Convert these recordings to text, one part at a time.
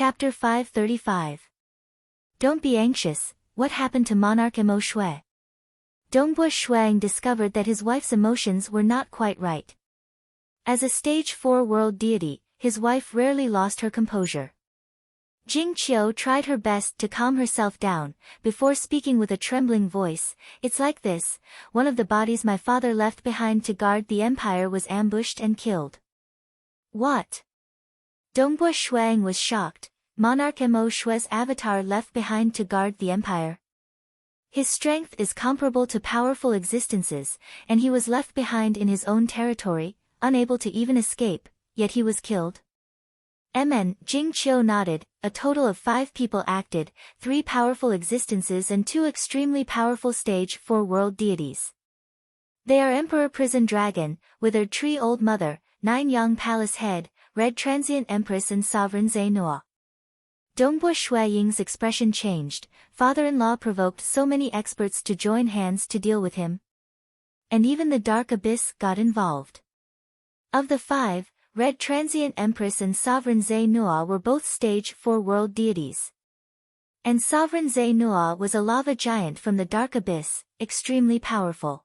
Chapter 535. Don't be anxious, what happened to monarch Mo Shui? Dongbo Shuang discovered that his wife's emotions were not quite right. As a stage 4 world deity, his wife rarely lost her composure. Jing Qiu tried her best to calm herself down, before speaking with a trembling voice. It's like this, one of the bodies my father left behind to guard the empire was ambushed and killed. What? Dongbo Shuang was shocked. Monarch Mo Shui's avatar left behind to guard the empire. His strength is comparable to powerful existences, and he was left behind in his own territory, unable to even escape, yet he was killed. Jing Qiu nodded. A total of 5 people acted, 3 powerful existences and 2 extremely powerful stage 4 world deities. They are Emperor Prison Dragon, Withered Tree Old Mother, 9 Yang Palace Head, Red Transient Empress and Sovereign Zainua. Dongbo Shui Ying's expression changed. Father-in-law provoked so many experts to join hands to deal with him. And even the Dark Abyss got involved. Of the 5, Red Transient Empress and Sovereign Zainua were both stage 4 world deities. And Sovereign Zainua was a lava giant from the Dark Abyss, extremely powerful.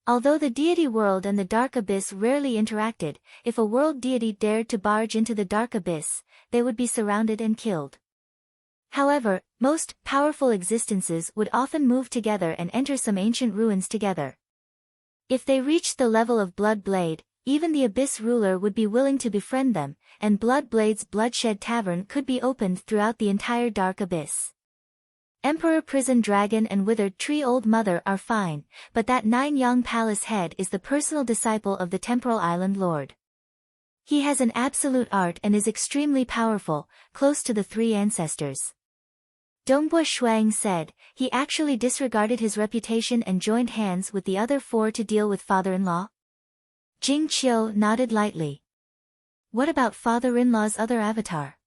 Although the deity world and the Dark Abyss rarely interacted, if a world deity dared to barge into the Dark Abyss, they would be surrounded and killed. However, most powerful existences would often move together and enter some ancient ruins together. If they reached the level of Blood Blade, even the Abyss ruler would be willing to befriend them, and Blood Blade's Bloodshed Tavern could be opened throughout the entire Dark Abyss. Emperor Prison Dragon and Withered Tree Old Mother are fine, but that 9 Yang Palace Head is the personal disciple of the Temporal Island Lord. He has an absolute art and is extremely powerful, close to the 3 ancestors. Dongbo Shuang said, he actually disregarded his reputation and joined hands with the other 4 to deal with father-in-law? Jing Qiu nodded lightly. What about father-in-law's other avatar?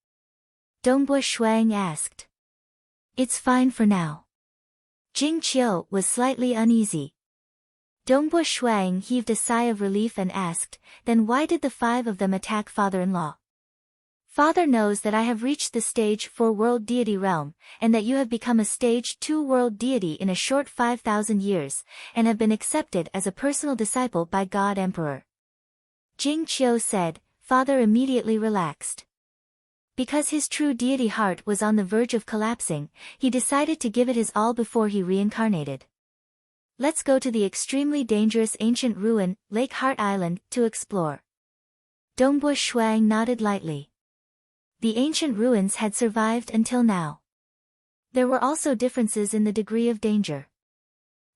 Dongbo Shuang asked. It's fine for now. Jing Qiu was slightly uneasy. Dongbo Shuang heaved a sigh of relief and asked, then why did the 5 of them attack father-in-law? Father knows that I have reached the stage 4 world deity realm, and that you have become a stage 2 world deity in a short 5,000 years, and have been accepted as a personal disciple by God Emperor. Jing Qiu said. Father immediately relaxed. Because his true deity heart was on the verge of collapsing, he decided to give it his all before he reincarnated. Let's go to the extremely dangerous ancient ruin, Lake Heart Island, to explore. Dongbo Shuang nodded lightly. The ancient ruins had survived until now. There were also differences in the degree of danger.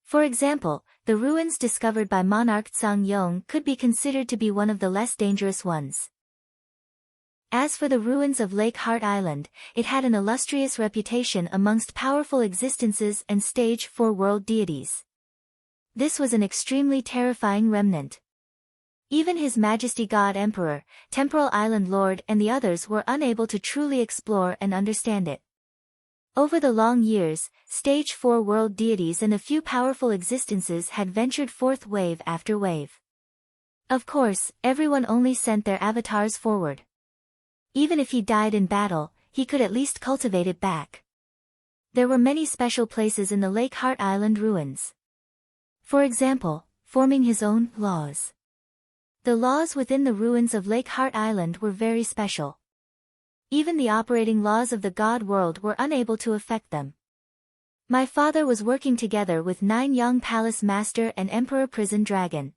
For example, the ruins discovered by monarch Zhang Yong could be considered to be one of the less dangerous ones. As for the ruins of Lake Heart Island, it had an illustrious reputation amongst powerful existences and stage 4 world deities. This was an extremely terrifying remnant. Even His Majesty God Emperor, Temporal Island Lord and the others were unable to truly explore and understand it. Over the long years, stage 4 world deities and a few powerful existences had ventured forth wave after wave. Of course, everyone only sent their avatars forward. Even if he died in battle, he could at least cultivate it back. There were many special places in the Lake Heart Island ruins. For example, forming his own laws. The laws within the ruins of Lake Heart Island were very special. Even the operating laws of the God world were unable to affect them. My father was working together with 9 Yang Palace Master and Emperor Prison Dragon.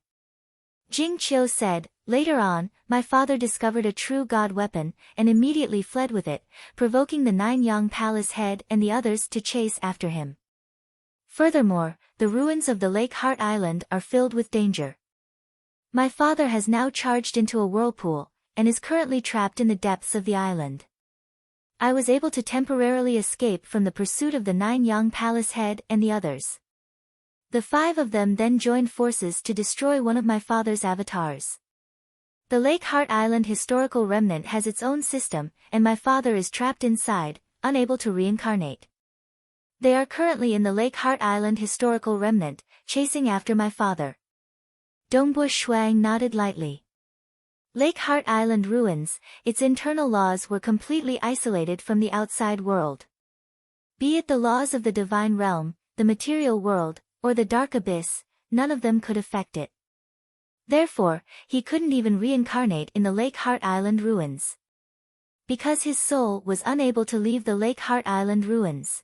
Jing Qiu said, later on, my father discovered a true God weapon, and immediately fled with it, provoking the 9 Yang Palace Head and the others to chase after him. Furthermore, the ruins of the Lake Heart Island are filled with danger. My father has now charged into a whirlpool, and is currently trapped in the depths of the island. I was able to temporarily escape from the pursuit of the 9 Yang Palace Head and the others. The 5 of them then joined forces to destroy one of my father's avatars. The Lake Heart Island historical remnant has its own system, and my father is trapped inside, unable to reincarnate. They are currently in the Lake Heart Island historical remnant, chasing after my father. Dongbo Shuang nodded lightly. Lake Heart Island ruins, its internal laws were completely isolated from the outside world. Be it the laws of the divine realm, the material world, or the dark abyss, none of them could affect it. Therefore, he couldn't even reincarnate in the Lake Heart Island ruins. Because his soul was unable to leave the Lake Heart Island ruins.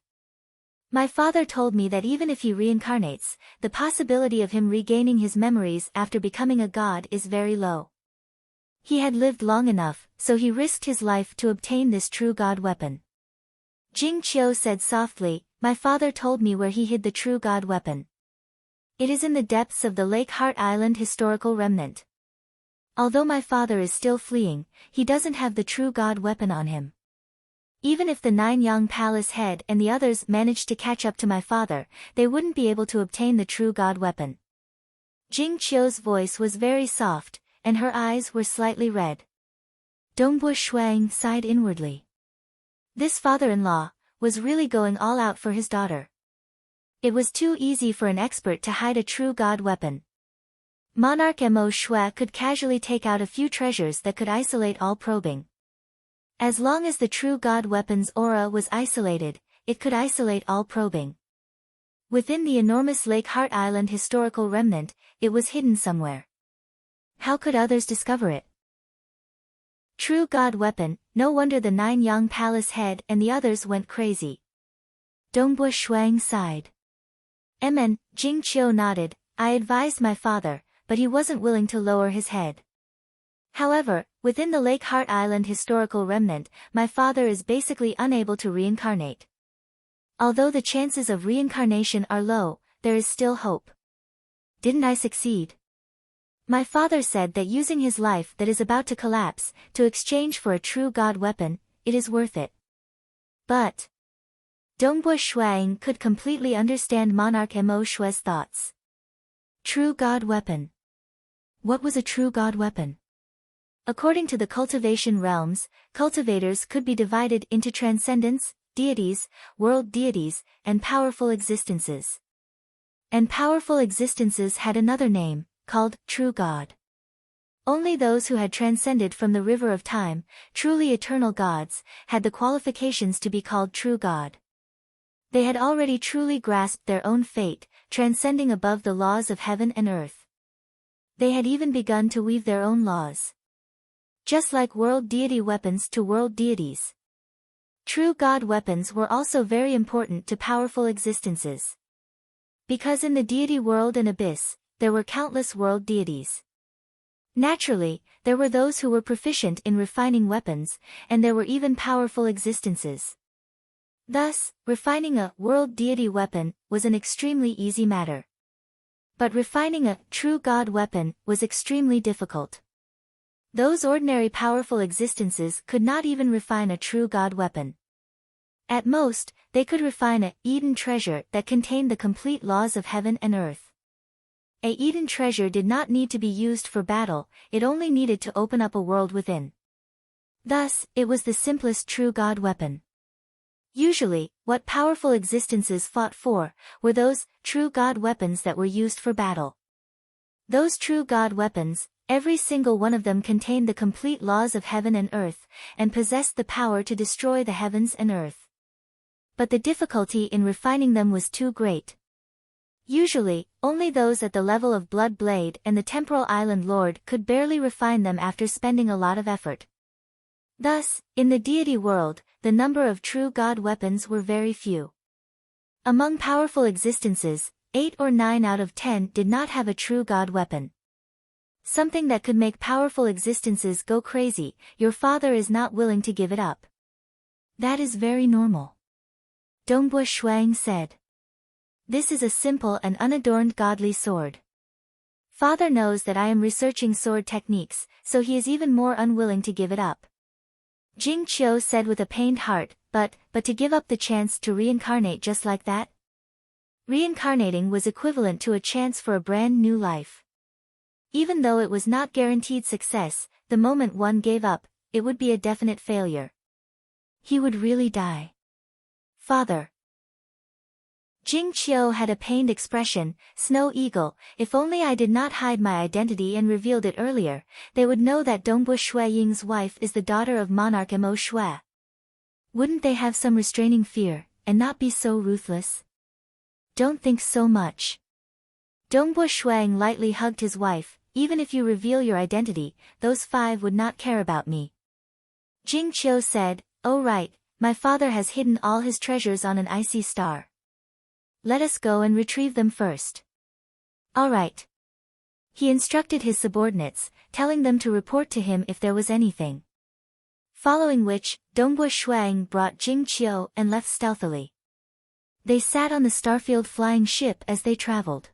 My father told me that even if he reincarnates, the possibility of him regaining his memories after becoming a god is very low. He had lived long enough, so he risked his life to obtain this true god weapon. Jing Qiu said softly, "My father told me where he hid the true god weapon. It is in the depths of the Lake Heart Island historical remnant. Although my father is still fleeing, he doesn't have the true god weapon on him. Even if the Nine-Yang Palace head and the others managed to catch up to my father, they wouldn't be able to obtain the true god weapon." Jing Qiu's voice was very soft, and her eyes were slightly red. Dongbo Shuang sighed inwardly. This father-in-law was really going all out for his daughter. It was too easy for an expert to hide a true god weapon. Monarch Mo Shui could casually take out a few treasures that could isolate all probing. As long as the true god weapon's aura was isolated, it could isolate all probing. Within the enormous Lake Heart Island historical remnant, it was hidden somewhere. How could others discover it? True god weapon, no wonder the Nine-Yang Palace head and the others went crazy. Dongbo Shuang sighed. Jing Qiu nodded, "I advised my father, but he wasn't willing to lower his head. However, within the Lake Heart Island historical remnant, my father is basically unable to reincarnate. Although the chances of reincarnation are low, there is still hope. Didn't I succeed? My father said that using his life that is about to collapse, to exchange for a true god weapon, it is worth it." But Dongbo Shuang could completely understand Monarch Mo Shui's thoughts. True god weapon. What was a true god weapon? According to the cultivation realms, cultivators could be divided into transcendents, deities, world deities, and powerful existences. And powerful existences had another name, called true god. Only those who had transcended from the river of time, truly eternal gods, had the qualifications to be called true god. They had already truly grasped their own fate, transcending above the laws of heaven and earth. They had even begun to weave their own laws. Just like world deity weapons to world deities. True god weapons were also very important to powerful existences. Because in the deity world and abyss, there were countless world deities. Naturally, there were those who were proficient in refining weapons, and there were even powerful existences. Thus, refining a world deity weapon was an extremely easy matter. But refining a true god weapon was extremely difficult. Those ordinary powerful existences could not even refine a true god weapon. At most, they could refine a Eden treasure that contained the complete laws of heaven and earth. A Eden treasure did not need to be used for battle, it only needed to open up a world within. Thus, it was the simplest true god weapon. Usually, what powerful existences fought for were those true god weapons that were used for battle. Those true god weapons, every single one of them contained the complete laws of heaven and earth, and possessed the power to destroy the heavens and earth. But the difficulty in refining them was too great. Usually, only those at the level of Blood Blade and the Temporal Island Lord could barely refine them after spending a lot of effort. Thus, in the deity world, the number of true god weapons were very few. Among powerful existences, 8 or 9 out of 10 did not have a true god weapon. Something that could make powerful existences go crazy, your father is not willing to give it up. That is very normal. Dongbo Shuang said. This is a simple and unadorned godly sword. Father knows that I am researching sword techniques, so he is even more unwilling to give it up. Jing Qiu said with a pained heart, but to give up the chance to reincarnate just like that? Reincarnating was equivalent to a chance for a brand new life. Even though it was not guaranteed success, the moment one gave up, it would be a definite failure. He would really die. Father. Jing Qiu had a pained expression. Snow Eagle, if only I did not hide my identity and revealed it earlier, they would know that Dongbu Shui Ying's wife is the daughter of monarch Mo Shui. Wouldn't they have some restraining fear, and not be so ruthless? Don't think so much. Dongbu Shuang lightly hugged his wife. Even if you reveal your identity, those 5 would not care about me. Jing Qiu said, oh right, my father has hidden all his treasures on an icy star. Let us go and retrieve them first. All right. He instructed his subordinates, telling them to report to him if there was anything. Following which, Dongbu Shuang brought Jing Qiu and left stealthily. They sat on the Starfield flying ship as they traveled.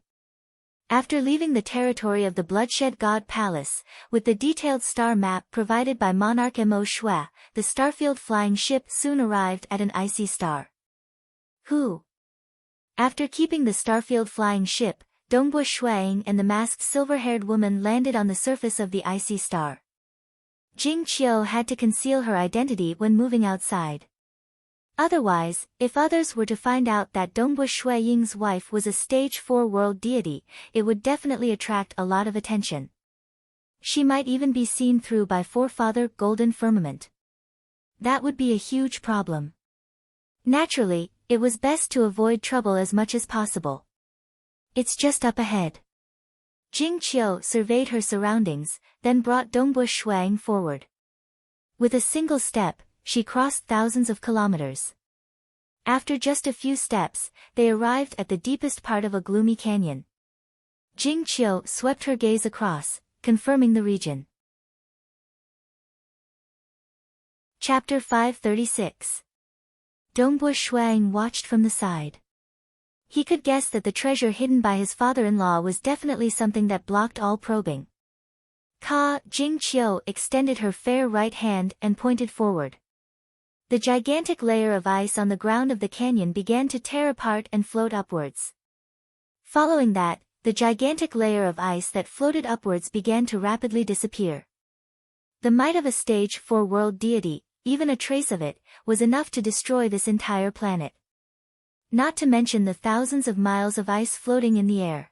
After leaving the territory of the Bloodshed God Palace, with the detailed star map provided by monarch Mo Shui, the Starfield flying ship soon arrived at an icy star. Who? After keeping the Starfield flying ship, Dongbu Shuang and the masked silver-haired woman landed on the surface of the icy star. Jing Qiu had to conceal her identity when moving outside. Otherwise, if others were to find out that Dongbu Shui Ying's wife was a stage 4 world deity, it would definitely attract a lot of attention. She might even be seen through by Forefather Golden Firmament. That would be a huge problem. Naturally, it was best to avoid trouble as much as possible. It's just up ahead. Jing Qiu surveyed her surroundings, then brought Dongbu Shuang forward. With a single step, she crossed thousands of kilometers. After just a few steps, they arrived at the deepest part of a gloomy canyon. Jing Qiu swept her gaze across, confirming the region. Chapter 536. Dongbu Shuang watched from the side. He could guess that the treasure hidden by his father-in-law was definitely something that blocked all probing. Jing Qiu extended her fair right hand and pointed forward. The gigantic layer of ice on the ground of the canyon began to tear apart and float upwards. Following that, the gigantic layer of ice that floated upwards began to rapidly disappear. The might of a stage 4 world deity, even a trace of it, was enough to destroy this entire planet. Not to mention the thousands of miles of ice floating in the air.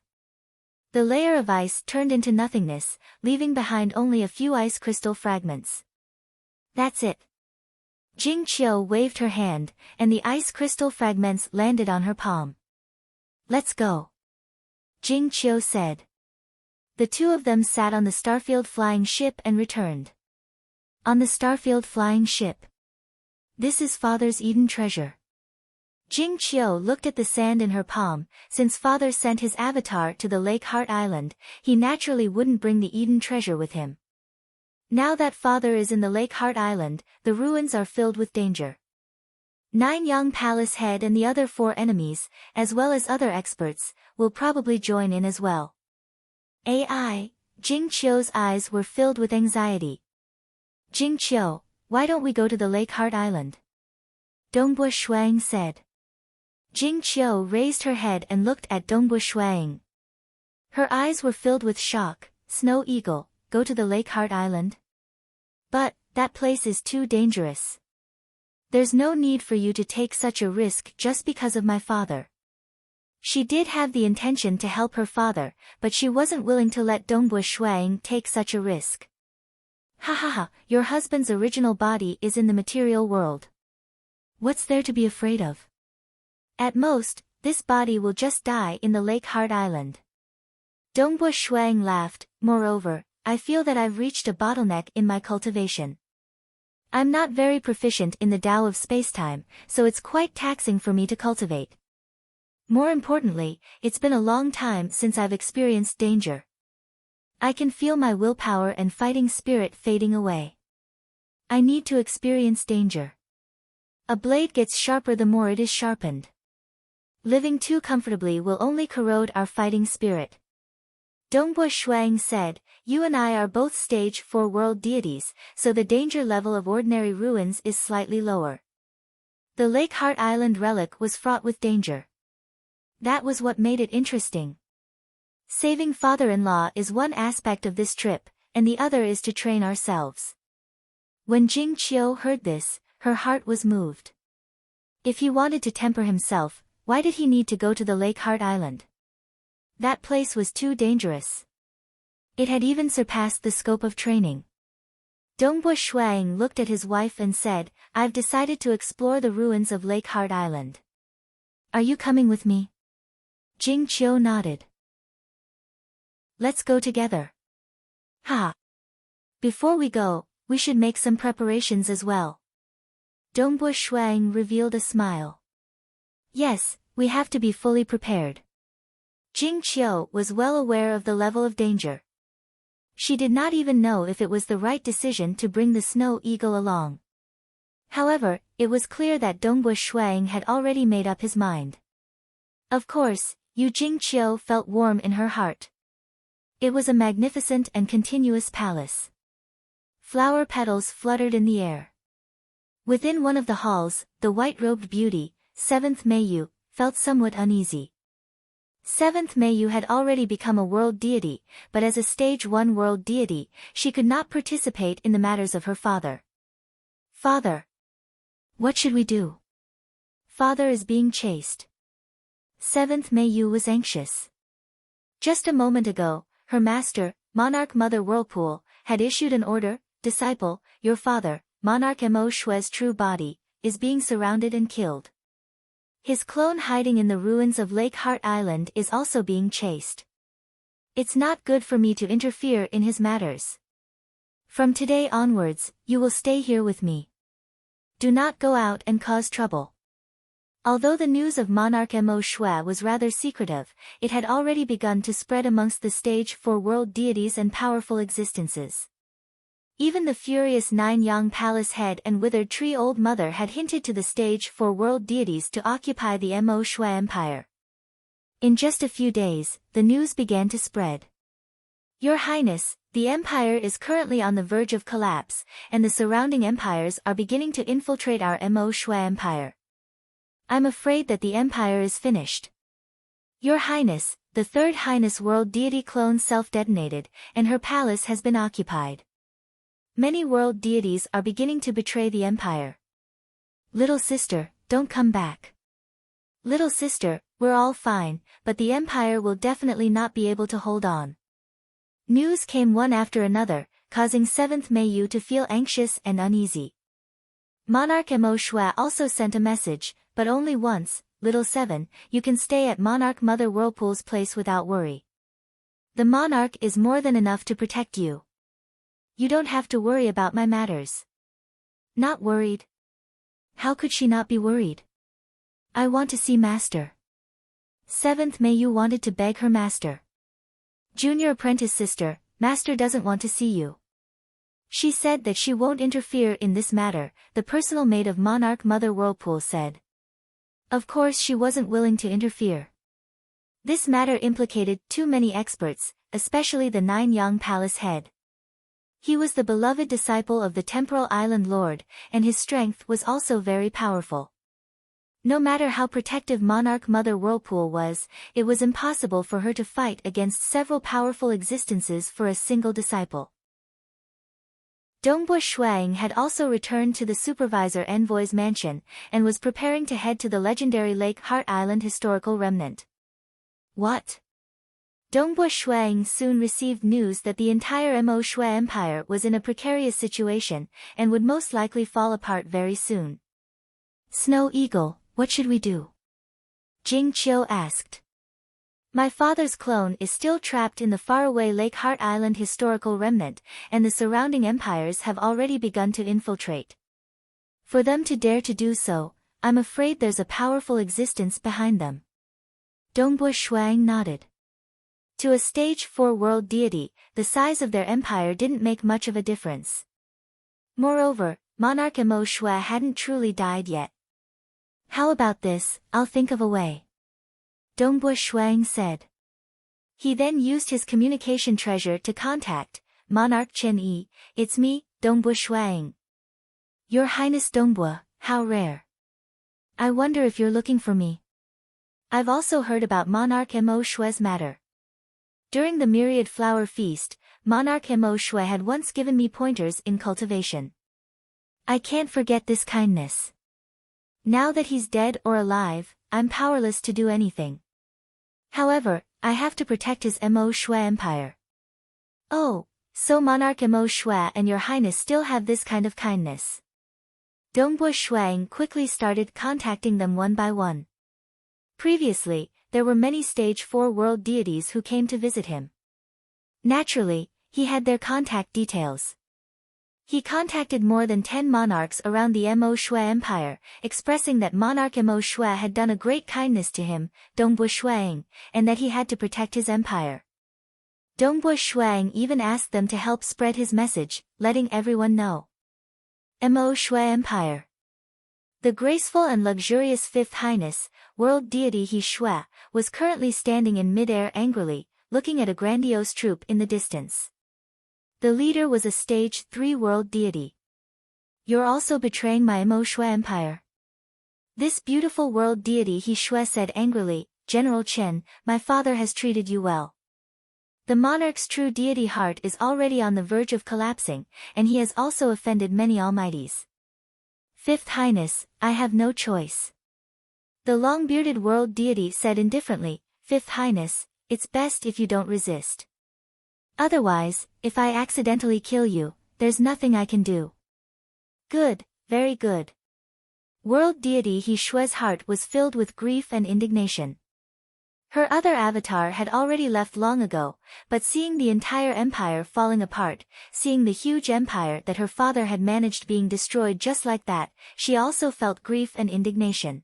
The layer of ice turned into nothingness, leaving behind only a few ice crystal fragments. That's it. Jing Qiu waved her hand, and the ice crystal fragments landed on her palm. Let's go. Jing Qiu said. The two of them sat on the Starfield flying ship and returned. On the Starfield flying ship. This is Father's Eden treasure. Jing Qiu looked at the sand in her palm. Since Father sent his avatar to the Lake Heart Island, he naturally wouldn't bring the Eden treasure with him. Now that Father is in the Lake Heart Island, the ruins are filled with danger. Nine-Yang Palace head and the other 4 enemies, as well as other experts, will probably join in as well. Jing Qiu's eyes were filled with anxiety. Jing Qiu, why don't we go to the Lake Heart Island? Dongbu Shuang said. Jing Qiu raised her head and looked at Dongbu Shuang. Her eyes were filled with shock. Snow Eagle, go to the Lake Heart Island? But, that place is too dangerous. There's no need for you to take such a risk just because of my father. She did have the intention to help her father, but she wasn't willing to let Dongbu Shuang take such a risk. Your husband's original body is in the material world. What's there to be afraid of? At most, this body will just die in the Lake Heart Island. Dongbu Shuang laughed. Moreover, I feel that I've reached a bottleneck in my cultivation. I'm not very proficient in the Tao of spacetime, so it's quite taxing for me to cultivate. More importantly, it's been a long time since I've experienced danger. I can feel my willpower and fighting spirit fading away. I need to experience danger. A blade gets sharper the more it is sharpened. Living too comfortably will only corrode our fighting spirit. Dongbu Shuang said, you and I are both stage 4 world deities, so the danger level of ordinary ruins is slightly lower. The Lake Heart Island relic was fraught with danger. That was what made it interesting. Saving father-in-law is one aspect of this trip, and the other is to train ourselves. When Jing Qiu heard this, her heart was moved. If he wanted to temper himself, why did he need to go to the Lake Heart Island? That place was too dangerous. It had even surpassed the scope of training. Dongbua Shuang looked at his wife and said, I've decided to explore the ruins of Lake Heart Island. Are you coming with me? Jing Qiu nodded. Let's go together. Ha! Before we go, we should make some preparations as well. Dongbua Shuang revealed a smile. Yes, we have to be fully prepared. Jing Qiu was well aware of the level of danger. She did not even know if it was the right decision to bring the snow eagle along. However, it was clear that Dongbua Shuang had already made up his mind. Of course, Jing Qiu felt warm in her heart. It was a magnificent and continuous palace. Flower petals fluttered in the air. Within one of the halls, the white-robed beauty, 7th Meiyu, felt somewhat uneasy. 7th Meiyu had already become a world deity, but as a stage 1 world deity, she could not participate in the matters of her father. Father! What should we do? Father is being chased. 7th Meiyu was anxious. Just a moment ago, her master, Monarch Mother Whirlpool, had issued an order, Disciple, your father, Monarch Mo Shue's true body, is being surrounded and killed. His clone hiding in the ruins of Lake Heart Island is also being chased. It's not good for me to interfere in his matters. From today onwards, you will stay here with me. Do not go out and cause trouble. Although the news of Monarch Mo Shue was rather secretive, it had already begun to spread amongst the stage 4 world deities and powerful existences. Even the furious Nine Yang Palace head and withered tree old mother had hinted to the stage 4 world deities to occupy the Mo Shui Empire. In just a few days, the news began to spread. Your Highness, the empire is currently on the verge of collapse, and the surrounding empires are beginning to infiltrate our Mo Shui Empire. I'm afraid that the empire is finished. Your Highness, the Third Highness world deity clone self-detonated, and her palace has been occupied. Many world deities are beginning to betray the empire. Little sister, don't come back. Little sister, we're all fine, but the empire will definitely not be able to hold on. News came one after another, causing 7th Meiyu to feel anxious and uneasy. Monarch Mo Shui also sent a message, but only once, Little 7, you can stay at Monarch Mother Whirlpool's place without worry. The monarch is more than enough to protect you. You don't have to worry about my matters. Not worried? How could she not be worried? I want to see Master. 7th Meiyu wanted to beg her master. Junior apprentice sister, Master doesn't want to see you. She said that she won't interfere in this matter, the personal maid of Monarch Mother Whirlpool said. Of course she wasn't willing to interfere. This matter implicated too many experts, especially the Nine Yang Palace head. He was the beloved disciple of the Temporal Island Lord, and his strength was also very powerful. No matter how protective Monarch Mother Whirlpool was, it was impossible for her to fight against several powerful existences for a single disciple. Dongbua Shuang had also returned to the supervisor envoy's mansion, and was preparing to head to the legendary Lake Heart Island historical remnant. What? Dongbua Shuang soon received news that the entire Mo Shui Empire was in a precarious situation, and would most likely fall apart very soon. Snow Eagle, what should we do? Jing Qiu asked. My father's clone is still trapped in the faraway Lake Heart Island historical remnant, and the surrounding empires have already begun to infiltrate. For them to dare to do so, I'm afraid there's a powerful existence behind them. Dongbua Shuang nodded. To a stage 4 world deity, the size of their empire didn't make much of a difference. Moreover, Monarch Mo Shui hadn't truly died yet. How about this, I'll think of a way. Dongbua Shuang said. He then used his communication treasure to contact Monarch Chen Yi. It's me, Dongbua Shuang. Your Highness Dongbua, how rare. I wonder if you're looking for me. I've also heard about Monarch Mo Shui's matter. During the myriad flower feast, Monarch Mo Shui had once given me pointers in cultivation. I can't forget this kindness. Now that he's dead or alive, I'm powerless to do anything. However, I have to protect his Mo Shui empire. Oh, so Monarch Mo Shui and your highness still have this kind of kindness. Dongbo Shuang quickly started contacting them one by one. Previously, there were many stage 4 world deities who came to visit him. Naturally, he had their contact details. He contacted more than 10 monarchs around the Mo Shui Empire, expressing that Monarch Mo Shui had done a great kindness to him, Dongbo Shuang, and that he had to protect his empire. Dongbo Shuang even asked them to help spread his message, letting everyone know. Mo Shui Empire. The graceful and luxurious Fifth Highness, world deity He Shui, was currently standing in mid-air angrily, looking at a grandiose troop in the distance. The leader was a stage 3 world deity. You're also betraying my Mo Shui Empire. This beautiful world deity He Shui said angrily, General Chen, my father has treated you well. The monarch's true deity heart is already on the verge of collapsing, and he has also offended many almighties. Fifth Highness, I have no choice. The long-bearded world deity said indifferently, Fifth Highness, it's best if you don't resist. Otherwise, if I accidentally kill you, there's nothing I can do. Good, very good. World deity He Shui's heart was filled with grief and indignation. Her other avatar had already left long ago, but seeing the entire empire falling apart, seeing the huge empire that her father had managed being destroyed just like that, she also felt grief and indignation.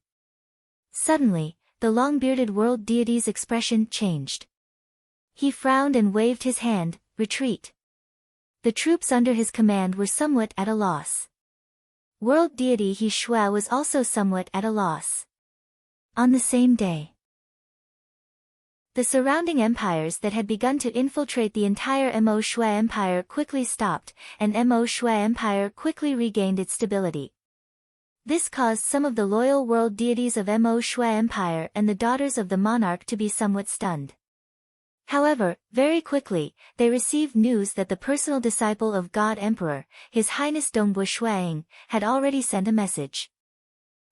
Suddenly, the long-bearded world deity's expression changed. He frowned and waved his hand, retreat. The troops under his command were somewhat at a loss. World deity He Shui was also somewhat at a loss. On the same day, the surrounding empires that had begun to infiltrate the entire Mo Shui Empire quickly stopped, and Mo Shui Empire quickly regained its stability. This caused some of the loyal world deities of Mo Shui Empire and the daughters of the monarch to be somewhat stunned. However, very quickly, they received news that the personal disciple of God Emperor, His Highness Dongbo Shuang, had already sent a message.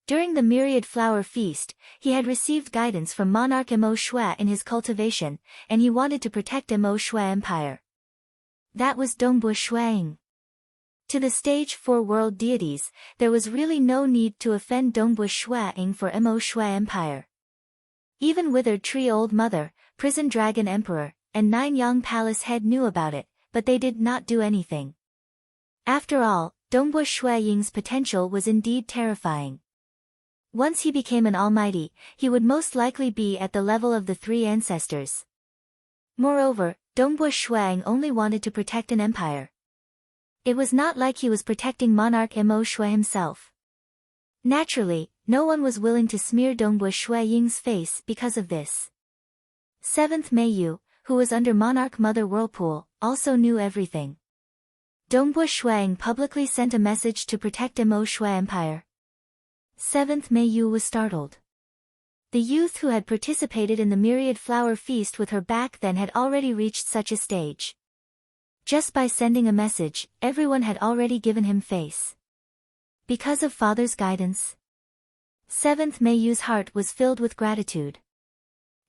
During the myriad flower feast, he had received guidance from Monarch Mo Shui in his cultivation, and he wanted to protect Mo Shui Empire. That was Dongbo Shuang. To the stage 4 world deities, there was really no need to offend Dongbo Shuang for Mo Shui Empire. Even Withered Tree Old Mother, Prison Dragon Emperor, and 9 Yang Palace Head knew about it, but they did not do anything. After all, Dongbo Ying's potential was indeed terrifying. Once he became an almighty, he would most likely be at the level of the 3 ancestors. Moreover, Dongbo Shuang only wanted to protect an empire. It was not like he was protecting Monarch Mo Shui himself. Naturally, no one was willing to smear Dongbo Ying's face because of this. 7th Meiyu, who was under Monarch Mother Whirlpool, also knew everything. Dongbo Shuang publicly sent a message to protect Mo Shui Empire. 7th Meiyu was startled. The youth who had participated in the myriad flower feast with her back then had already reached such a stage. Just by sending a message, everyone had already given him face. Because of father's guidance, 7th Meiyu's heart was filled with gratitude.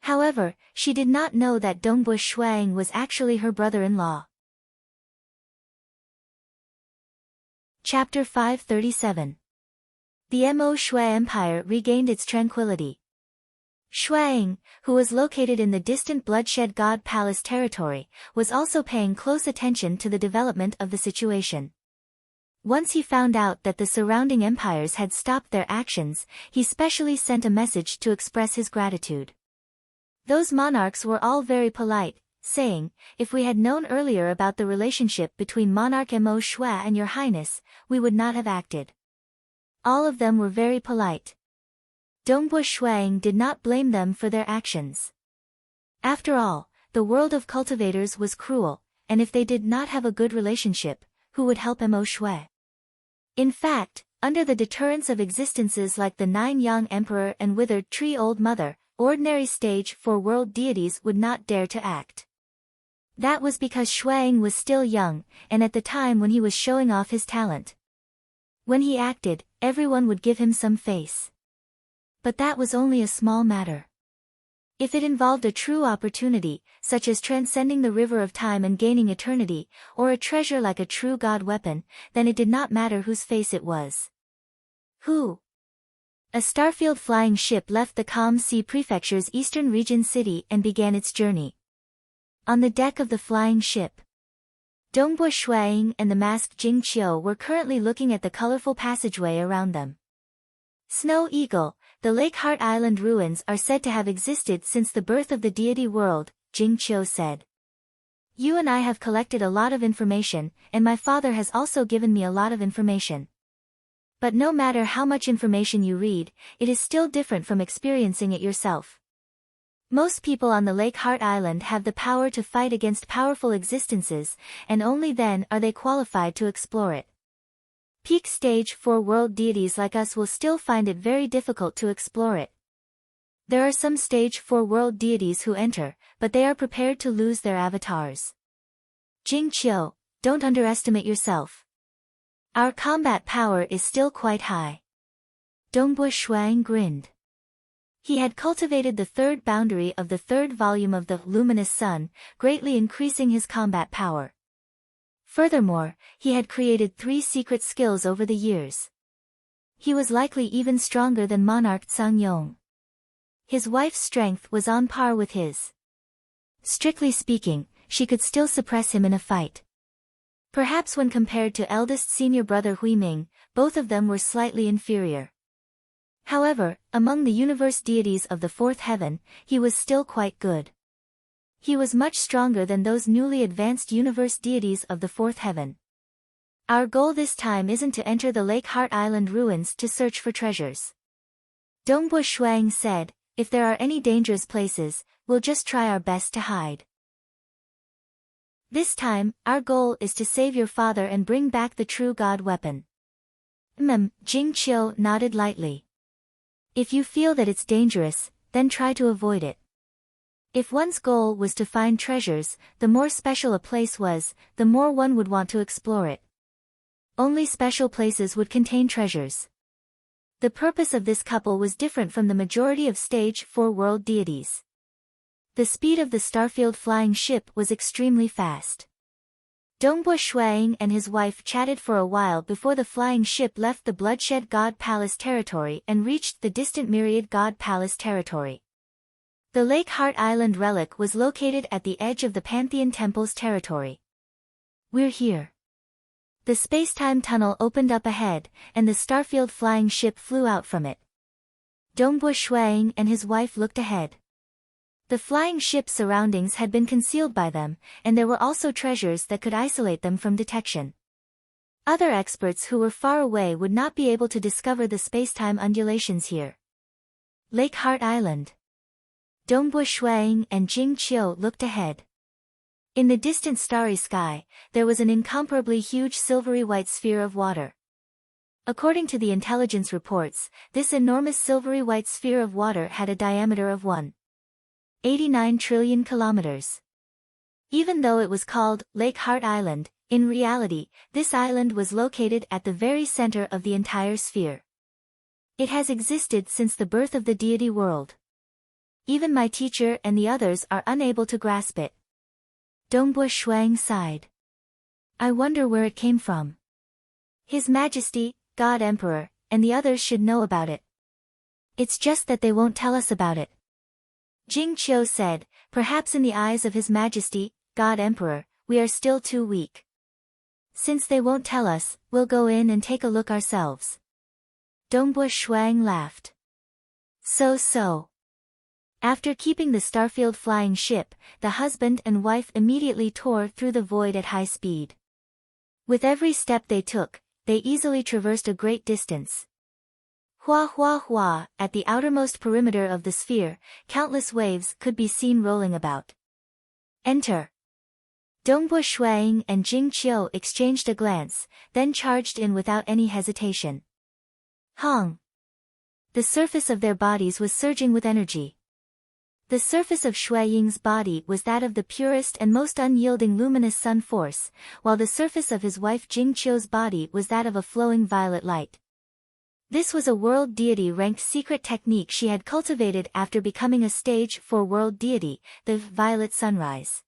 However, she did not know that Dongbo Shuang was actually her brother-in-law. Chapter 537. The Mo Shui Empire regained its tranquility. Shuang, who was located in the distant Bloodshed God Palace territory, was also paying close attention to the development of the situation. Once he found out that the surrounding empires had stopped their actions, he specially sent a message to express his gratitude. Those monarchs were all very polite, saying, if we had known earlier about the relationship between Monarch Mo Shui and your highness, we would not have acted. All of them were very polite. Dongbo Shuang did not blame them for their actions. After all, the world of cultivators was cruel, and if they did not have a good relationship, who would help Mo Shui? In fact, under the deterrence of existences like the 9 Yang Emperor and Withered Tree Old Mother, ordinary stage 4 world deities would not dare to act. That was because Shuang was still young, and at the time when he was showing off his talent. When he acted, everyone would give him some face. But that was only a small matter. If it involved a true opportunity, such as transcending the river of time and gaining eternity, or a treasure like a true god weapon, then it did not matter whose face it was. Who? A starfield flying ship left the calm sea prefecture's eastern region city and began its journey. On the deck of the flying ship, Dongbua Shuaying and the masked Jing Qiu were currently looking at the colorful passageway around them. Snow Eagle, the Lake Heart Island ruins are said to have existed since the birth of the deity world, Jing Qiu said. You and I have collected a lot of information, and my father has also given me a lot of information. But no matter how much information you read, it is still different from experiencing it yourself. Most people on the Lake Heart Island have the power to fight against powerful existences, and only then are they qualified to explore it. Peak Stage 4 world deities like us will still find it very difficult to explore it. There are some Stage 4 world deities who enter, but they are prepared to lose their avatars. Jing Qiu, don't underestimate yourself. Our combat power is still quite high. Dongbua Shuang grinned. He had cultivated the third boundary of the third volume of the Luminous Sun, greatly increasing his combat power. Furthermore, he had created 3 secret skills over the years. He was likely even stronger than Monarch Tsang Yong. His wife's strength was on par with his. Strictly speaking, she could still suppress him in a fight. Perhaps when compared to eldest senior brother Hui Ming, both of them were slightly inferior. However, among the universe deities of the fourth heaven, he was still quite good. He was much stronger than those newly advanced universe deities of the fourth heaven. Our goal this time isn't to enter the Lake Heart Island ruins to search for treasures. Dongbua Shuang said, if there are any dangerous places, we'll just try our best to hide. This time, our goal is to save your father and bring back the true god weapon. Jing Qiu nodded lightly. If you feel that it's dangerous, then try to avoid it. If one's goal was to find treasures, the more special a place was, the more one would want to explore it. Only special places would contain treasures. The purpose of this couple was different from the majority of Stage 4 world deities. The speed of the starfield flying ship was extremely fast. Dongbua Shuang and his wife chatted for a while before the flying ship left the Bloodshed God Palace territory and reached the distant Myriad God Palace territory. The Lake Heart Island relic was located at the edge of the Pantheon Temple's territory. We're here. The space-time tunnel opened up ahead, and the starfield flying ship flew out from it. Dongbua Shuang and his wife looked ahead. The flying ship's surroundings had been concealed by them, and there were also treasures that could isolate them from detection. Other experts who were far away would not be able to discover the space-time undulations here. Lake Heart Island. Dongbua Shuang and Jing Qiu looked ahead. In the distant starry sky, there was an incomparably huge silvery white sphere of water. According to the intelligence reports, this enormous silvery white sphere of water had a diameter of 1.89 trillion kilometers. Even though it was called Lake Heart Island, in reality, this island was located at the very center of the entire sphere. It has existed since the birth of the deity world. Even my teacher and the others are unable to grasp it. Dongbua Shuang sighed. I wonder where it came from. His Majesty, God Emperor, and the others should know about it. It's just that they won't tell us about it. Jing Qiu said, perhaps in the eyes of His Majesty, God Emperor, we are still too weak. Since they won't tell us, we'll go in and take a look ourselves. Dongbua Shuang laughed. So. After keeping the starfield flying ship, the husband and wife immediately tore through the void at high speed. With every step they took, they easily traversed a great distance. Hua, at the outermost perimeter of the sphere, countless waves could be seen rolling about. Enter. Dongbua Shuang and Jing Qiu exchanged a glance, then charged in without any hesitation. Hong. The surface of their bodies was surging with energy. The surface of Shui Ying's body was that of the purest and most unyielding luminous sun force, while the surface of his wife Jing Qiu's body was that of a flowing violet light. This was a world deity-ranked secret technique she had cultivated after becoming a stage 4 world deity, the Violet Sunrise.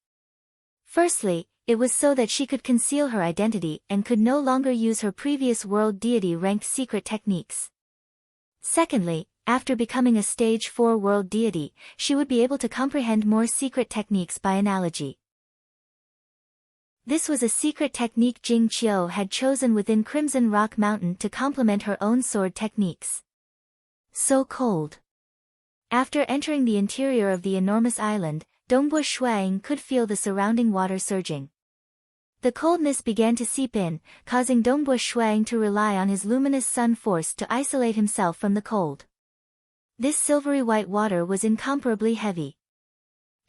Firstly, it was so that she could conceal her identity and could no longer use her previous world deity-ranked secret techniques. Secondly, after becoming a stage 4 world deity, she would be able to comprehend more secret techniques by analogy. This was a secret technique Jing Qiu had chosen within Crimson Rock Mountain to complement her own sword techniques. So cold. After entering the interior of the enormous island, Dongbo Shuang could feel the surrounding water surging. The coldness began to seep in, causing Dongbo Shuang to rely on his luminous sun force to isolate himself from the cold. This silvery white water was incomparably heavy.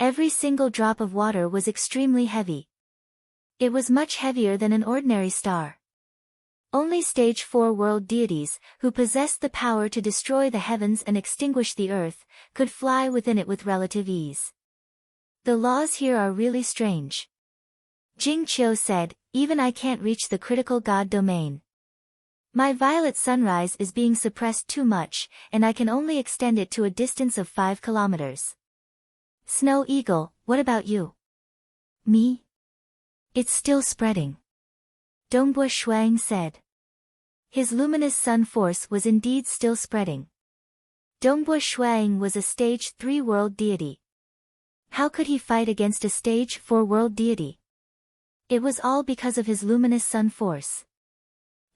Every single drop of water was extremely heavy. It was much heavier than an ordinary star. Only stage 4 world deities, who possessed the power to destroy the heavens and extinguish the earth, could fly within it with relative ease. The laws here are really strange. Jing Qiu said, even I can't reach the critical god domain. My violet sunrise is being suppressed too much, and I can only extend it to a distance of 5 kilometers. Snow Eagle, what about you? Me? It's still spreading. Dongbo Shuang said. His luminous sun force was indeed still spreading. Dongbo Shuang was a stage 3 world deity. How could he fight against a stage 4 world deity? It was all because of his luminous sun force.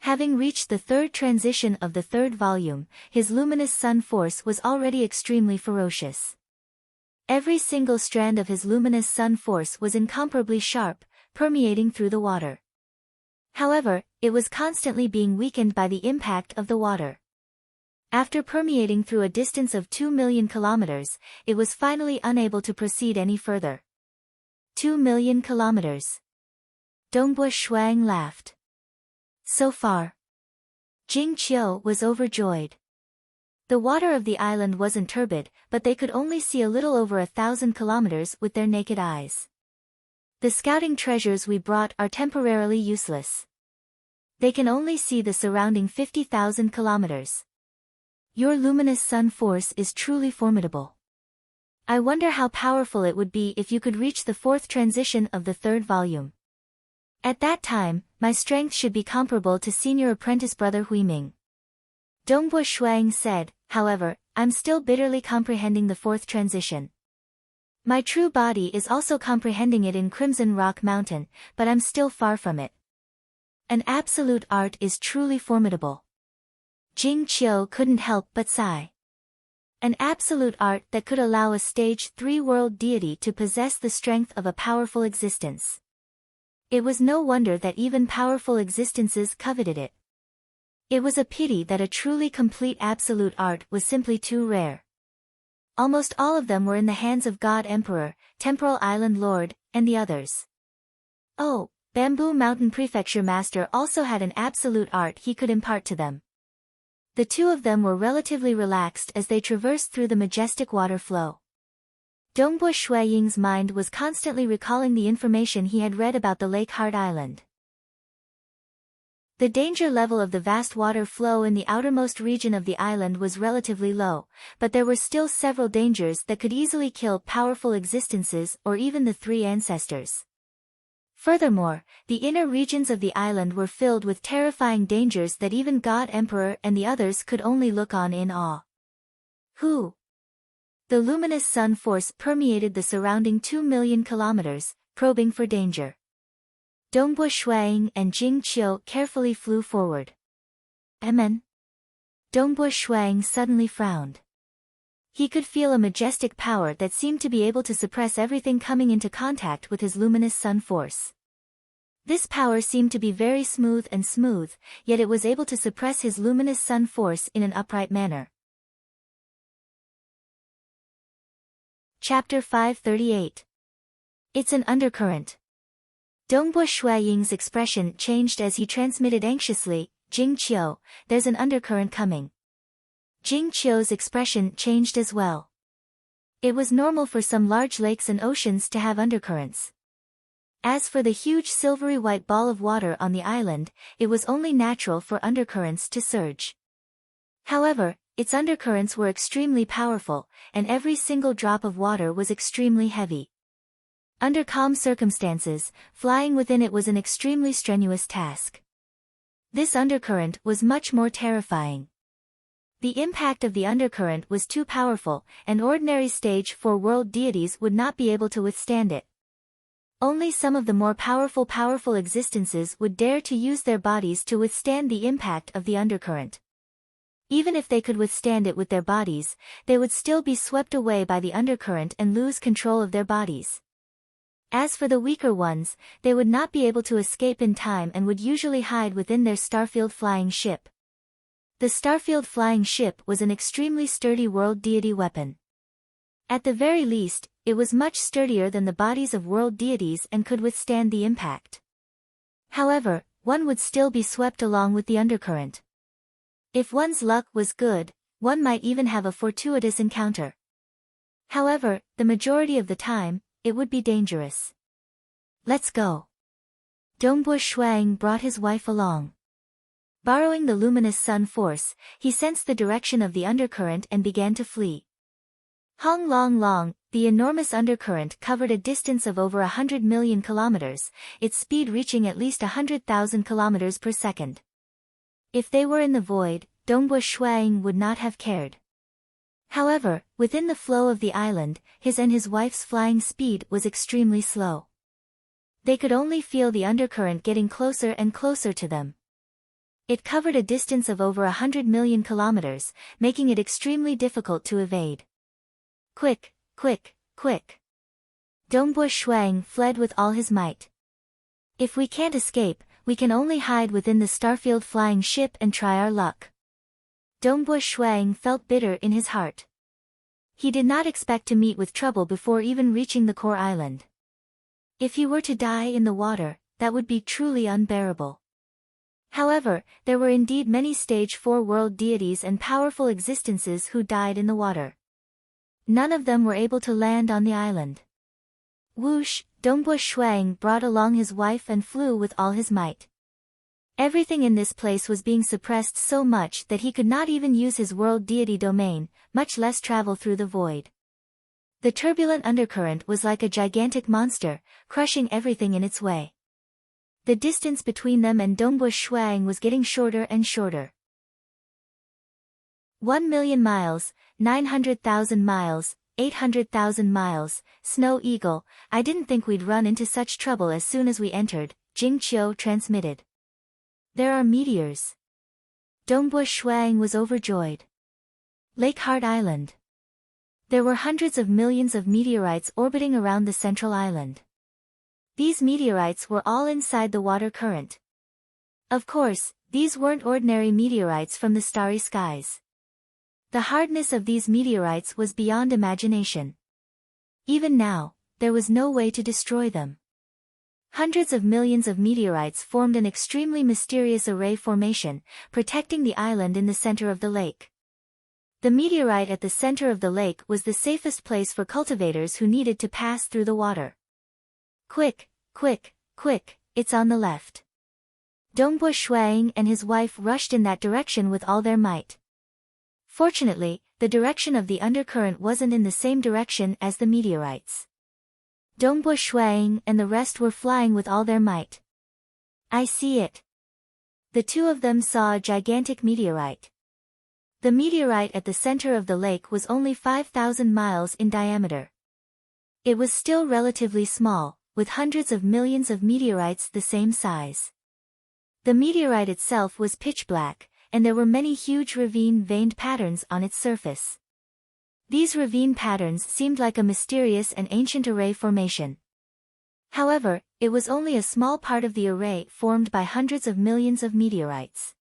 Having reached the third transition of the third volume, his luminous sun force was already extremely ferocious. Every single strand of his luminous sun force was incomparably sharp, permeating through the water. However, it was constantly being weakened by the impact of the water. After permeating through a distance of 2 million kilometers, it was finally unable to proceed any further. 2 million kilometers. Dongbo Shuang laughed. So far. Jing Qiu was overjoyed. The water of the island wasn't turbid, but they could only see a little over 1,000 kilometers with their naked eyes. The scouting treasures we brought are temporarily useless. They can only see the surrounding 50,000 kilometers. Your luminous sun force is truly formidable. I wonder how powerful it would be if you could reach the fourth transition of the third volume. At that time, my strength should be comparable to senior apprentice brother Huiming. Dongbo Shuang said, however, I'm still bitterly comprehending the fourth transition. My true body is also comprehending it in Crimson Rock Mountain, but I'm still far from it. An absolute art is truly formidable. Jing Qiu couldn't help but sigh. An absolute art that could allow a stage 3 world deity to possess the strength of a powerful existence. It was no wonder that even powerful existences coveted it. It was a pity that a truly complete absolute art was simply too rare. Almost all of them were in the hands of God Emperor, Temporal Island Lord, and the others. Oh, Bamboo Mountain Prefecture Master also had an absolute art he could impart to them. The two of them were relatively relaxed as they traversed through the majestic water flow. Dongbo Shuiying's mind was constantly recalling the information he had read about the Lake Heart Island. The danger level of the vast water flow in the outermost region of the island was relatively low, but there were still several dangers that could easily kill powerful existences or even the three ancestors. Furthermore, the inner regions of the island were filled with terrifying dangers that even God Emperor and the others could only look on in awe. Who? The luminous sun force permeated the surrounding 2 million kilometers, probing for danger. Dongbo Shuang and Jing Qiu carefully flew forward. Amen. Dongbo Shuang suddenly frowned. He could feel a majestic power that seemed to be able to suppress everything coming into contact with his luminous sun force. This power seemed to be very smooth, yet it was able to suppress his luminous sun force in an upright manner. Chapter 538. It's an undercurrent. Dongbo Shuiying's expression changed as he transmitted anxiously, Jing Qiu, there's an undercurrent coming. Jing Qiu's expression changed as well. It was normal for some large lakes and oceans to have undercurrents. As for the huge silvery white ball of water on the island, it was only natural for undercurrents to surge. However, its undercurrents were extremely powerful, and every single drop of water was extremely heavy. Under calm circumstances, flying within it was an extremely strenuous task. This undercurrent was much more terrifying. The impact of the undercurrent was too powerful, and ordinary stage 4 world deities would not be able to withstand it. Only some of the more powerful existences would dare to use their bodies to withstand the impact of the undercurrent. Even if they could withstand it with their bodies, they would still be swept away by the undercurrent and lose control of their bodies. As for the weaker ones, they would not be able to escape in time and would usually hide within their starfield flying ship. The starfield flying ship was an extremely sturdy world deity weapon. At the very least, it was much sturdier than the bodies of world deities and could withstand the impact. However, one would still be swept along with the undercurrent. If one's luck was good, one might even have a fortuitous encounter. However, the majority of the time, it would be dangerous. Let's go. Dongbu Shuang brought his wife along. Borrowing the luminous sun force, he sensed the direction of the undercurrent and began to flee. Hong Long Long, the enormous undercurrent covered a distance of over 100 million kilometers, its speed reaching at least 100,000 kilometers per second. If they were in the void, Dongbu Shuang would not have cared. However, within the flow of the island, his and his wife's flying speed was extremely slow. They could only feel the undercurrent getting closer and closer to them. It covered a distance of over 100 million kilometers, making it extremely difficult to evade. Quick, quick, quick. Dongbu Shuang fled with all his might. If we can't escape, we can only hide within the starfield flying ship and try our luck. Dongbu Shuang felt bitter in his heart. He did not expect to meet with trouble before even reaching the core island. If he were to die in the water, that would be truly unbearable. However, there were indeed many stage 4 world deities and powerful existences who died in the water. None of them were able to land on the island. Whoosh, Dongbu Shuang brought along his wife and flew with all his might. Everything in this place was being suppressed so much that he could not even use his world deity domain, much less travel through the void. The turbulent undercurrent was like a gigantic monster, crushing everything in its way. The distance between them and Dongbu Shuang was getting shorter and shorter. 1 million miles, 900,000 miles, 800,000 miles, Snow Eagle, I didn't think we'd run into such trouble as soon as we entered, Jing Qiu transmitted. There are meteors. Dongbu Shuang was overjoyed. Lake Heart Island. There were hundreds of millions of meteorites orbiting around the central island. These meteorites were all inside the water current. Of course, these weren't ordinary meteorites from the starry skies. The hardness of these meteorites was beyond imagination. Even now, there was no way to destroy them. Hundreds of millions of meteorites formed an extremely mysterious array formation, protecting the island in the center of the lake. The meteorite at the center of the lake was the safest place for cultivators who needed to pass through the water. Quick, quick, quick, it's on the left. Dongbu Shuang and his wife rushed in that direction with all their might. Fortunately, the direction of the undercurrent wasn't in the same direction as the meteorites. Dongbu Shuang and the rest were flying with all their might. I see it. The two of them saw a gigantic meteorite. The meteorite at the center of the lake was only 5,000 miles in diameter. It was still relatively small, with hundreds of millions of meteorites the same size. The meteorite itself was pitch black, and there were many huge ravine-veined patterns on its surface. These ravine patterns seemed like a mysterious and ancient array formation. However, it was only a small part of the array formed by hundreds of millions of meteorites.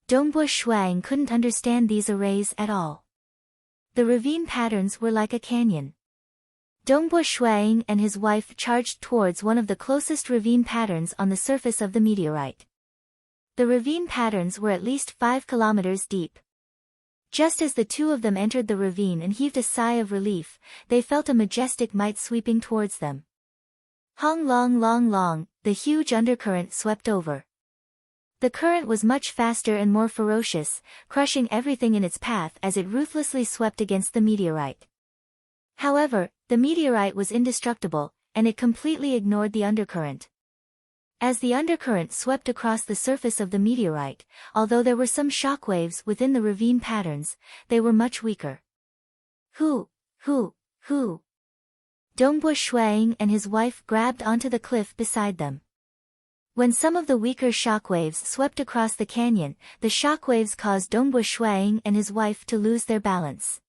Dongbu Shuang couldn't understand these arrays at all. The ravine patterns were like a canyon. Dongbu Shuang and his wife charged towards one of the closest ravine patterns on the surface of the meteorite. The ravine patterns were at least 5 kilometers deep. Just as the two of them entered the ravine and heaved a sigh of relief, they felt a majestic might sweeping towards them. Hong Long Long Long, the huge undercurrent swept over. The current was much faster and more ferocious, crushing everything in its path as it ruthlessly swept against the meteorite. However, the meteorite was indestructible, and it completely ignored the undercurrent. As the undercurrent swept across the surface of the meteorite, although there were some shockwaves within the ravine patterns, they were much weaker. Hu! Dongbo Shuang and his wife grabbed onto the cliff beside them. When some of the weaker shockwaves swept across the canyon, the shockwaves caused Dongbo Shuang and his wife to lose their balance.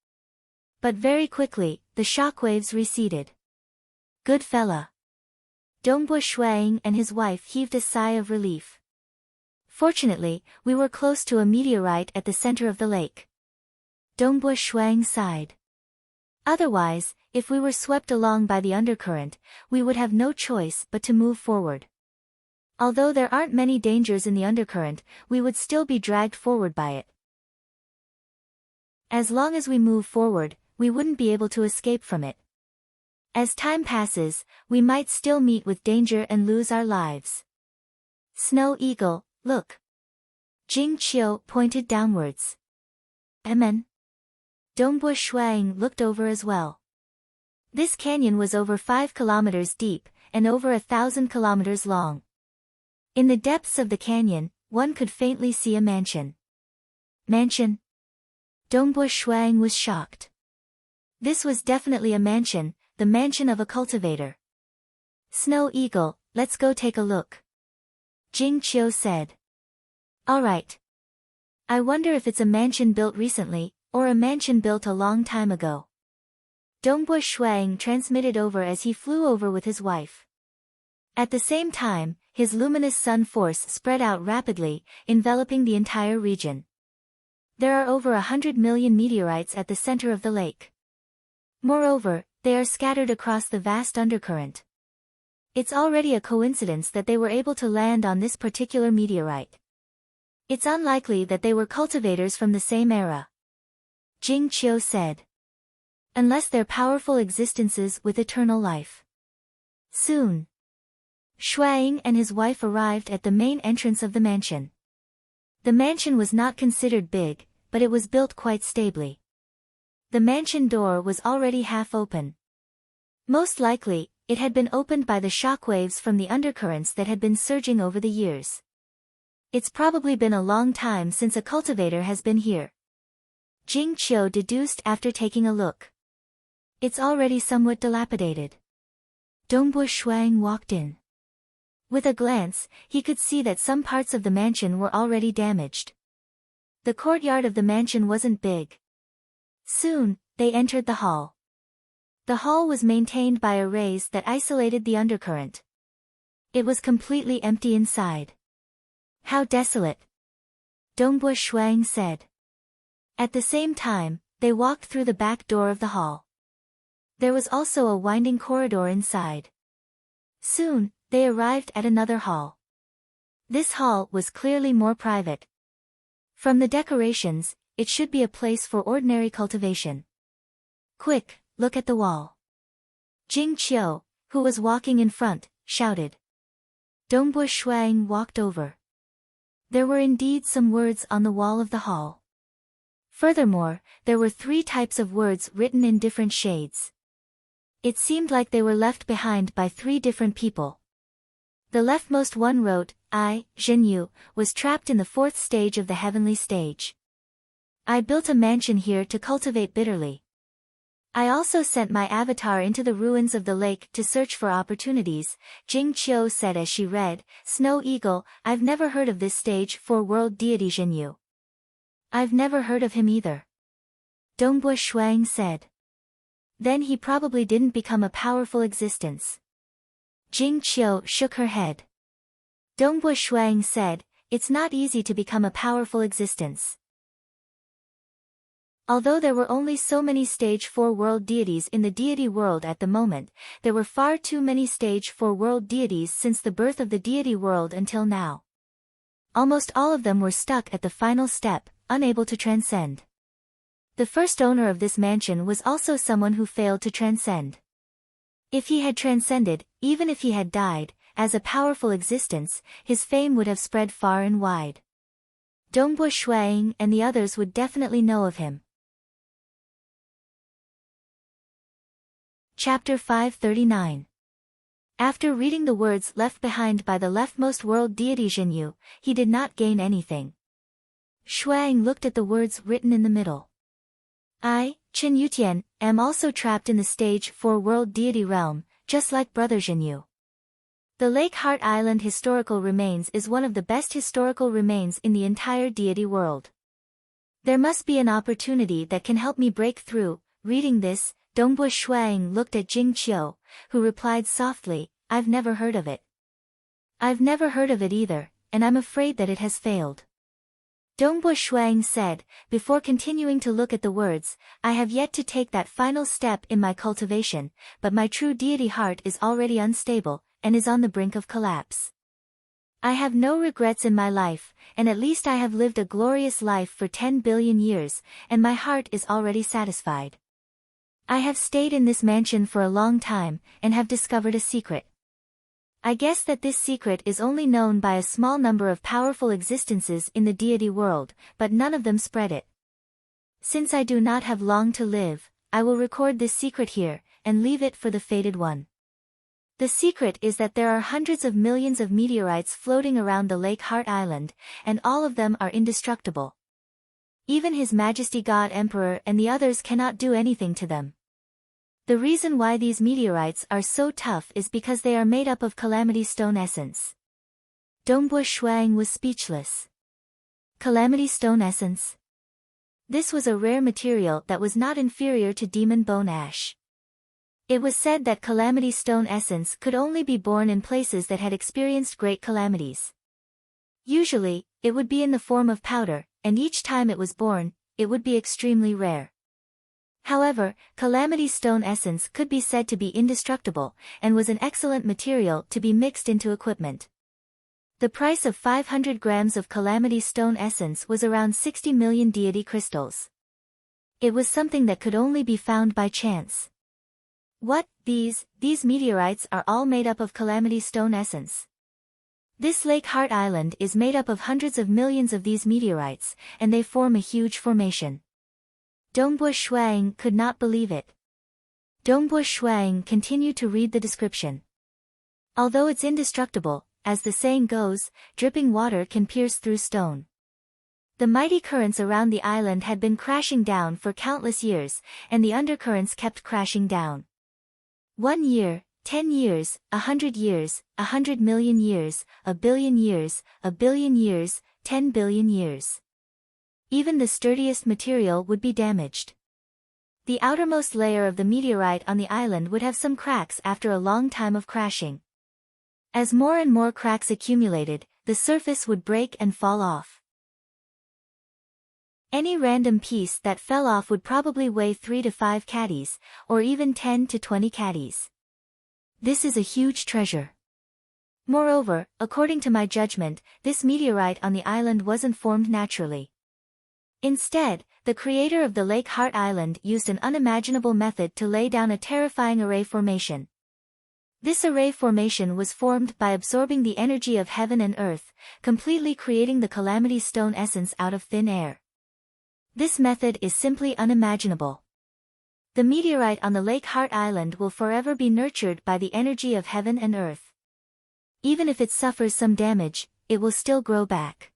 But very quickly, the shockwaves receded. Good fella. Dongbo Shuang and his wife heaved a sigh of relief. Fortunately, we were close to a meteorite at the center of the lake. Dongbo Shuang sighed. Otherwise, if we were swept along by the undercurrent, we would have no choice but to move forward. Although there aren't many dangers in the undercurrent, we would still be dragged forward by it. As long as we move forward, we wouldn't be able to escape from it. As time passes, we might still meet with danger and lose our lives. Snow Eagle, look. Jing Qiu pointed downwards. Amen. Dongbo Shuang looked over as well. This canyon was over 5 kilometers deep, and over 1,000 kilometers long. In the depths of the canyon, one could faintly see a mansion. Mansion? Dongbo Shuang was shocked. This was definitely a mansion, the mansion of a cultivator. Snow Eagle, let's go take a look. Jing Qiu said. Alright. I wonder if it's a mansion built recently, or a mansion built a long time ago. Dongbo Shuang transmitted over as he flew over with his wife. At the same time, his luminous sun force spread out rapidly, enveloping the entire region. There are over 100 million meteorites at the center of the lake. Moreover, they are scattered across the vast undercurrent. It's already a coincidence that they were able to land on this particular meteorite. It's unlikely that they were cultivators from the same era. Jing Qiu said. Unless they're powerful existences with eternal life. Soon. Shuang and his wife arrived at the main entrance of the mansion. The mansion was not considered big, but it was built quite stably. The mansion door was already half open. Most likely, it had been opened by the shockwaves from the undercurrents that had been surging over the years. It's probably been a long time since a cultivator has been here. Jing Qiu deduced after taking a look. It's already somewhat dilapidated. Dongbo Shuang walked in. With a glance, he could see that some parts of the mansion were already damaged. The courtyard of the mansion wasn't big. Soon, they entered the hall. The hall was maintained by arrays that isolated the undercurrent. It was completely empty inside. How desolate. Dongbo Shuang said. At the same time, they walked through the back door of the hall. There was also a winding corridor inside. Soon, they arrived at another hall. This hall was clearly more private. From the decorations, it should be a place for ordinary cultivation. Quick, look at the wall. Jing Qiu, who was walking in front, shouted. Dongbo Shuang walked over. There were indeed some words on the wall of the hall. Furthermore, there were 3 types of words written in different shades. It seemed like they were left behind by 3 different people. The leftmost one wrote, I, Zhenyu, was trapped in the 4th stage of the heavenly stage. I built a mansion here to cultivate bitterly. I also sent my avatar into the ruins of the lake to search for opportunities, Jing Qiu said as she read, Snow Eagle, I've never heard of this stage 4 world deity Zhenyu. I've never heard of him either. Dongbo Shuang said. Then he probably didn't become a powerful existence. Jing Qiu shook her head. Dongbo Shuang said, it's not easy to become a powerful existence. Although there were only so many stage 4 world deities in the deity world at the moment, there were far too many stage 4 world deities since the birth of the deity world until now. Almost all of them were stuck at the final step, unable to transcend. The first owner of this mansion was also someone who failed to transcend. If he had transcended, even if he had died, as a powerful existence, his fame would have spread far and wide. Dongbo Shuang and the others would definitely know of him. Chapter 539. After reading the words left behind by the leftmost world deity Zhenyu, he did not gain anything. Shuang looked at the words written in the middle. I, Chen Yutian, am also trapped in the stage 4 world deity realm, just like brother Zhenyu. The Lake Heart Island historical remains is one of the best historical remains in the entire deity world. There must be an opportunity that can help me break through. Reading this, Dongbo Shuang looked at Jing Qiu, who replied softly, I've never heard of it. I've never heard of it either, and I'm afraid that it has failed. Dongbo Shuang said, before continuing to look at the words, I have yet to take that final step in my cultivation, but my true deity heart is already unstable, and is on the brink of collapse. I have no regrets in my life, and at least I have lived a glorious life for 10 billion years, and my heart is already satisfied. I have stayed in this mansion for a long time, and have discovered a secret. I guess that this secret is only known by a small number of powerful existences in the deity world, but none of them spread it. Since I do not have long to live, I will record this secret here, and leave it for the fated one. The secret is that there are hundreds of millions of meteorites floating around the Lake Heart Island, and all of them are indestructible. Even His Majesty God Emperor and the others cannot do anything to them. The reason why these meteorites are so tough is because they are made up of Calamity Stone essence. Dongbo Shuang was speechless. Calamity Stone essence? This was a rare material that was not inferior to demon bone ash. It was said that Calamity Stone essence could only be born in places that had experienced great calamities. Usually, it would be in the form of powder, and each time it was born, it would be extremely rare. However, Calamity Stone essence could be said to be indestructible, and was an excellent material to be mixed into equipment. The price of 500 grams of Calamity Stone essence was around 60 million deity crystals. It was something that could only be found by chance. What, these meteorites are all made up of Calamity Stone essence? This Lake Heart Island is made up of hundreds of millions of these meteorites, and they form a huge formation. Dongbo Shuang could not believe it. Dongbo Shuang continued to read the description. Although it's indestructible, as the saying goes, dripping water can pierce through stone. The mighty currents around the island had been crashing down for countless years, and the undercurrents kept crashing down. 1 year, 10 years, 100 years, 100 million years, a billion years, a billion years, 10 billion years. Even the sturdiest material would be damaged. The outermost layer of the meteorite on the island would have some cracks after a long time of crashing. As more and more cracks accumulated, the surface would break and fall off. Any random piece that fell off would probably weigh 3 to 5 caddies, or even 10 to 20 caddies. This is a huge treasure. Moreover, according to my judgment, this meteorite on the island wasn't formed naturally. Instead, the creator of the Lake Heart Island used an unimaginable method to lay down a terrifying array formation. This array formation was formed by absorbing the energy of heaven and earth, completely creating the Calamity Stone essence out of thin air. This method is simply unimaginable. The meteorite on the Lake Heart Island will forever be nurtured by the energy of heaven and earth. Even if it suffers some damage, it will still grow back.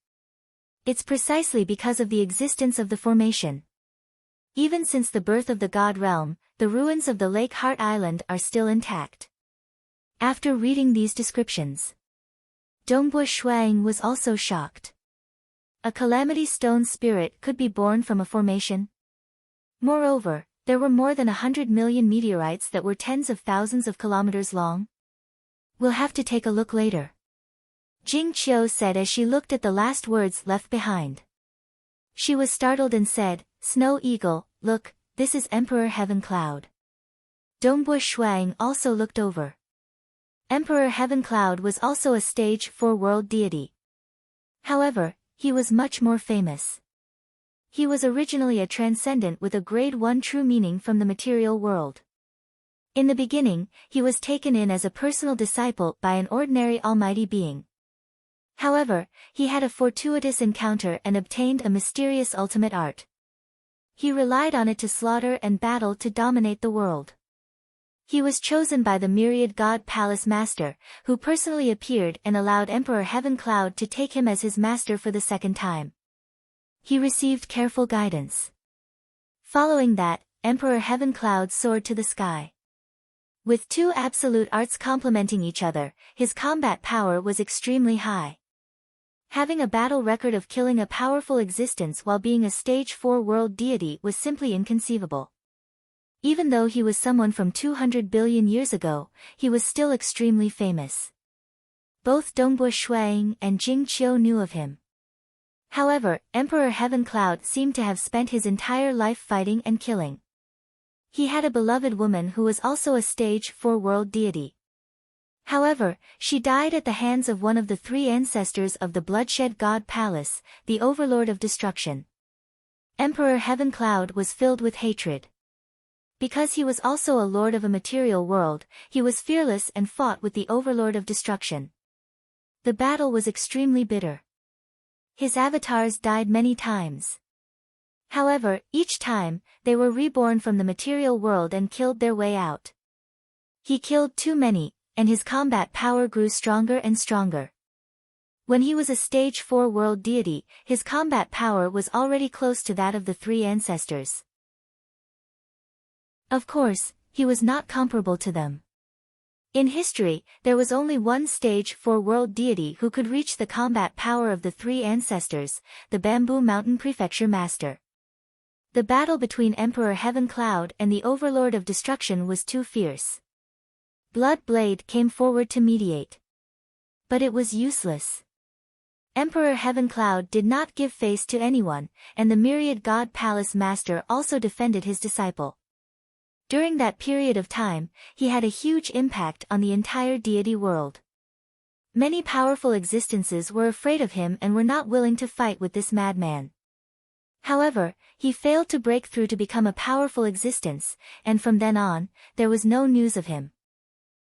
It's precisely because of the existence of the formation. Even since the birth of the God realm, the ruins of the Lake Heart Island are still intact. After reading these descriptions, Dongbo Shuang was also shocked. A Calamity Stone spirit could be born from a formation? Moreover, there were more than 100 million meteorites that were tens of thousands of kilometers long. We'll have to take a look later, Jing Qiu said as she looked at the last words left behind. She was startled and said, Snow Eagle, look, this is Emperor Heaven Cloud. Dongbo Shuang also looked over. Emperor Heaven Cloud was also a stage 4 world deity. However, he was much more famous. He was originally a transcendent with a grade 1 true meaning from the material world. In the beginning, he was taken in as a personal disciple by an ordinary almighty being. However, he had a fortuitous encounter and obtained a mysterious ultimate art. He relied on it to slaughter and battle to dominate the world. He was chosen by the myriad god palace master, who personally appeared and allowed Emperor Heaven Cloud to take him as his master for the second time. He received careful guidance. Following that, Emperor Heaven Cloud soared to the sky. With two absolute arts complementing each other, his combat power was extremely high. Having a battle record of killing a powerful existence while being a stage 4 world deity was simply inconceivable. Even though he was someone from 200 billion years ago, he was still extremely famous. Both Dongbua Shuang and Jing Qiu knew of him. However, Emperor Heaven Cloud seemed to have spent his entire life fighting and killing. He had a beloved woman who was also a stage 4 world deity. However, she died at the hands of one of the three ancestors of the bloodshed god palace, the overlord of destruction. Emperor Heaven Cloud was filled with hatred. Because he was also a lord of a material world, he was fearless and fought with the overlord of destruction. The battle was extremely bitter. His avatars died many times. However, each time, they were reborn from the material world and killed their way out. He killed too many, and his combat power grew stronger and stronger. When he was a stage 4 world deity, his combat power was already close to that of the three ancestors. Of course, he was not comparable to them. In history, there was only one stage 4 world deity who could reach the combat power of the three ancestors, the Bamboo Mountain Prefecture Master. The battle between Emperor Heaven Cloud and the Overlord of Destruction was too fierce. Blood Blade came forward to mediate. But it was useless. Emperor Heaven Cloud did not give face to anyone, and the myriad god palace master also defended his disciple. During that period of time, he had a huge impact on the entire deity world. Many powerful existences were afraid of him and were not willing to fight with this madman. However, he failed to break through to become a powerful existence, and from then on, there was no news of him.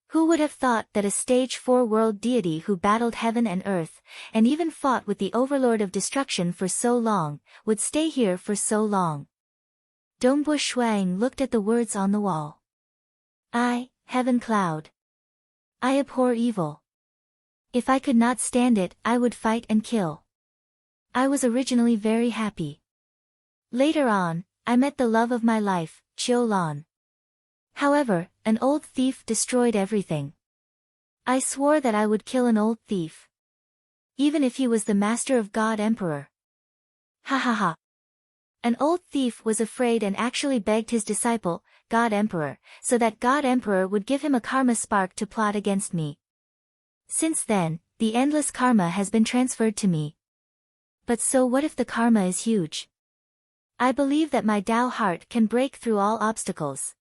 Who would have thought that a stage 4 world deity who battled heaven and earth, and even fought with the overlord of destruction for so long, would stay here for so long? Dongbua Shuang looked at the words on the wall. I, Heaven Cloud. I abhor evil. If I could not stand it, I would fight and kill. I was originally very happy. Later on, I met the love of my life, Qiu Lan. However, an old thief destroyed everything. I swore that I would kill an old thief. Even if he was the master of God Emperor. Ha ha ha. An old thief was afraid and actually begged his disciple, God Emperor, so that God Emperor would give him a karma spark to plot against me. Since then, the endless karma has been transferred to me. But so what if the karma is huge? I believe that my Tao heart can break through all obstacles.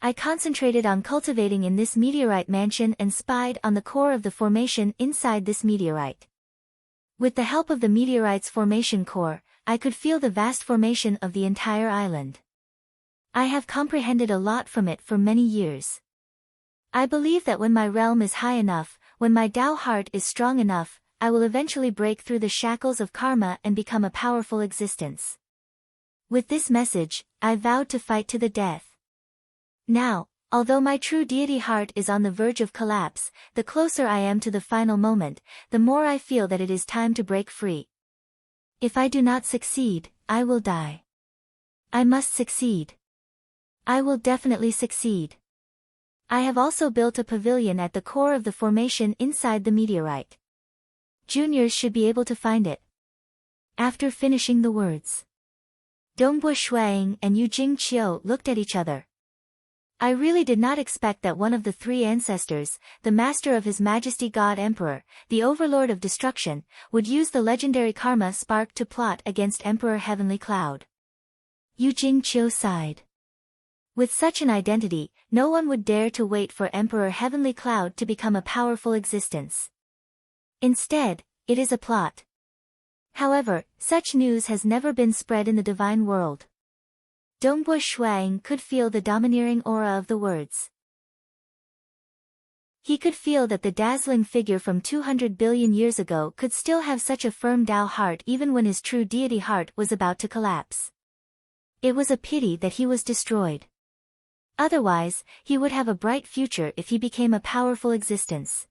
I concentrated on cultivating in this meteorite mansion and spied on the core of the formation inside this meteorite. With the help of the meteorite's formation core, I could feel the vast formation of the entire island. I have comprehended a lot from it for many years. I believe that when my realm is high enough, when my Tao heart is strong enough, I will eventually break through the shackles of karma and become a powerful existence. With this message, I vowed to fight to the death. Now, although my true deity heart is on the verge of collapse, the closer I am to the final moment, the more I feel that it is time to break free. If I do not succeed, I will die. I must succeed. I will definitely succeed. I have also built a pavilion at the core of the formation inside the meteorite. Juniors should be able to find it. After finishing the words, Dongbua Shuang and Yu Jingqiu looked at each other. I really did not expect that one of the three ancestors, the master of His Majesty God Emperor, the overlord of destruction, would use the legendary karma spark to plot against Emperor Heavenly Cloud. Yu Jingqiu sighed. With such an identity, no one would dare to wait for Emperor Heavenly Cloud to become a powerful existence. Instead, it is a plot. However, such news has never been spread in the divine world. Dongbo Shuang could feel the domineering aura of the words. He could feel that the dazzling figure from 200 billion years ago could still have such a firm Tao heart even when his true deity heart was about to collapse. It was a pity that he was destroyed. Otherwise, he would have a bright future if he became a powerful existence.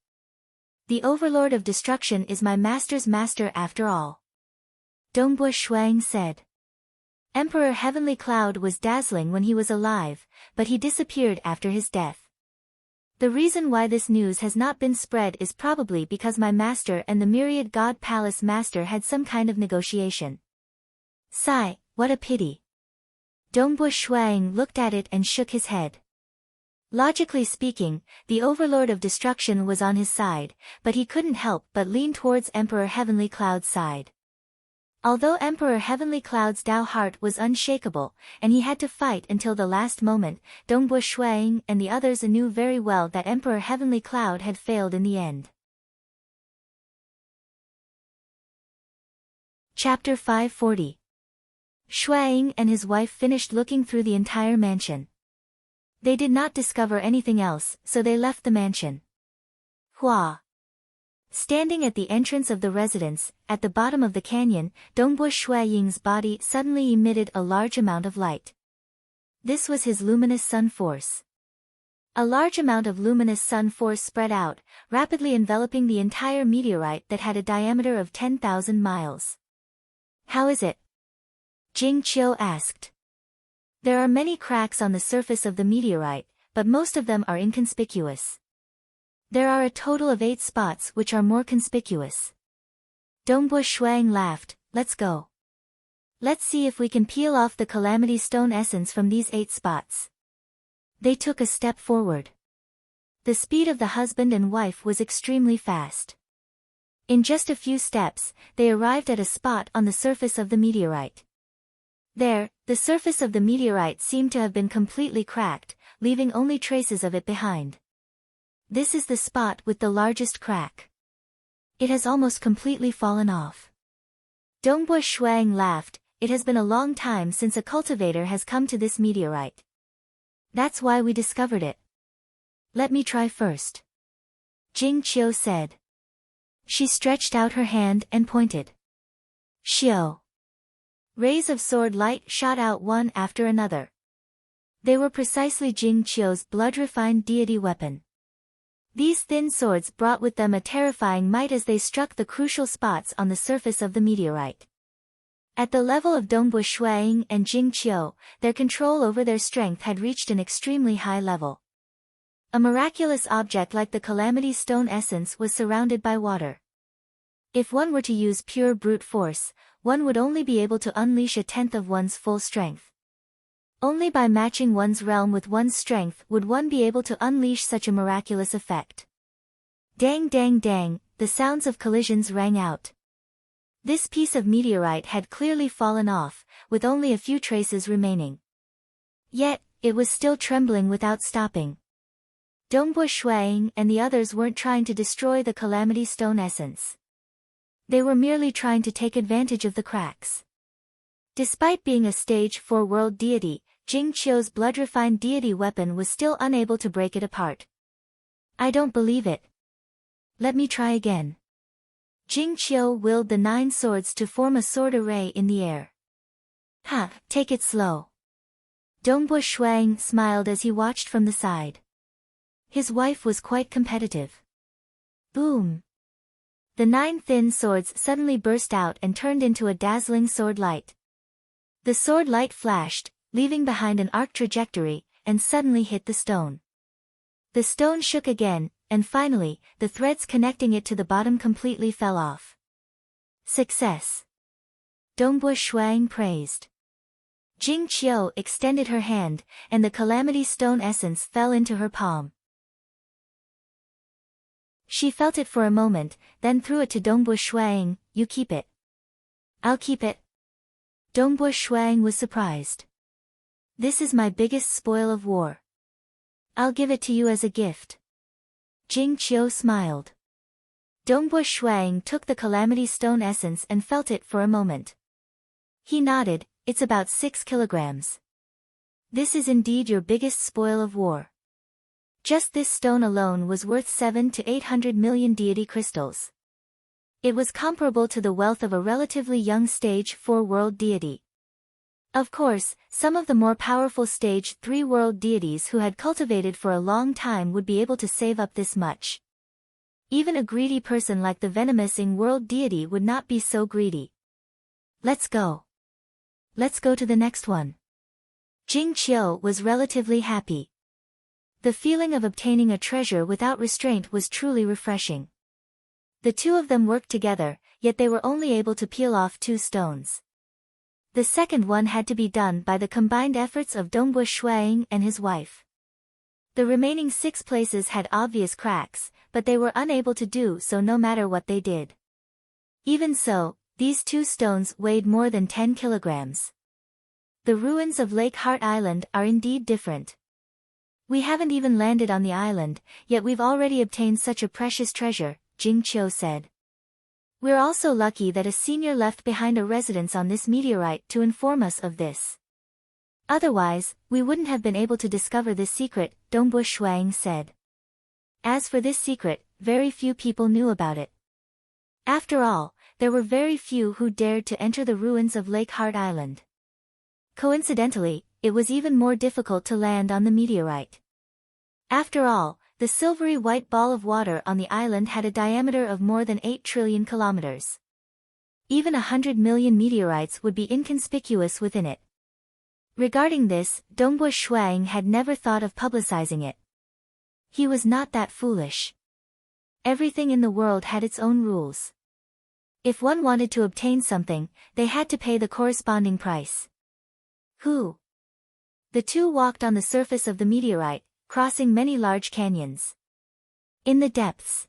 The Overlord of Destruction is my master's master after all. Dongbo Shuang said. Emperor Heavenly Cloud was dazzling when he was alive, but he disappeared after his death. The reason why this news has not been spread is probably because my master and the myriad God Palace master had some kind of negotiation. Sigh, what a pity. Dongbo Shuang looked at it and shook his head. Logically speaking, the Overlord of Destruction was on his side, but he couldn't help but lean towards Emperor Heavenly Cloud's side. Although Emperor Heavenly Cloud's Tao heart was unshakable, and he had to fight until the last moment, Dongbo Shuang and the others knew very well that Emperor Heavenly Cloud had failed in the end. Chapter 540. Shuang and his wife finished looking through the entire mansion. They did not discover anything else, so they left the mansion. Hua. Standing at the entrance of the residence, at the bottom of the canyon, Dongbo Shuaying's body suddenly emitted a large amount of light. This was his luminous sun force. A large amount of luminous sun force spread out, rapidly enveloping the entire meteorite that had a diameter of 10,000 miles. How is it? Jing Qiu asked. There are many cracks on the surface of the meteorite, but most of them are inconspicuous. There are a total of 8 spots which are more conspicuous. Dongbo Shuang laughed, let's go. Let's see if we can peel off the Calamity Stone essence from these 8 spots. They took a step forward. The speed of the husband and wife was extremely fast. In just a few steps, they arrived at a spot on the surface of the meteorite. There, the surface of the meteorite seemed to have been completely cracked, leaving only traces of it behind. This is the spot with the largest crack. It has almost completely fallen off. Dongbo Shuang laughed, it has been a long time since a cultivator has come to this meteorite. That's why we discovered it. Let me try first. Jing Qiu said. She stretched out her hand and pointed. Xiao. Rays of sword light shot out one after another. They were precisely Jing Qiu's blood-refined deity weapon. These thin swords brought with them a terrifying might as they struck the crucial spots on the surface of the meteorite. At the level of Dongbo Shuang and Jing Qiu, their control over their strength had reached an extremely high level. A miraculous object like the Calamity Stone essence was surrounded by water. If one were to use pure brute force, one would only be able to unleash 1/10 of one's full strength. Only by matching one's realm with one's strength would one be able to unleash such a miraculous effect. Dang dang dang, the sounds of collisions rang out. This piece of meteorite had clearly fallen off, with only a few traces remaining. Yet, it was still trembling without stopping. Dongbo Shuang and the others weren't trying to destroy the Calamity Stone essence. They were merely trying to take advantage of the cracks. Despite being a stage 4 world deity, Jing Qiu's blood-refined deity weapon was still unable to break it apart. I don't believe it. Let me try again. Jing Qiu willed the 9 swords to form a sword array in the air. Ha, take it slow. Dongbo Shuang smiled as he watched from the side. His wife was quite competitive. Boom. The 9 thin swords suddenly burst out and turned into a dazzling sword light. The sword light flashed, leaving behind an arc trajectory, and suddenly hit the stone. The stone shook again, and finally, the threads connecting it to the bottom completely fell off. Success! Dongbo Shuang praised. Jing Qiu extended her hand, and the Calamity Stone essence fell into her palm. She felt it for a moment, then threw it to Dongbo Shuang, you keep it. I'll keep it. Dongbo Shuang was surprised. This is my biggest spoil of war. I'll give it to you as a gift. Jing Qiu smiled. Dongbo Shuang took the Calamity Stone essence and felt it for a moment. He nodded, it's about 6 kilograms. This is indeed your biggest spoil of war. Just this stone alone was worth 7 to 800 million deity crystals. It was comparable to the wealth of a relatively young stage 4 world deity. Of course, some of the more powerful stage 3 world deities who had cultivated for a long time would be able to save up this much. Even a greedy person like the venomous Ying world deity would not be so greedy. Let's go. Let's go to the next one. Jing Qiu was relatively happy. The feeling of obtaining a treasure without restraint was truly refreshing. The two of them worked together, yet they were only able to peel off 2 stones. The second one had to be done by the combined efforts of Dongbu Shuang and his wife. The remaining 6 places had obvious cracks, but they were unable to do so no matter what they did. Even so, these 2 stones weighed more than 10 kilograms. The ruins of Lake Heart Island are indeed different. We haven't even landed on the island, yet we've already obtained such a precious treasure, Jing Qiu said. We're also lucky that a senior left behind a residence on this meteorite to inform us of this. Otherwise, we wouldn't have been able to discover this secret, Dongbu Shuang said. As for this secret, very few people knew about it. After all, there were very few who dared to enter the ruins of Lake Heart Island. Coincidentally, it was even more difficult to land on the meteorite. After all, the silvery white ball of water on the island had a diameter of more than 8 trillion kilometers. Even 100 million meteorites would be inconspicuous within it. Regarding this, Dongbu Shuang had never thought of publicizing it. He was not that foolish. Everything in the world had its own rules. If one wanted to obtain something, they had to pay the corresponding price. Who? The two walked on the surface of the meteorite, crossing many large canyons. In the depths,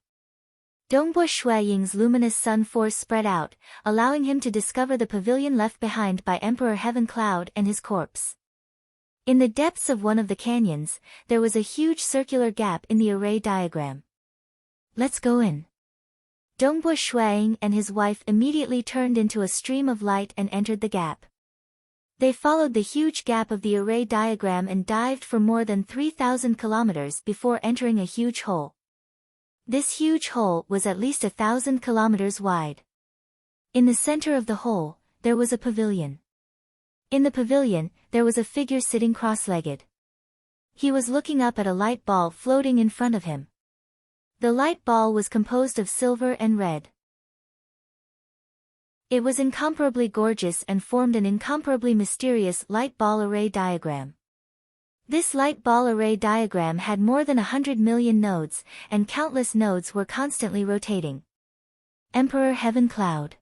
Dongbu Shuaying's luminous sun force spread out, allowing him to discover the pavilion left behind by Emperor Heaven Cloud and his corpse. In the depths of one of the canyons, there was a huge circular gap in the array diagram. Let's go in. Dongbu Shuaying and his wife immediately turned into a stream of light and entered the gap. They followed the huge gap of the array diagram and dived for more than 3,000 kilometers before entering a huge hole. This huge hole was at least 1,000 kilometers wide. In the center of the hole, there was a pavilion. In the pavilion, there was a figure sitting cross-legged. He was looking up at a light ball floating in front of him. The light ball was composed of silver and red. It was incomparably gorgeous and formed an incomparably mysterious light ball array diagram. This light ball array diagram had more than 100 million nodes, and countless nodes were constantly rotating. Emperor Heaven Cloud.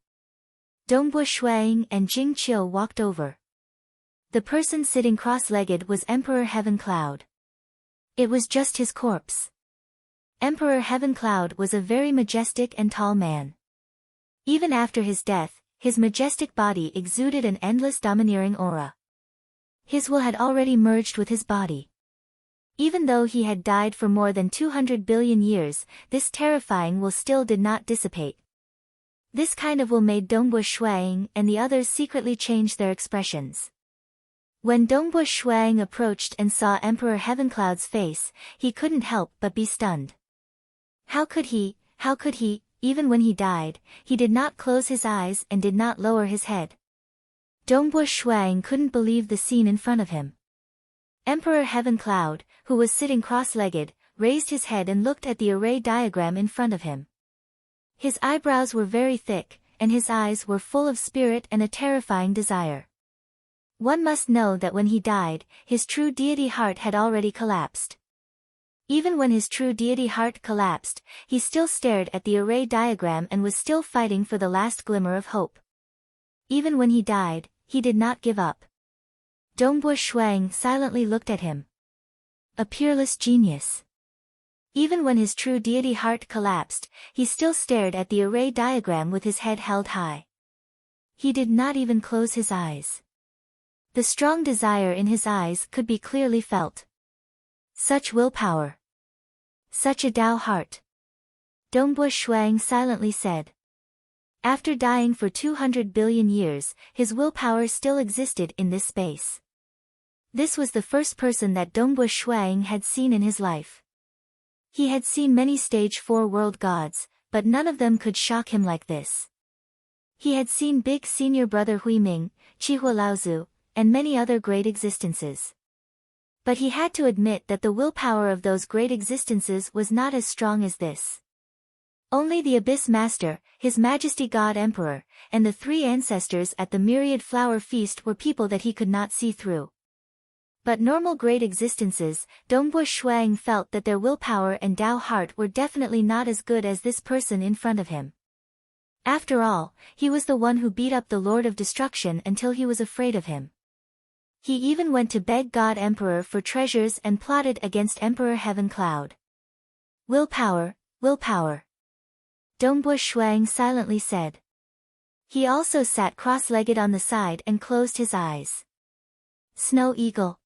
Dongbu Shuang and Jing Qiu walked over. The person sitting cross-legged was Emperor Heaven Cloud. It was just his corpse. Emperor Heaven Cloud was a very majestic and tall man. Even after his death, his majestic body exuded an endless domineering aura. His will had already merged with his body. Even though he had died for more than 200 billion years, this terrifying will still did not dissipate. This kind of will made Dongbu Shuang and the others secretly change their expressions. When Dongbu Shuang approached and saw Emperor Heaven Cloud's face, he couldn't help but be stunned. How could he, even when he died, he did not close his eyes and did not lower his head. Dongbu Shuang couldn't believe the scene in front of him. Emperor Heaven Cloud, who was sitting cross-legged, raised his head and looked at the array diagram in front of him. His eyebrows were very thick, and his eyes were full of spirit and a terrifying desire. One must know that when he died, his true deity heart had already collapsed. Even when his true deity heart collapsed, he still stared at the array diagram and was still fighting for the last glimmer of hope. Even when he died, he did not give up. Dongbu Shuang silently looked at him. A peerless genius. Even when his true deity heart collapsed, he still stared at the array diagram with his head held high. He did not even close his eyes. The strong desire in his eyes could be clearly felt. Such willpower. Such a Tao heart. Dongbu Shuang silently said. After dying for 200 billion years, his willpower still existed in this space. This was the first person that Dongbu Shuang had seen in his life. He had seen many stage 4 world gods, but none of them could shock him like this. He had seen big senior brother Huiming, Qihua Laozu, and many other great existences. But he had to admit that the willpower of those great existences was not as strong as this. Only the Abyss Master, His Majesty God Emperor, and the 3 ancestors at the Myriad Flower Feast were people that he could not see through. But normal great existences, Dongbu Shuang felt that their willpower and Tao heart were definitely not as good as this person in front of him. After all, he was the one who beat up the Lord of Destruction until he was afraid of him. He even went to beg God Emperor for treasures and plotted against Emperor Heaven Cloud. Willpower, willpower. Dongbu Shuang silently said. He also sat cross-legged on the side and closed his eyes. Snow Eagle.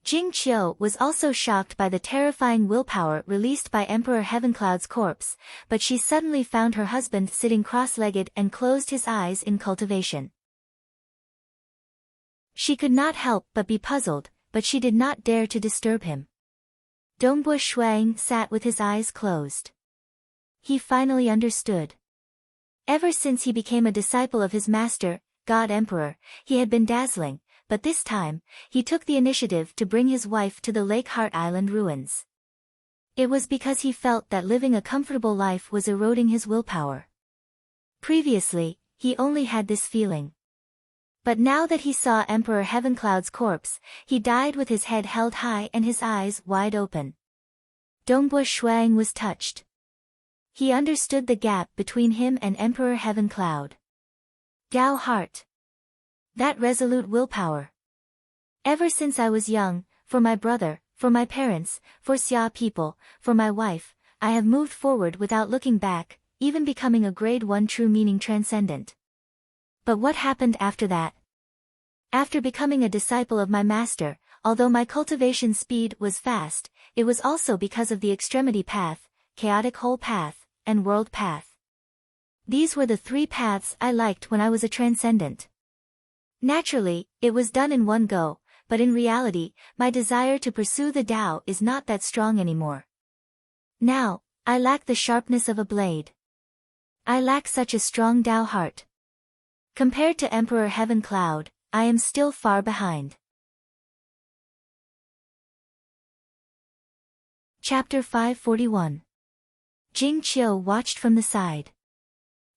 Jing Qiu was also shocked by the terrifying willpower released by Emperor Heavencloud's corpse, but she suddenly found her husband sitting cross-legged and closed his eyes in cultivation. She could not help but be puzzled, but she did not dare to disturb him. Dongbu Shuang sat with his eyes closed. He finally understood. Ever since he became a disciple of his master, God Emperor, he had been dazzling, but this time, he took the initiative to bring his wife to the Lake Heart Island ruins. It was because he felt that living a comfortable life was eroding his willpower. Previously, he only had this feeling. But now that he saw Emperor Heavencloud's corpse, he died with his head held high and his eyes wide open. Dongbu Shuang was touched. He understood the gap between him and Emperor Heavencloud. Tao heart. That resolute willpower. Ever since I was young, for my brother, for my parents, for Xia people, for my wife, I have moved forward without looking back, even becoming a grade 1 true meaning transcendent. But what happened after that? After becoming a disciple of my master, although my cultivation speed was fast, it was also because of the extremity path, chaotic whole path, and world path. These were the 3 paths I liked when I was a transcendent. Naturally, it was done in one go, but in reality, my desire to pursue the Tao is not that strong anymore. Now, I lack the sharpness of a blade. I lack such a strong Tao heart. Compared to Emperor Heavencloud, I am still far behind. Chapter 541. Jing Qiu watched from the side.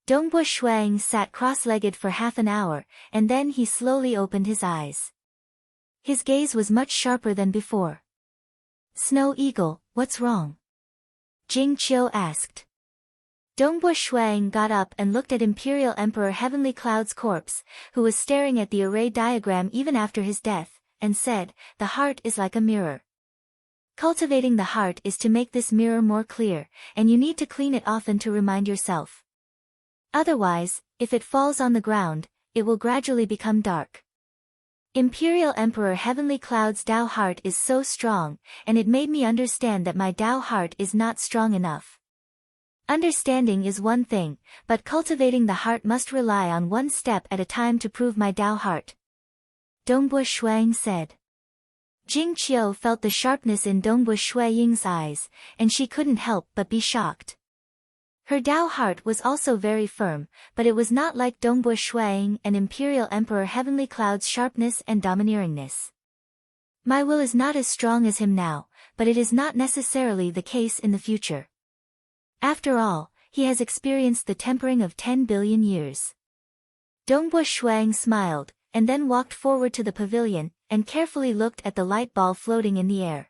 Dongbu Shuang sat cross-legged for half an hour, and then he slowly opened his eyes. His gaze was much sharper than before. Snow Eagle, what's wrong? Jing Qiu asked. Dongbu Shuang got up and looked at Imperial Emperor Heavenly Cloud's corpse, who was staring at the array diagram even after his death, and said, "The heart is like a mirror. Cultivating the heart is to make this mirror more clear, and you need to clean it often to remind yourself. Otherwise, if it falls on the ground, it will gradually become dark." Imperial Emperor Heavenly Cloud's Tao heart is so strong, and it made me understand that my Tao heart is not strong enough. Understanding is one thing, but cultivating the heart must rely on one step at a time to prove my Tao heart. Dongbu Shuang said. Jing Qiu felt the sharpness in Dongbu Shuang's eyes, and she couldn't help but be shocked. Her Tao heart was also very firm, but it was not like Dongbu Shuang and Imperial Emperor Heavenly Cloud's sharpness and domineeringness. My will is not as strong as him now, but it is not necessarily the case in the future. After all, he has experienced the tempering of 10 billion years. Dongbu Shuang smiled, and then walked forward to the pavilion, and carefully looked at the light ball floating in the air.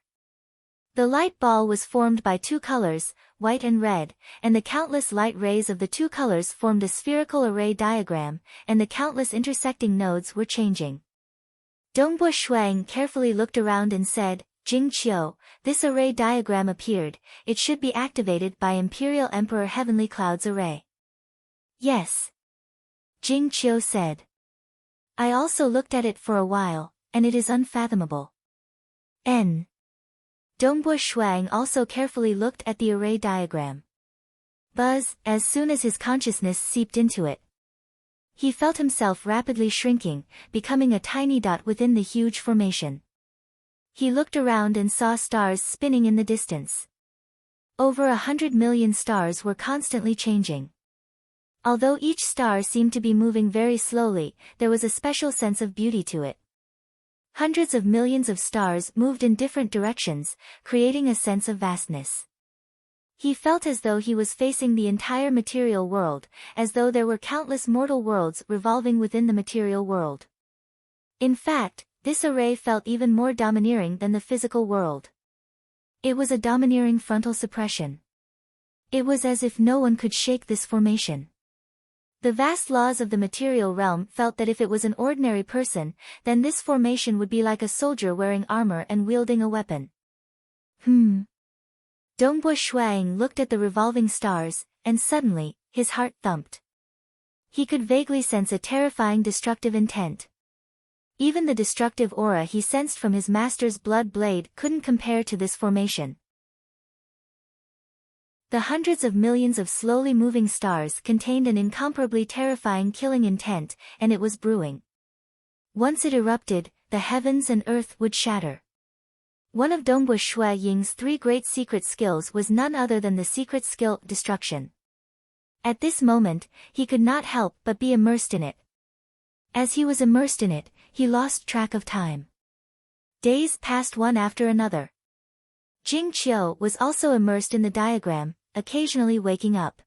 The light ball was formed by 2 colors, white and red, and the countless light rays of the 2 colors formed a spherical array diagram, and the countless intersecting nodes were changing. Dongbu Shuang carefully looked around and said, "Jing Qiu, this array diagram appeared, it should be activated by Imperial Emperor Heavenly Cloud's array." "Yes." Jing Qiu said. "I also looked at it for a while, and it is unfathomable." N. Dongbu Shuang also carefully looked at the array diagram. Buzz, as soon as his consciousness seeped into it. He felt himself rapidly shrinking, becoming a tiny dot within the huge formation. He looked around and saw stars spinning in the distance. Over 100 million stars were constantly changing. Although each star seemed to be moving very slowly, there was a special sense of beauty to it. Hundreds of millions of stars moved in different directions, creating a sense of vastness. He felt as though he was facing the entire material world, as though there were countless mortal worlds revolving within the material world. In fact, this array felt even more domineering than the physical world. It was a domineering frontal suppression. It was as if no one could shake this formation. The vast laws of the material realm felt that if it was an ordinary person, then this formation would be like a soldier wearing armor and wielding a weapon. Dongbo Shuang looked at the revolving stars, and suddenly, his heart thumped. He could vaguely sense a terrifying destructive intent. Even the destructive aura he sensed from his master's blood blade couldn't compare to this formation. The hundreds of millions of slowly moving stars contained an incomparably terrifying killing intent, and it was brewing. Once it erupted, the heavens and earth would shatter. One of Dongbo Shui Ying's 3 great secret skills was none other than the secret skill, destruction. At this moment, he could not help but be immersed in it. As he was immersed in it, he lost track of time. Days passed one after another. Jing Qiu was also immersed in the diagram, occasionally waking up.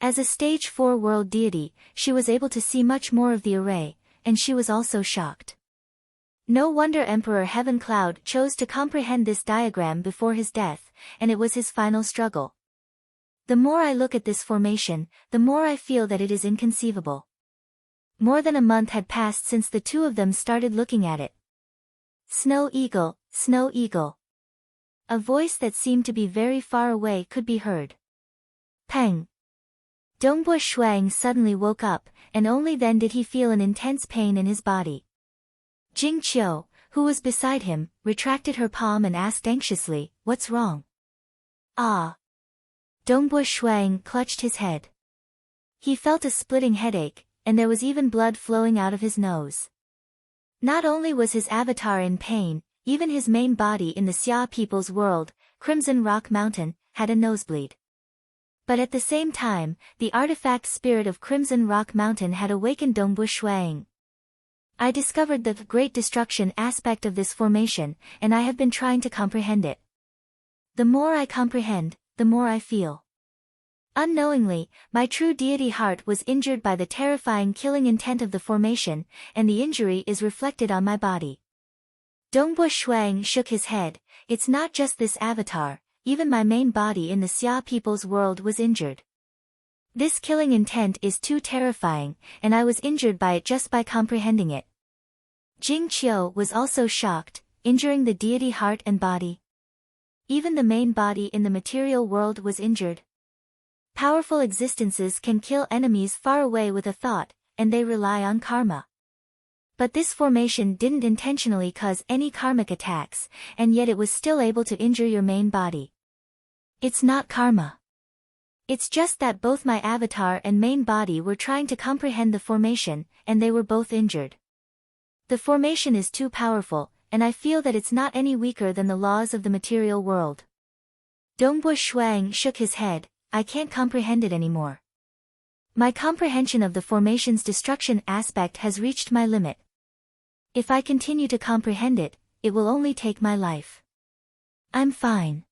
As a stage 4 world deity, she was able to see much more of the array, and she was also shocked. No wonder Emperor Heaven Cloud chose to comprehend this diagram before his death, and it was his final struggle. The more I look at this formation, the more I feel that it is inconceivable. More than a month had passed since the two of them started looking at it. Snow Eagle, Snow Eagle. A voice that seemed to be very far away could be heard. Peng. Dongbo Shuang suddenly woke up, and only then did he feel an intense pain in his body. Jing Qiu, who was beside him, retracted her palm and asked anxiously, "What's wrong?" "Ah." Dongbo Shuang clutched his head. He felt a splitting headache, and there was even blood flowing out of his nose. Not only was his avatar in pain, even his main body in the Xia people's world, Crimson Rock Mountain, had a nosebleed. But at the same time, the artifact spirit of Crimson Rock Mountain had awakened Dongbo Shuang. I discovered the great destruction aspect of this formation, and I have been trying to comprehend it. The more I comprehend, the more I feel. Unknowingly, my true deity heart was injured by the terrifying killing intent of the formation, and the injury is reflected on my body. Dongbo Shuang shook his head. It's not just this avatar, even my main body in the Xia people's world was injured. This killing intent is too terrifying, and I was injured by it just by comprehending it. Jing Qiu was also shocked, injuring the deity heart and body. Even the main body in the material world was injured. Powerful existences can kill enemies far away with a thought, and they rely on karma. But this formation didn't intentionally cause any karmic attacks, and yet it was still able to injure your main body. It's not karma. It's just that both my avatar and main body were trying to comprehend the formation, and they were both injured. The formation is too powerful, and I feel that it's not any weaker than the laws of the material world. Dongbo Shuang shook his head. I can't comprehend it anymore. My comprehension of the formation's destruction aspect has reached my limit. If I continue to comprehend it, it will only take my life. I'm fine.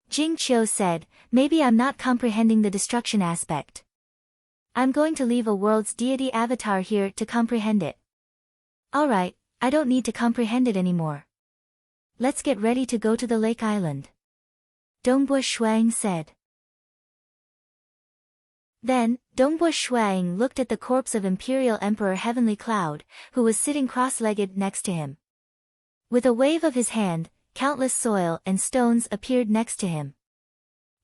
Jing Qiu said, maybe I'm not comprehending the destruction aspect. I'm going to leave a world's deity avatar here to comprehend it. Alright, I don't need to comprehend it anymore. Let's get ready to go to the lake island. Dongbo Shuang said. Then, Dongbo Shuang looked at the corpse of Imperial Emperor Heavenly Cloud, who was sitting cross-legged next to him. With a wave of his hand, countless soil and stones appeared next to him.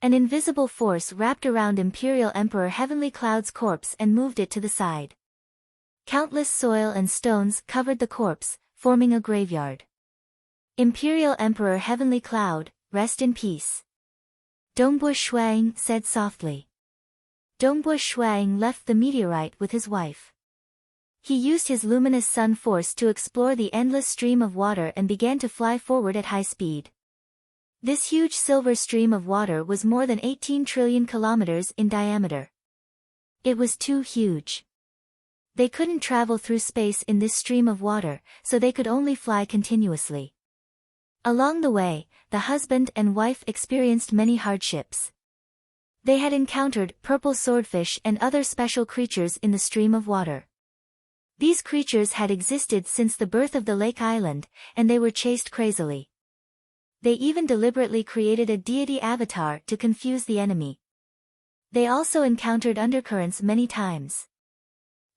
An invisible force wrapped around Imperial Emperor Heavenly Cloud's corpse and moved it to the side. Countless soil and stones covered the corpse, forming a graveyard. Imperial Emperor Heavenly Cloud, rest in peace. Dongbo Shuang said softly. Dongbo Shuang left the meteorite with his wife. He used his luminous sun force to explore the endless stream of water and began to fly forward at high speed. This huge silver stream of water was more than 18 trillion kilometers in diameter. It was too huge. They couldn't travel through space in this stream of water, so they could only fly continuously. Along the way, the husband and wife experienced many hardships. They had encountered purple swordfish and other special creatures in the stream of water. These creatures had existed since the birth of the lake island, and they were chased crazily. They even deliberately created a deity avatar to confuse the enemy. They also encountered undercurrents many times.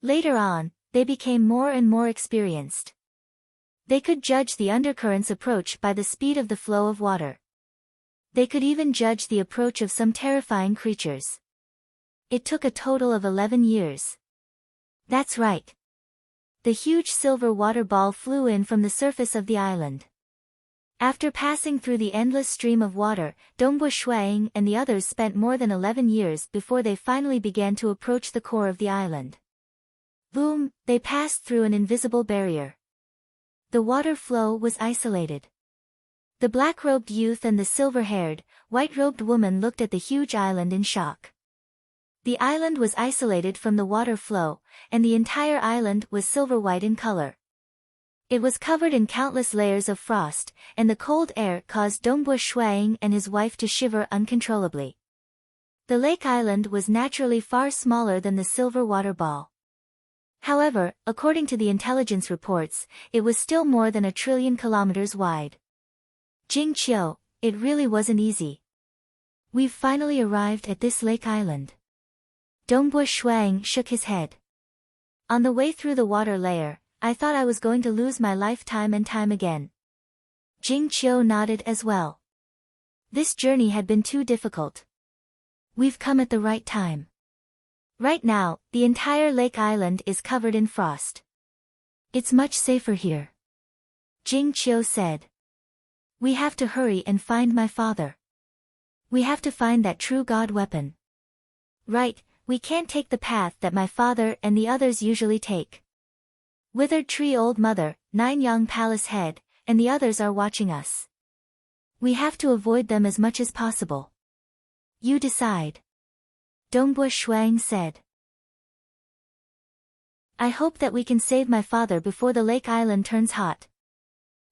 Later on, they became more and more experienced. They could judge the undercurrent's approach by the speed of the flow of water. They could even judge the approach of some terrifying creatures. It took a total of 11 years. That's right. The huge silver water ball flew in from the surface of the island. After passing through the endless stream of water, Dongbua Shuang and the others spent more than 11 years before they finally began to approach the core of the island. Boom, they passed through an invisible barrier. The water flow was isolated. The black-robed youth and the silver-haired, white-robed woman looked at the huge island in shock. The island was isolated from the water flow, and the entire island was silver-white in color. It was covered in countless layers of frost, and the cold air caused Dongbua Shuang and his wife to shiver uncontrollably. The lake island was naturally far smaller than the silver water ball. However, according to the intelligence reports, it was still more than 1 trillion kilometers wide. Jing Qiu, it really wasn't easy. We've finally arrived at this lake island. Dongbua Shuang shook his head. On the way through the water layer, I thought I was going to lose my life time and time again. Jing Qiu nodded as well. This journey had been too difficult. We've come at the right time. Right now, the entire lake island is covered in frost. It's much safer here. Jing Qiu said. We have to hurry and find my father. We have to find that true god weapon. Right, we can't take the path that my father and the others usually take. Withered Tree Old Mother, Nine-Yang Palace Head, and the others are watching us. We have to avoid them as much as possible. You decide. Dongbua Shuang said. I hope that we can save my father before the lake island turns hot.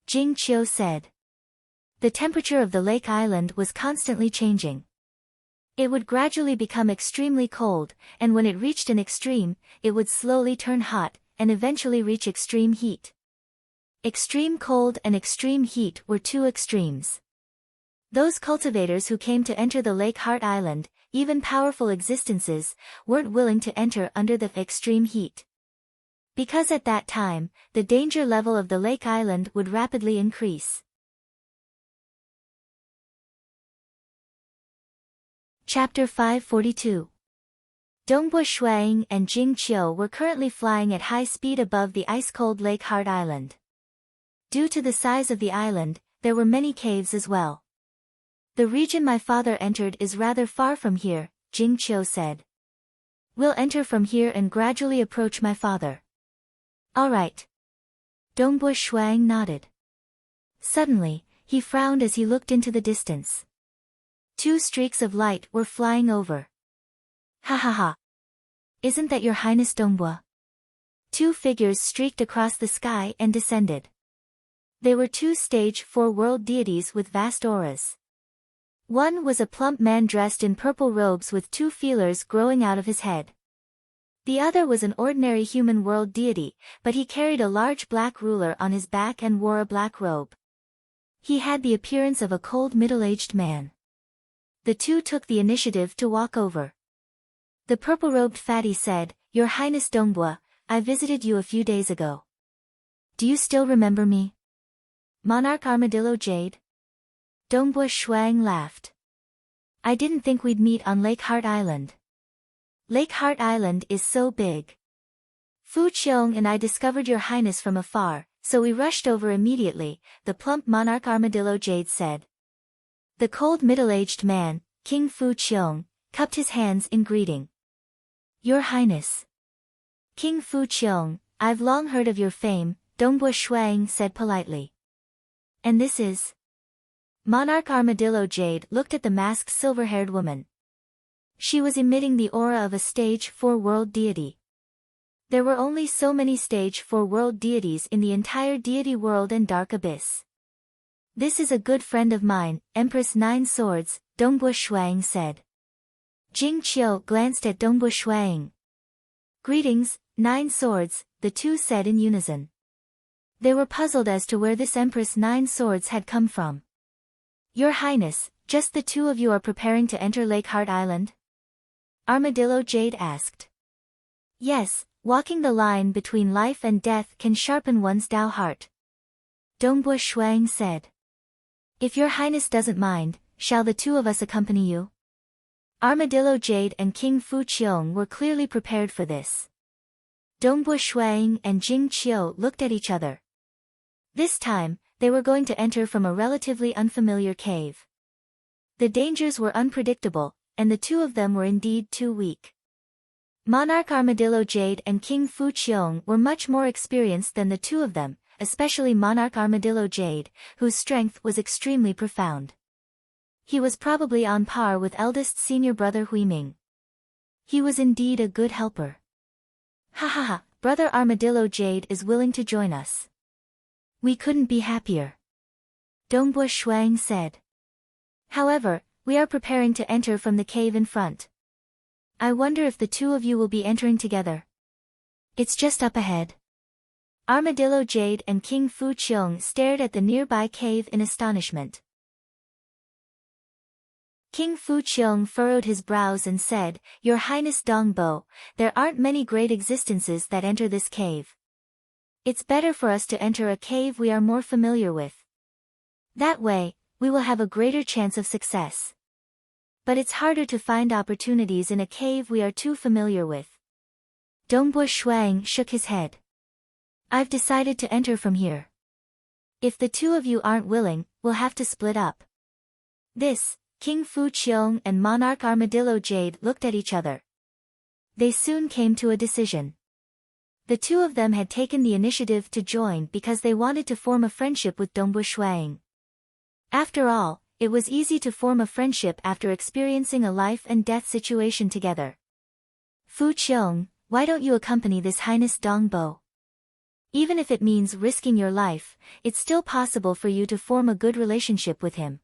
Jing Qiu said. The temperature of the lake island was constantly changing. It would gradually become extremely cold, and when it reached an extreme, it would slowly turn hot, and eventually reach extreme heat. Extreme cold and extreme heat were two extremes. Those cultivators who came to enter the Lake Heart Island, even powerful existences, weren't willing to enter under the extreme heat. Because at that time, the danger level of the Lake Island would rapidly increase. Chapter 542. Dongbua Shuang and Jing Qiu were currently flying at high speed above the ice-cold Lake Heart Island. Due to the size of the island, there were many caves as well. The region my father entered is rather far from here, Jing Qiu said. We'll enter from here and gradually approach my father. All right. Dongbua Shuang nodded. Suddenly, he frowned as he looked into the distance. 2 streaks of light were flying over. Ha ha ha. Isn't that your highness Dongbua? 2 figures streaked across the sky and descended. They were 2 stage 4 world deities with vast auras. One was a plump man dressed in purple robes with 2 feelers growing out of his head. The other was an ordinary human world deity, but he carried a large black ruler on his back and wore a black robe. He had the appearance of a cold middle-aged man. The 2 took the initiative to walk over. The purple-robed fatty said, Your Highness Dongbua, I visited you a few days ago. Do you still remember me? Monarch Armadillo Jade? Dongbua Shuang laughed. I didn't think we'd meet on Lake Heart Island. Lake Heart Island is so big. Fu Qiong and I discovered your highness from afar, so we rushed over immediately, the plump Monarch Armadillo Jade said. The cold middle-aged man, King Fu Qiong, cupped his hands in greeting. Your Highness. King Fu Qiong, I've long heard of your fame, Dongbo Shuang said politely. And this is? Monarch Armadillo Jade looked at the masked silver-haired woman. She was emitting the aura of a Stage 4 world deity. There were only so many Stage 4 world deities in the entire deity world and dark abyss. This is a good friend of mine, Empress Nine Swords, Dongbo Shuang said. Jing Qiu glanced at Dongbo Shuang. Greetings, Nine Swords, the two said in unison. They were puzzled as to where this Empress Nine Swords had come from. Your Highness, just the two of you are preparing to enter Lakeheart Island? Armadillo Jade asked. Yes, walking the line between life and death can sharpen one's Dao heart. Dongbo Shuang said. If your Highness doesn't mind, shall the two of us accompany you? Armadillo Jade and King Fu Qiong were clearly prepared for this. Dongbo Shuang and Jing Qiu looked at each other. This time, they were going to enter from a relatively unfamiliar cave. The dangers were unpredictable, and the two of them were indeed too weak. Monarch Armadillo Jade and King Fu Qiong were much more experienced than the two of them, especially Monarch Armadillo Jade, whose strength was extremely profound. He was probably on par with eldest senior brother Huiming. He was indeed a good helper. Ha ha ha, brother Armadillo Jade is willing to join us. We couldn't be happier. Dongbo Shuang said. However, we are preparing to enter from the cave in front. I wonder if the two of you will be entering together. It's just up ahead. Armadillo Jade and King Fu Qiong stared at the nearby cave in astonishment. King Fu Qiong furrowed his brows and said, Your Highness Dongbo, there aren't many great existences that enter this cave. It's better for us to enter a cave we are more familiar with. That way, we will have a greater chance of success. But it's harder to find opportunities in a cave we are too familiar with. Dongbo Shuang shook his head. I've decided to enter from here. If the two of you aren't willing, we'll have to split up. This, King Fu Qiong and Monarch Armadillo Jade looked at each other. They soon came to a decision. The two of them had taken the initiative to join because they wanted to form a friendship with Dongbo Shuang. After all, it was easy to form a friendship after experiencing a life and death situation together. Fu Qiong, why don't you accompany this Highness Dongbo? Even if it means risking your life, it's still possible for you to form a good relationship with him.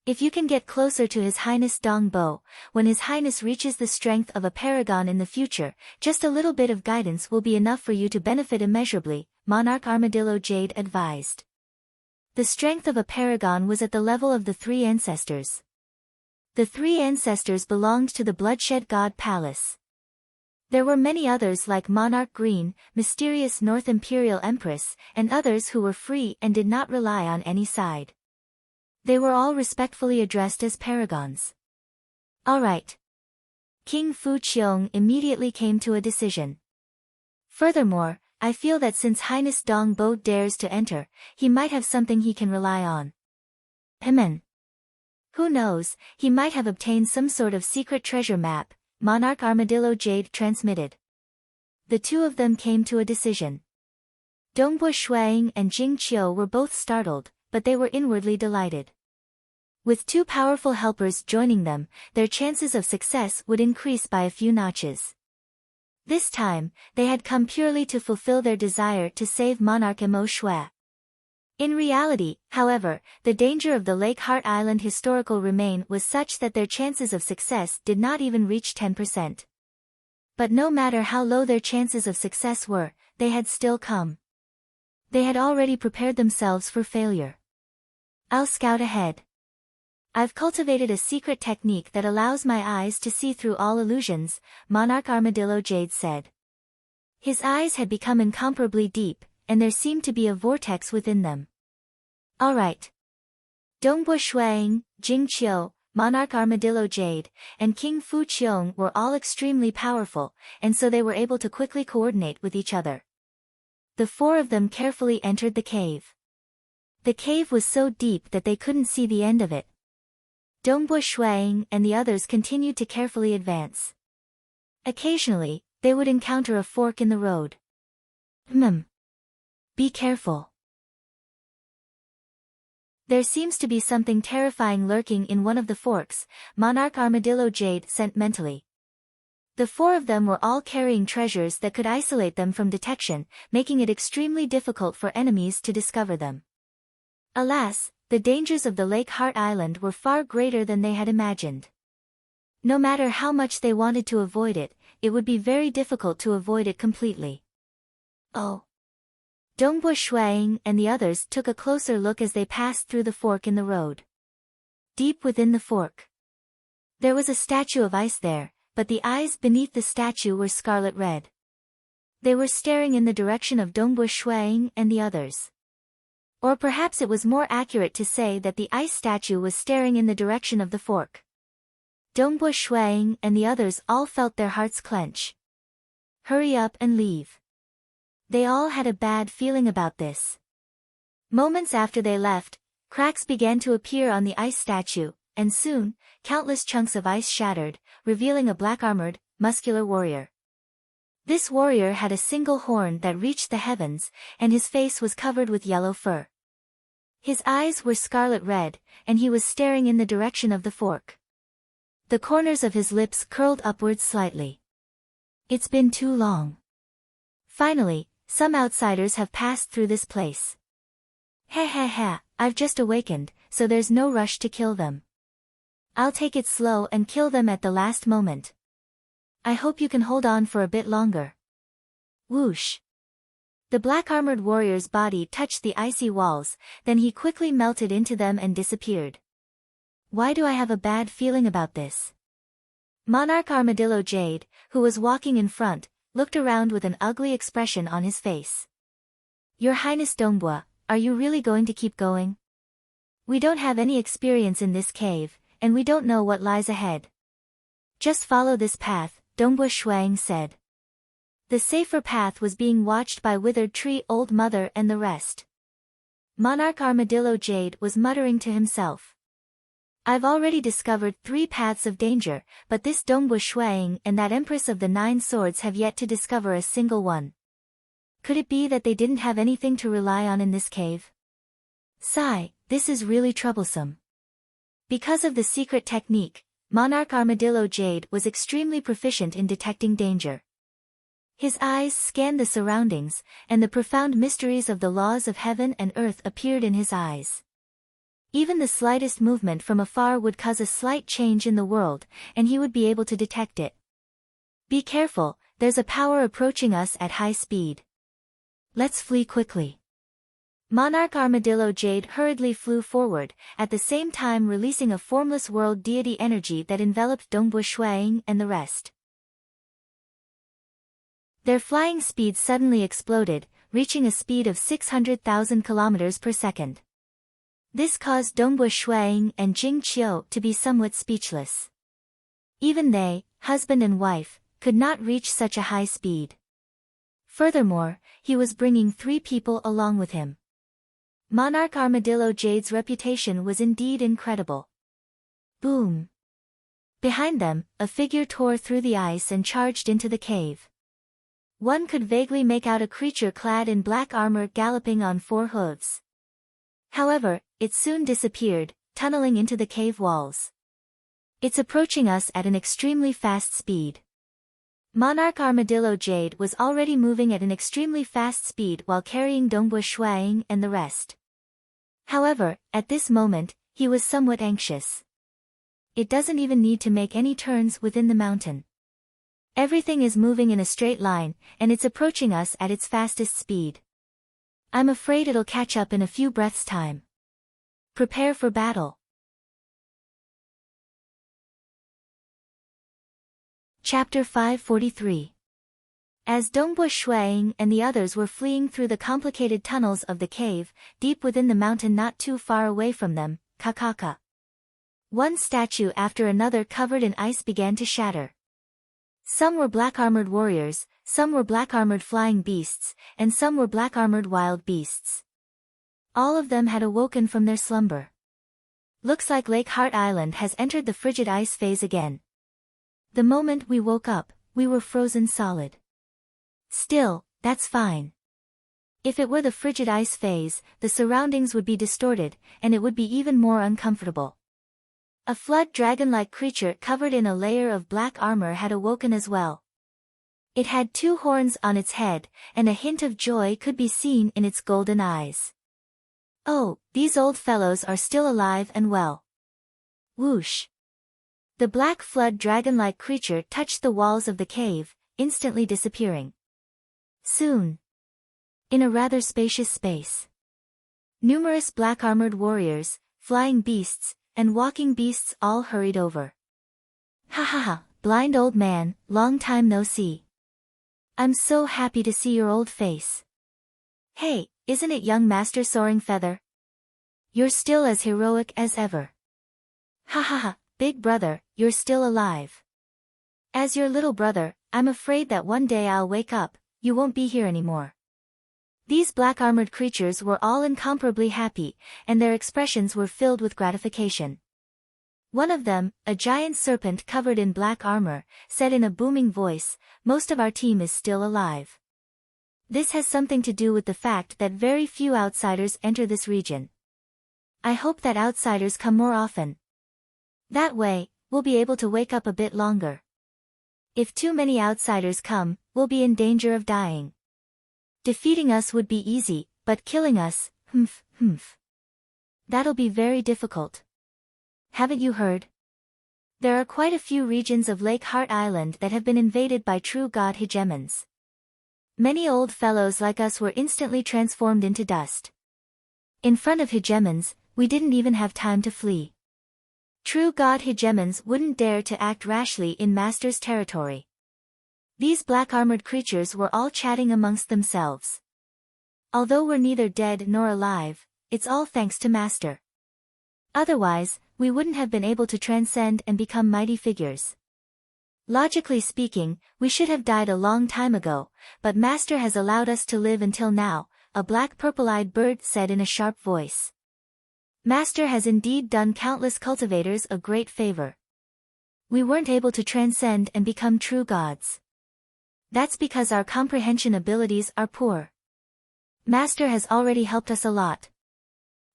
If you can get closer to His Highness Dongbo, when His Highness reaches the strength of a paragon in the future, just a little bit of guidance will be enough for you to benefit immeasurably, Monarch Armadillo Jade advised. The strength of a paragon was at the level of the three ancestors. The three ancestors belonged to the Bloodshed God Palace. There were many others like Monarch Green, Mysterious North Imperial Empress, and others who were free and did not rely on any side. They were all respectfully addressed as paragons. All right. King Fu Qiong immediately came to a decision. Furthermore, I feel that since Highness Dongbo dares to enter, he might have something he can rely on. Who knows, he might have obtained some sort of secret treasure map, Monarch Armadillo Jade transmitted. The two of them came to a decision. Dongbo Shuang and Jing Qiu were both startled, but they were inwardly delighted. With two powerful helpers joining them, their chances of success would increase by a few notches. This time, they had come purely to fulfill their desire to save Monarch Mo Shui. In reality, however, the danger of the Lakeheart Island historical remain was such that their chances of success did not even reach 10%. But no matter how low their chances of success were, they had still come. They had already prepared themselves for failure. I'll scout ahead. I've cultivated a secret technique that allows my eyes to see through all illusions, Monarch Armadillo Jade said. His eyes had become incomparably deep, and there seemed to be a vortex within them. All right. Dongbo Shuang, Jing Qiu, Monarch Armadillo Jade, and King Fu Qiong were all extremely powerful, and so they were able to quickly coordinate with each other. The four of them carefully entered the cave. The cave was so deep that they couldn't see the end of it. Dongbo Shuang and the others continued to carefully advance. Occasionally, they would encounter a fork in the road. Be careful. There seems to be something terrifying lurking in one of the forks, Monarch Armadillo Jade sent mentally. The four of them were all carrying treasures that could isolate them from detection, making it extremely difficult for enemies to discover them. Alas, the dangers of the Lake Heart Island were far greater than they had imagined. No matter how much they wanted to avoid it, it would be very difficult to avoid it completely. Oh. Dongbua Shuang and the others took a closer look as they passed through the fork in the road. Deep within the fork, there was a statue of ice there, but the eyes beneath the statue were scarlet red. They were staring in the direction of Dongbua Shuang and the others. Or perhaps it was more accurate to say that the ice statue was staring in the direction of the fork. Dongbua Shuang and the others all felt their hearts clench. Hurry up and leave. They all had a bad feeling about this. Moments after they left, cracks began to appear on the ice statue, and soon, countless chunks of ice shattered, revealing a black-armored, muscular warrior. This warrior had a single horn that reached the heavens, and his face was covered with yellow fur. His eyes were scarlet red, and he was staring in the direction of the fork. The corners of his lips curled upwards slightly. It's been too long. Finally, some outsiders have passed through this place. I've just awakened, so there's no rush to kill them. I'll take it slow and kill them at the last moment. I hope you can hold on for a bit longer. Whoosh. The black-armored warrior's body touched the icy walls, then he quickly melted into them and disappeared. Why do I have a bad feeling about this? Monarch Armadillo Jade, who was walking in front, looked around with an ugly expression on his face. Your Highness Dongbua, are you really going to keep going? We don't have any experience in this cave, and we don't know what lies ahead. Just follow this path, Dongbua Shuang said. The safer path was being watched by Withered Tree Old Mother and the rest. Monarch Armadillo Jade was muttering to himself. I've already discovered 3 paths of danger, but this Dongbua Shuang and that Empress of the 9 Swords have yet to discover a single one. Could it be that they didn't have anything to rely on in this cave? Sigh, this is really troublesome. Because of the secret technique, Monarch Armadillo Jade was extremely proficient in detecting danger. His eyes scanned the surroundings, and the profound mysteries of the laws of heaven and earth appeared in his eyes. Even the slightest movement from afar would cause a slight change in the world, and he would be able to detect it. Be careful, there's a power approaching us at high speed. Let's flee quickly. Monarch Armadillo Jade hurriedly flew forward, at the same time releasing a formless world deity energy that enveloped Dongbua Shuang and the rest. Their flying speed suddenly exploded, reaching a speed of 600,000 kilometers per second. This caused Dongbua Shuang and Jing Qiu to be somewhat speechless. Even they, husband and wife, could not reach such a high speed. Furthermore, he was bringing 3 people along with him. Monarch Armadillo Jade's reputation was indeed incredible. Boom! Behind them, a figure tore through the ice and charged into the cave. One could vaguely make out a creature clad in black armor galloping on 4 hooves. However, it soon disappeared, tunneling into the cave walls. It's approaching us at an extremely fast speed. Monarch Armadillo Jade was already moving at an extremely fast speed while carrying Dongbua Shuang and the rest. However, at this moment, he was somewhat anxious. It doesn't even need to make any turns within the mountain. Everything is moving in a straight line, and it's approaching us at its fastest speed. I'm afraid it'll catch up in a few breaths' time. Prepare for battle. Chapter 543. As Dongbua Shuang and the others were fleeing through the complicated tunnels of the cave, deep within the mountain not too far away from them, Kakaka. One statue after another covered in ice began to shatter. Some were black-armored warriors, some were black-armored flying beasts, and some were black-armored wild beasts. All of them had awoken from their slumber. Looks like Lake Heart Island has entered the frigid ice phase again. The moment we woke up, we were frozen solid. Still, that's fine. If it were the frigid ice phase, the surroundings would be distorted, and it would be even more uncomfortable. A flood dragon-like creature covered in a layer of black armor had awoken as well. It had 2 horns on its head, and a hint of joy could be seen in its golden eyes. Oh, these old fellows are still alive and well. Whoosh! The black flood dragon-like creature touched the walls of the cave, instantly disappearing. Soon, in a rather spacious space, numerous black-armored warriors, flying beasts, and walking beasts all hurried over. Ha ha ha, blind old man, long time no see. I'm so happy to see your old face. Hey, isn't it young Master Soaring Feather? You're still as heroic as ever. Ha ha ha, big brother, you're still alive. As your little brother, I'm afraid that one day I'll wake up, you won't be here anymore. These black-armored creatures were all incomparably happy, and their expressions were filled with gratification. One of them, a giant serpent covered in black armor, said in a booming voice, "Most of our team is still alive." This has something to do with the fact that very few outsiders enter this region. I hope that outsiders come more often. That way, we'll be able to wake up a bit longer. If too many outsiders come, we'll be in danger of dying. Defeating us would be easy, but killing us, humph. That'll be very difficult. Haven't you heard? There are quite a few regions of Lake Heart Island that have been invaded by true god hegemons. Many old fellows like us were instantly transformed into dust. In front of hegemons, we didn't even have time to flee. True god hegemons wouldn't dare to act rashly in Master's territory. These black-armored creatures were all chatting amongst themselves. Although we're neither dead nor alive, it's all thanks to Master. Otherwise, we wouldn't have been able to transcend and become mighty figures. Logically speaking, we should have died a long time ago, but Master has allowed us to live until now, a black purple-eyed bird said in a sharp voice. Master has indeed done countless cultivators a great favor. We weren't able to transcend and become true gods. That's because our comprehension abilities are poor. Master has already helped us a lot.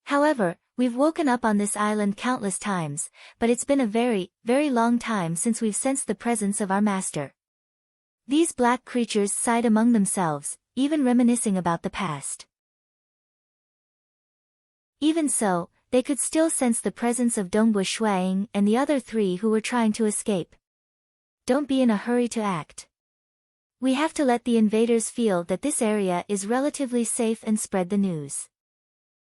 However, we've woken up on this island countless times, but it's been a very, very long time since we've sensed the presence of our Master. These black creatures sighed among themselves, even reminiscing about the past. Even so, they could still sense the presence of Dongbua Shuang and the other 3 who were trying to escape. Don't be in a hurry to act. We have to let the invaders feel that this area is relatively safe and spread the news.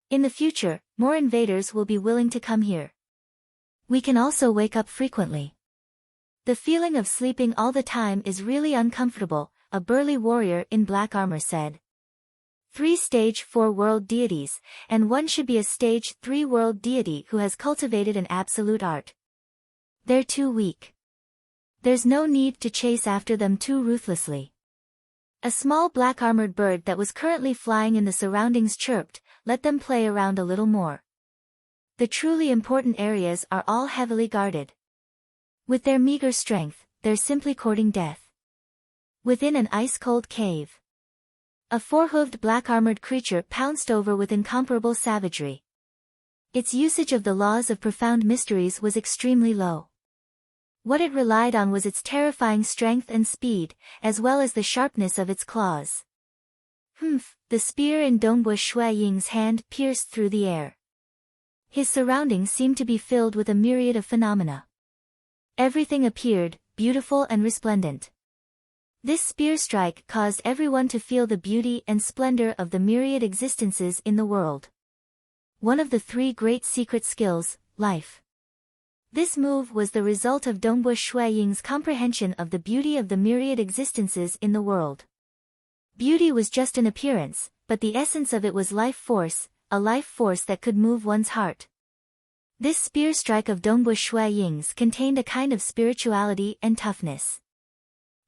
In the future, more invaders will be willing to come here. We can also wake up frequently. The feeling of sleeping all the time is really uncomfortable, a burly warrior in black armor said. 3 stage 4 world deities, and one should be a stage 3 world deity who has cultivated an absolute art. They're too weak. There's no need to chase after them too ruthlessly. A small black-armored bird that was currently flying in the surroundings chirped, let them play around a little more. The truly important areas are all heavily guarded. With their meager strength, they're simply courting death. Within an ice-cold cave, a 4-hooved black-armored creature pounced over with incomparable savagery. Its usage of the laws of profound mysteries was extremely low. What it relied on was its terrifying strength and speed, as well as the sharpness of its claws. The spear in Dongbua Shuaying's hand pierced through the air. His surroundings seemed to be filled with a myriad of phenomena. Everything appeared, beautiful and resplendent. This spear strike caused everyone to feel the beauty and splendor of the myriad existences in the world. One of the 3 great secret skills, life. This move was the result of Dongbua Shuaying's comprehension of the beauty of the myriad existences in the world. Beauty was just an appearance, but the essence of it was life force, a life force that could move one's heart. This spear strike of Dongbua Shuaying's contained a kind of spirituality and toughness.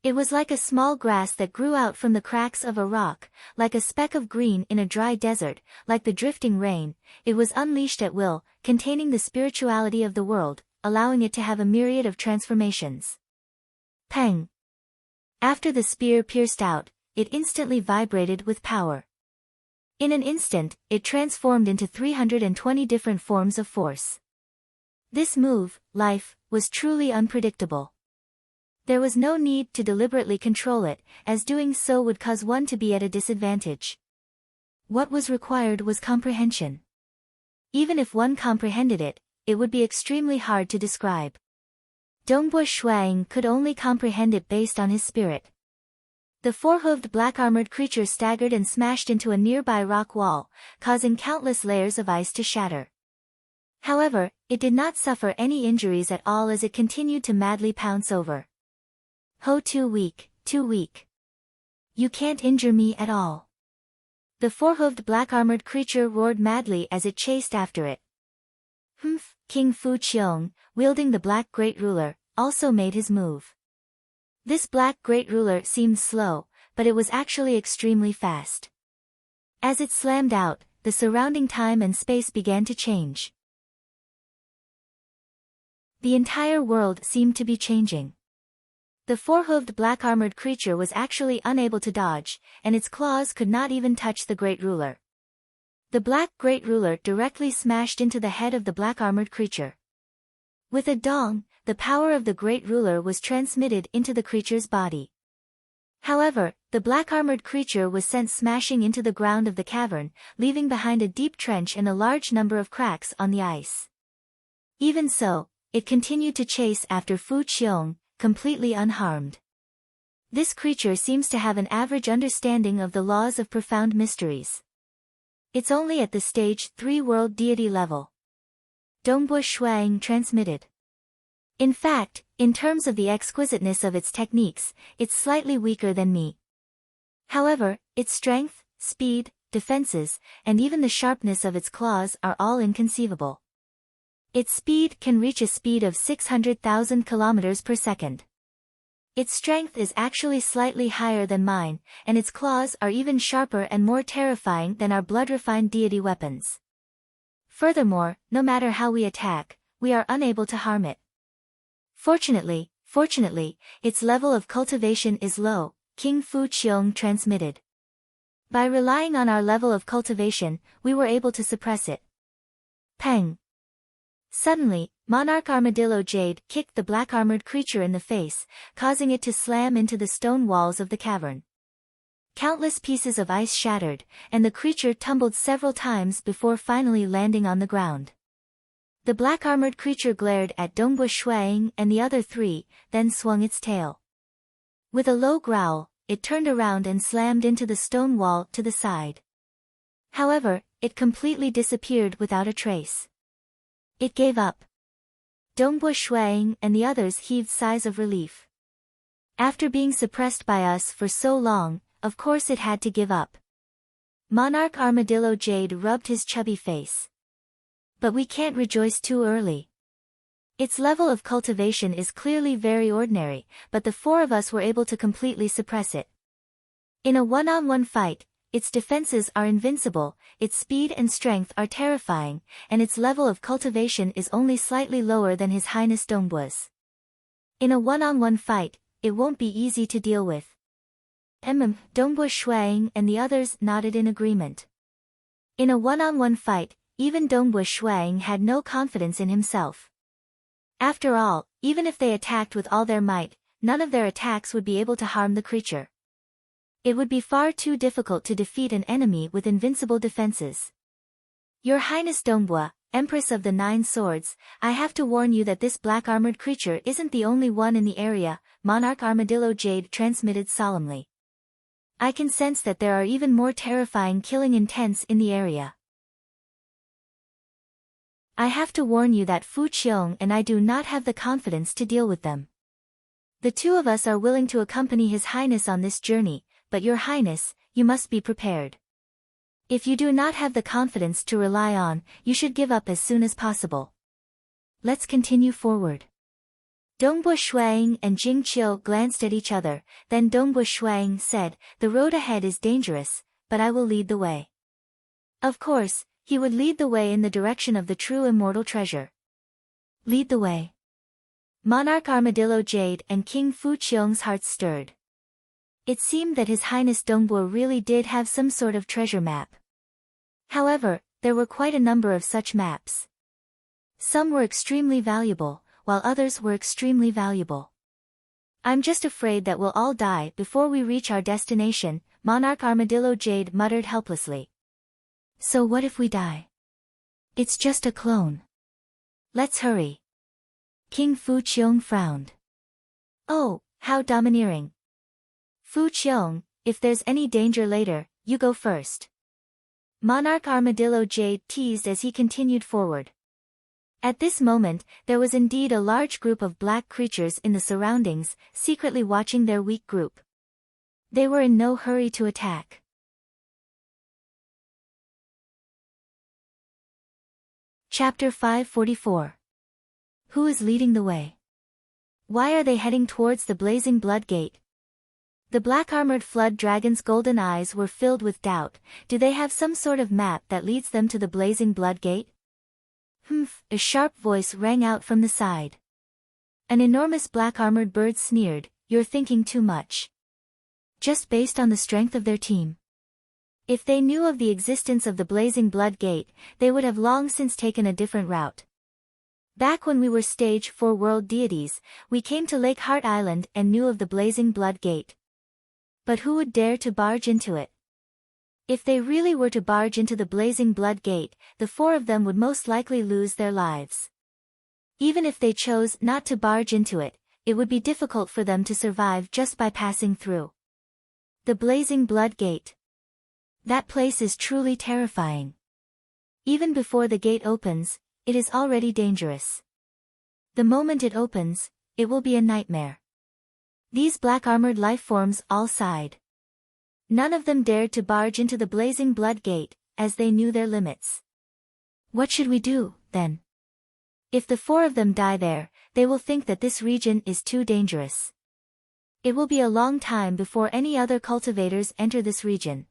It was like a small grass that grew out from the cracks of a rock, like a speck of green in a dry desert, like the drifting rain. It was unleashed at will, containing the spirituality of the world, allowing it to have a myriad of transformations. Pang! After the spear pierced out, it instantly vibrated with power. In an instant, it transformed into 320 different forms of force. This move, life, was truly unpredictable. There was no need to deliberately control it, as doing so would cause one to be at a disadvantage. What was required was comprehension. Even if one comprehended it, it would be extremely hard to describe. Dongbua Shuang could only comprehend it based on his spirit. The four-hooved black-armored creature staggered and smashed into a nearby rock wall, causing countless layers of ice to shatter. However, it did not suffer any injuries at all as it continued to madly pounce over. Ho, too weak, too weak. You can't injure me at all. The four-hooved black-armored creature roared madly as it chased after it. Humph! King Fu Qiong, wielding the black great ruler, also made his move. This black great ruler seemed slow, but it was actually extremely fast. As it slammed out, the surrounding time and space began to change. The entire world seemed to be changing. The four-hooved black-armored creature was actually unable to dodge, and its claws could not even touch the great ruler. The black great ruler directly smashed into the head of the black-armored creature. With a dong, the power of the great ruler was transmitted into the creature's body. However, the black-armored creature was sent smashing into the ground of the cavern, leaving behind a deep trench and a large number of cracks on the ice. Even so, it continued to chase after Fu Qiong, completely unharmed. This creature seems to have an average understanding of the laws of profound mysteries. It's only at the stage 3 world deity level. Dongbua Shuang transmitted. In fact, in terms of the exquisiteness of its techniques, it's slightly weaker than me. However, its strength, speed, defenses, and even the sharpness of its claws are all inconceivable. Its speed can reach a speed of 600,000 kilometers per second. Its strength is actually slightly higher than mine, and its claws are even sharper and more terrifying than our blood-refined deity weapons. Furthermore, no matter how we attack, we are unable to harm it. Fortunately, its level of cultivation is low, King Fu Qiong transmitted. By relying on our level of cultivation, we were able to suppress it. Peng! Suddenly, Monarch Armadillo Jade kicked the black-armored creature in the face, causing it to slam into the stone walls of the cavern. Countless pieces of ice shattered, and the creature tumbled several times before finally landing on the ground. The black-armored creature glared at Dongbua Shuang and the other three, then swung its tail. With a low growl, it turned around and slammed into the stone wall to the side. However, it completely disappeared without a trace. It gave up. Dongbua Shuang and the others heaved sighs of relief. After being suppressed by us for so long, of course it had to give up. Monarch Armadillo Jade rubbed his chubby face. But we can't rejoice too early. Its level of cultivation is clearly very ordinary, but the four of us were able to completely suppress it. In a one-on-one fight, its defenses are invincible, its speed and strength are terrifying, and its level of cultivation is only slightly lower than His Highness Dongbua's. In a one-on-one fight, it won't be easy to deal with. Dongbua Shuang and the others nodded in agreement. In a one-on-one fight, even Dongbua Shuang had no confidence in himself. After all, even if they attacked with all their might, none of their attacks would be able to harm the creature. It would be far too difficult to defeat an enemy with invincible defenses. Your Highness Dongbua, Empress of the Nine Swords, I have to warn you that this black-armored creature isn't the only one in the area, Monarch Armadillo Jade transmitted solemnly. I can sense that there are even more terrifying killing intents in the area. I have to warn you that Fu Qiong and I do not have the confidence to deal with them. The two of us are willing to accompany His Highness on this journey, but Your Highness, you must be prepared. If you do not have the confidence to rely on, you should give up as soon as possible. Let's continue forward. Dongbua Shuang and Jing Qiu glanced at each other, then Dongbua Shuang said, the road ahead is dangerous, but I will lead the way. Of course, he would lead the way in the direction of the true immortal treasure. Lead the way. Monarch Armadillo Jade and King Fu Qiong's hearts stirred. It seemed that His Highness Dongbua really did have some sort of treasure map. However, there were quite a number of such maps. Some were extremely valuable, while others were extremely valuable. I'm just afraid that we'll all die before we reach our destination, Monarch Armadillo Jade muttered helplessly. So what if we die? It's just a clone. Let's hurry. King Fu Qiong frowned. Oh, how domineering. Fu Qiong, if there's any danger later, you go first. Monarch Armadillo Jade teased as he continued forward. At this moment, there was indeed a large group of black creatures in the surroundings, secretly watching their weak group. They were in no hurry to attack. Chapter 544. Who is leading the way? Why are they heading towards the blazing blood gate? The black-armored flood dragon's golden eyes were filled with doubt. Do they have some sort of map that leads them to the blazing blood gate? Humph, a sharp voice rang out from the side. An enormous black-armored bird sneered, you're thinking too much. Just based on the strength of their team. If they knew of the existence of the blazing blood gate, they would have long since taken a different route. Back when we were stage 4 world deities, we came to Lake Heart Island and knew of the blazing blood gate. But who would dare to barge into it? If they really were to barge into the blazing blood gate, the 4 of them would most likely lose their lives. Even if they chose not to barge into it, it would be difficult for them to survive just by passing through. The blazing blood gate. That place is truly terrifying. Even before the gate opens, it is already dangerous. The moment it opens, it will be a nightmare. These black-armored life-forms all sighed. None of them dared to barge into the blazing blood gate, as they knew their limits. What should we do, then? If the 4 of them die there, they will think that this region is too dangerous. It will be a long time before any other cultivators enter this region.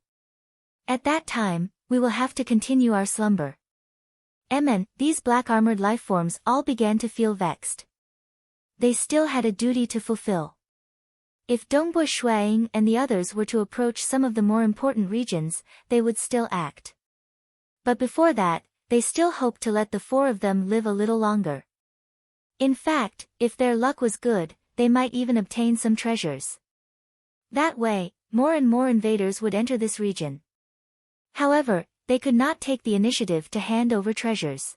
At that time, we will have to continue our slumber. These black-armored lifeforms all began to feel vexed. They still had a duty to fulfill. If Dongbua Shuang and the others were to approach some of the more important regions, they would still act. But before that, they still hoped to let the 4 of them live a little longer. In fact, if their luck was good, they might even obtain some treasures. That way, more and more invaders would enter this region. However, they could not take the initiative to hand over treasures.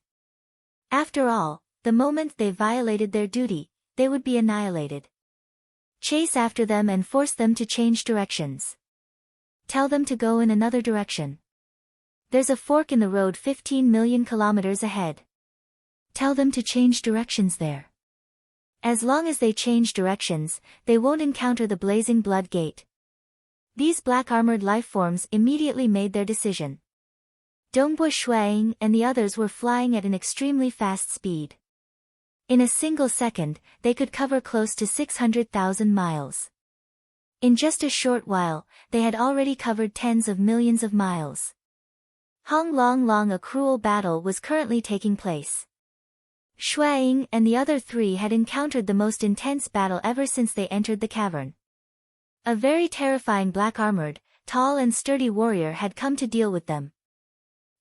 After all, the moment they violated their duty, they would be annihilated. Chase after them and force them to change directions. Tell them to go in another direction. There's a fork in the road 15 million kilometers ahead. Tell them to change directions there. As long as they change directions, they won't encounter the blazing blood gate. These black-armored lifeforms immediately made their decision. Dongbua Shuang and the others were flying at an extremely fast speed. In a single second, they could cover close to 600,000 miles. In just a short while, they had already covered tens of millions of miles. Hong Long Long, a cruel battle was currently taking place. Shuang and the other 3 had encountered the most intense battle ever since they entered the cavern. A very terrifying black-armored, tall and sturdy warrior had come to deal with them.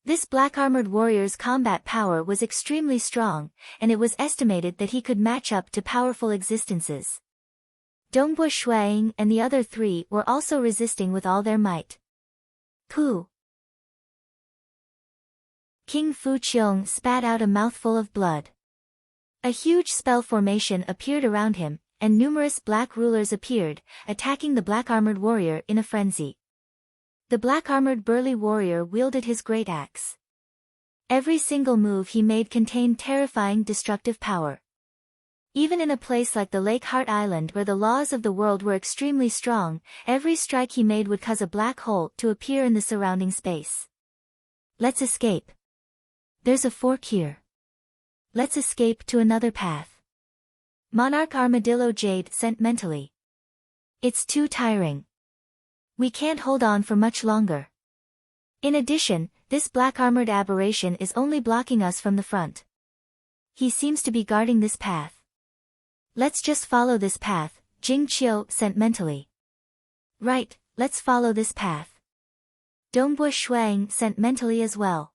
This black-armored warrior's combat power was extremely strong, and it was estimated that he could match up to powerful existences. Dongbua Shuang and the other 3 were also resisting with all their might. Pooh! King Fu Qiong spat out a mouthful of blood. A huge spell formation appeared around him, and numerous black rulers appeared, attacking the black-armored warrior in a frenzy. The black-armored burly warrior wielded his great axe. Every single move he made contained terrifying destructive power. Even in a place like the Lake Heart Island where the laws of the world were extremely strong, every strike he made would cause a black hole to appear in the surrounding space. Let's escape. There's a fork here. Let's escape to another path. Monarch Armadillo Jade sent mentally. It's too tiring. We can't hold on for much longer. In addition, this black-armored aberration is only blocking us from the front. He seems to be guarding this path. Let's just follow this path, Jing Qiu sent mentally. Right, let's follow this path. Dongbo Shuang sent mentally as well.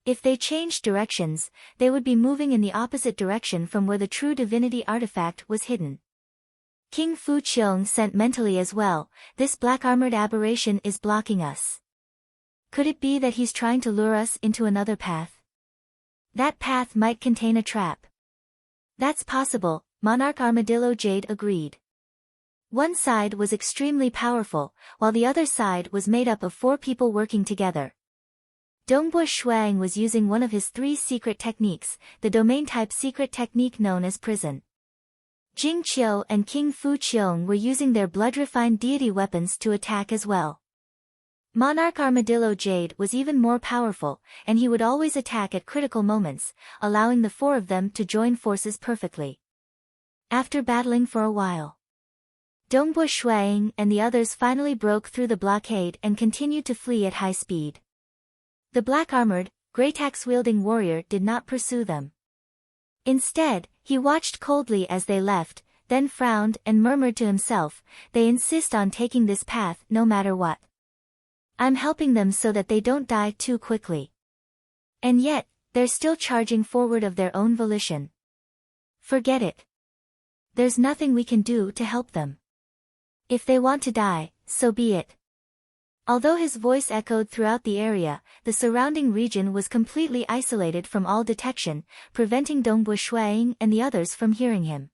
If they changed directions, they would be moving in the opposite direction from where the true divinity artifact was hidden. King Fu Qiong sent mentally as well. This black-armored aberration is blocking us. Could it be that he's trying to lure us into another path? That path might contain a trap. That's possible, Monarch Armadillo Jade agreed. One side was extremely powerful, while the other side was made up of 4 people working together. Dongbo Shuang was using one of his 3 secret techniques, the domain-type secret technique known as prison. Jing Qiu and King Fu Qiong were using their blood-refined deity weapons to attack as well. Monarch Armadillo Jade was even more powerful, and he would always attack at critical moments, allowing the 4 of them to join forces perfectly. After battling for a while, Dongbo Shuang and the others finally broke through the blockade and continued to flee at high speed. The black-armored, great-axe-wielding warrior did not pursue them. Instead, he watched coldly as they left, then frowned and murmured to himself, "They insist on taking this path no matter what. I'm helping them so that they don't die too quickly. And yet, they're still charging forward of their own volition. Forget it. There's nothing we can do to help them. If they want to die, so be it." Although his voice echoed throughout the area, the surrounding region was completely isolated from all detection, preventing Dongbo Shuang and the others from hearing him.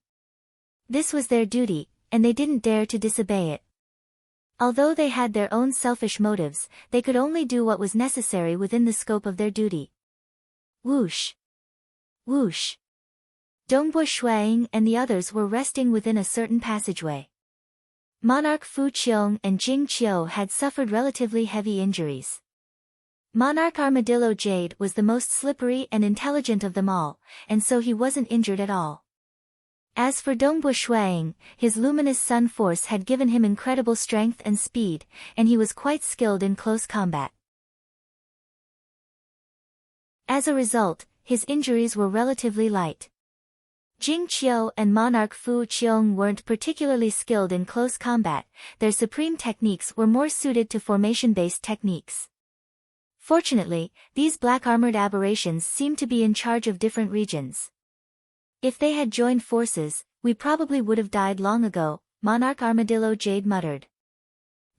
This was their duty, and they didn't dare to disobey it. Although they had their own selfish motives, they could only do what was necessary within the scope of their duty. Whoosh! Whoosh! Dongbo Shuang and the others were resting within a certain passageway. Monarch Fu Qiong and Jing Qiu had suffered relatively heavy injuries. Monarch Armadillo Jade was the most slippery and intelligent of them all, and so he wasn't injured at all. As for Dongbo Shuang, his luminous sun force had given him incredible strength and speed, and he was quite skilled in close combat. As a result, his injuries were relatively light. Jing Qiu and Monarch Fu Qiong weren't particularly skilled in close combat, their supreme techniques were more suited to formation-based techniques. Fortunately, these black-armored aberrations seemed to be in charge of different regions. If they had joined forces, we probably would have died long ago, Monarch Armadillo Jade muttered.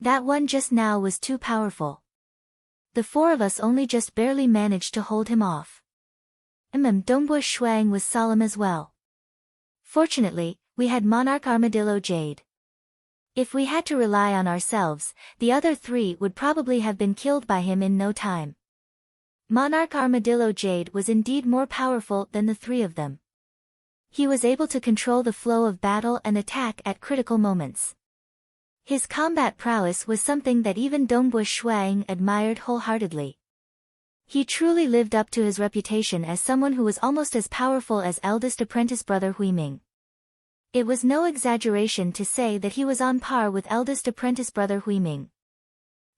That one just now was too powerful. The 4 of us only just barely managed to hold him off. Dongbo Shuang was solemn as well. Fortunately, we had Monarch Armadillo Jade. If we had to rely on ourselves, the other 3 would probably have been killed by him in no time. Monarch Armadillo Jade was indeed more powerful than the 3 of them. He was able to control the flow of battle and attack at critical moments. His combat prowess was something that even Dongbo Shuang admired wholeheartedly. He truly lived up to his reputation as someone who was almost as powerful as eldest apprentice brother Ying. It was no exaggeration to say that he was on par with eldest apprentice brother Ying.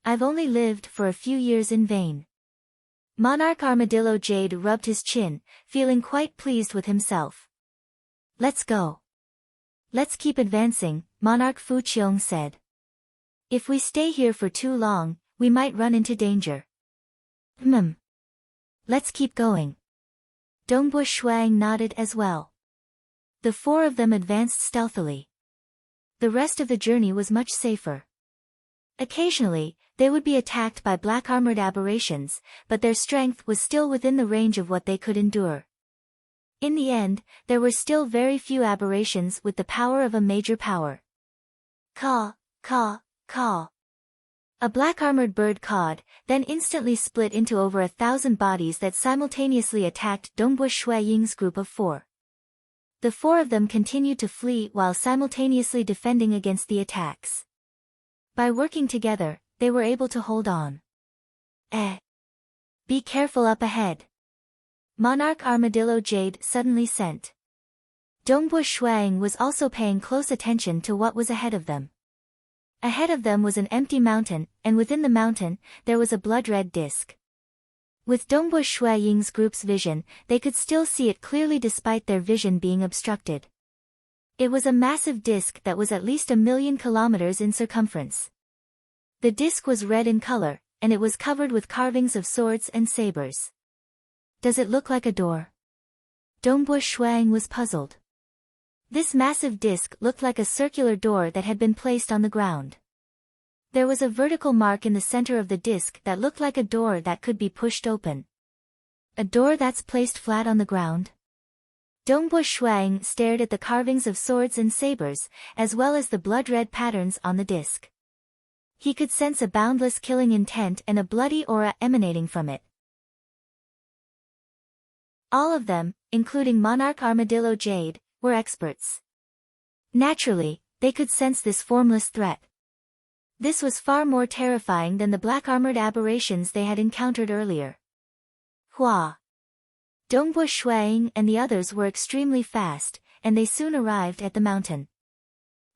I've only lived for a few years in vain. Monarch Armadillo Jade rubbed his chin, feeling quite pleased with himself. Let's go. Let's keep advancing, Monarch Fu Qiong said. If we stay here for too long, we might run into danger. Let's keep going. Dongbo Shuang nodded as well. The 4 of them advanced stealthily. The rest of the journey was much safer. Occasionally, they would be attacked by black-armored aberrations, but their strength was still within the range of what they could endure. In the end, there were still very few aberrations with the power of a major power. Caw, caw, caw. A black-armored bird cawed, then instantly split into over 1,000 bodies that simultaneously attacked Dongbo Shuang's group of 4. The 4 of them continued to flee while simultaneously defending against the attacks. By working together, they were able to hold on. Be careful up ahead. Monarch Armadillo Jade suddenly sent. Dongbo Shuang was also paying close attention to what was ahead of them. Ahead of them was an empty mountain, and within the mountain, there was a blood-red disc. With Dongbo Shuang's group's vision, they could still see it clearly despite their vision being obstructed. It was a massive disc that was at least 1,000,000 kilometers in circumference. The disc was red in color, and it was covered with carvings of swords and sabers. Does it look like a door? Dongbo Shuang was puzzled. This massive disc looked like a circular door that had been placed on the ground. There was a vertical mark in the center of the disc that looked like a door that could be pushed open. A door that's placed flat on the ground? Dongbo Shuang stared at the carvings of swords and sabers, as well as the blood-red patterns on the disc. He could sense a boundless killing intent and a bloody aura emanating from it. All of them, including Monarch Armadillo Jade, were experts. Naturally, they could sense this formless threat. This was far more terrifying than the black-armored aberrations they had encountered earlier. Hua! Dongbo Shuang and the others were extremely fast, and they soon arrived at the mountain.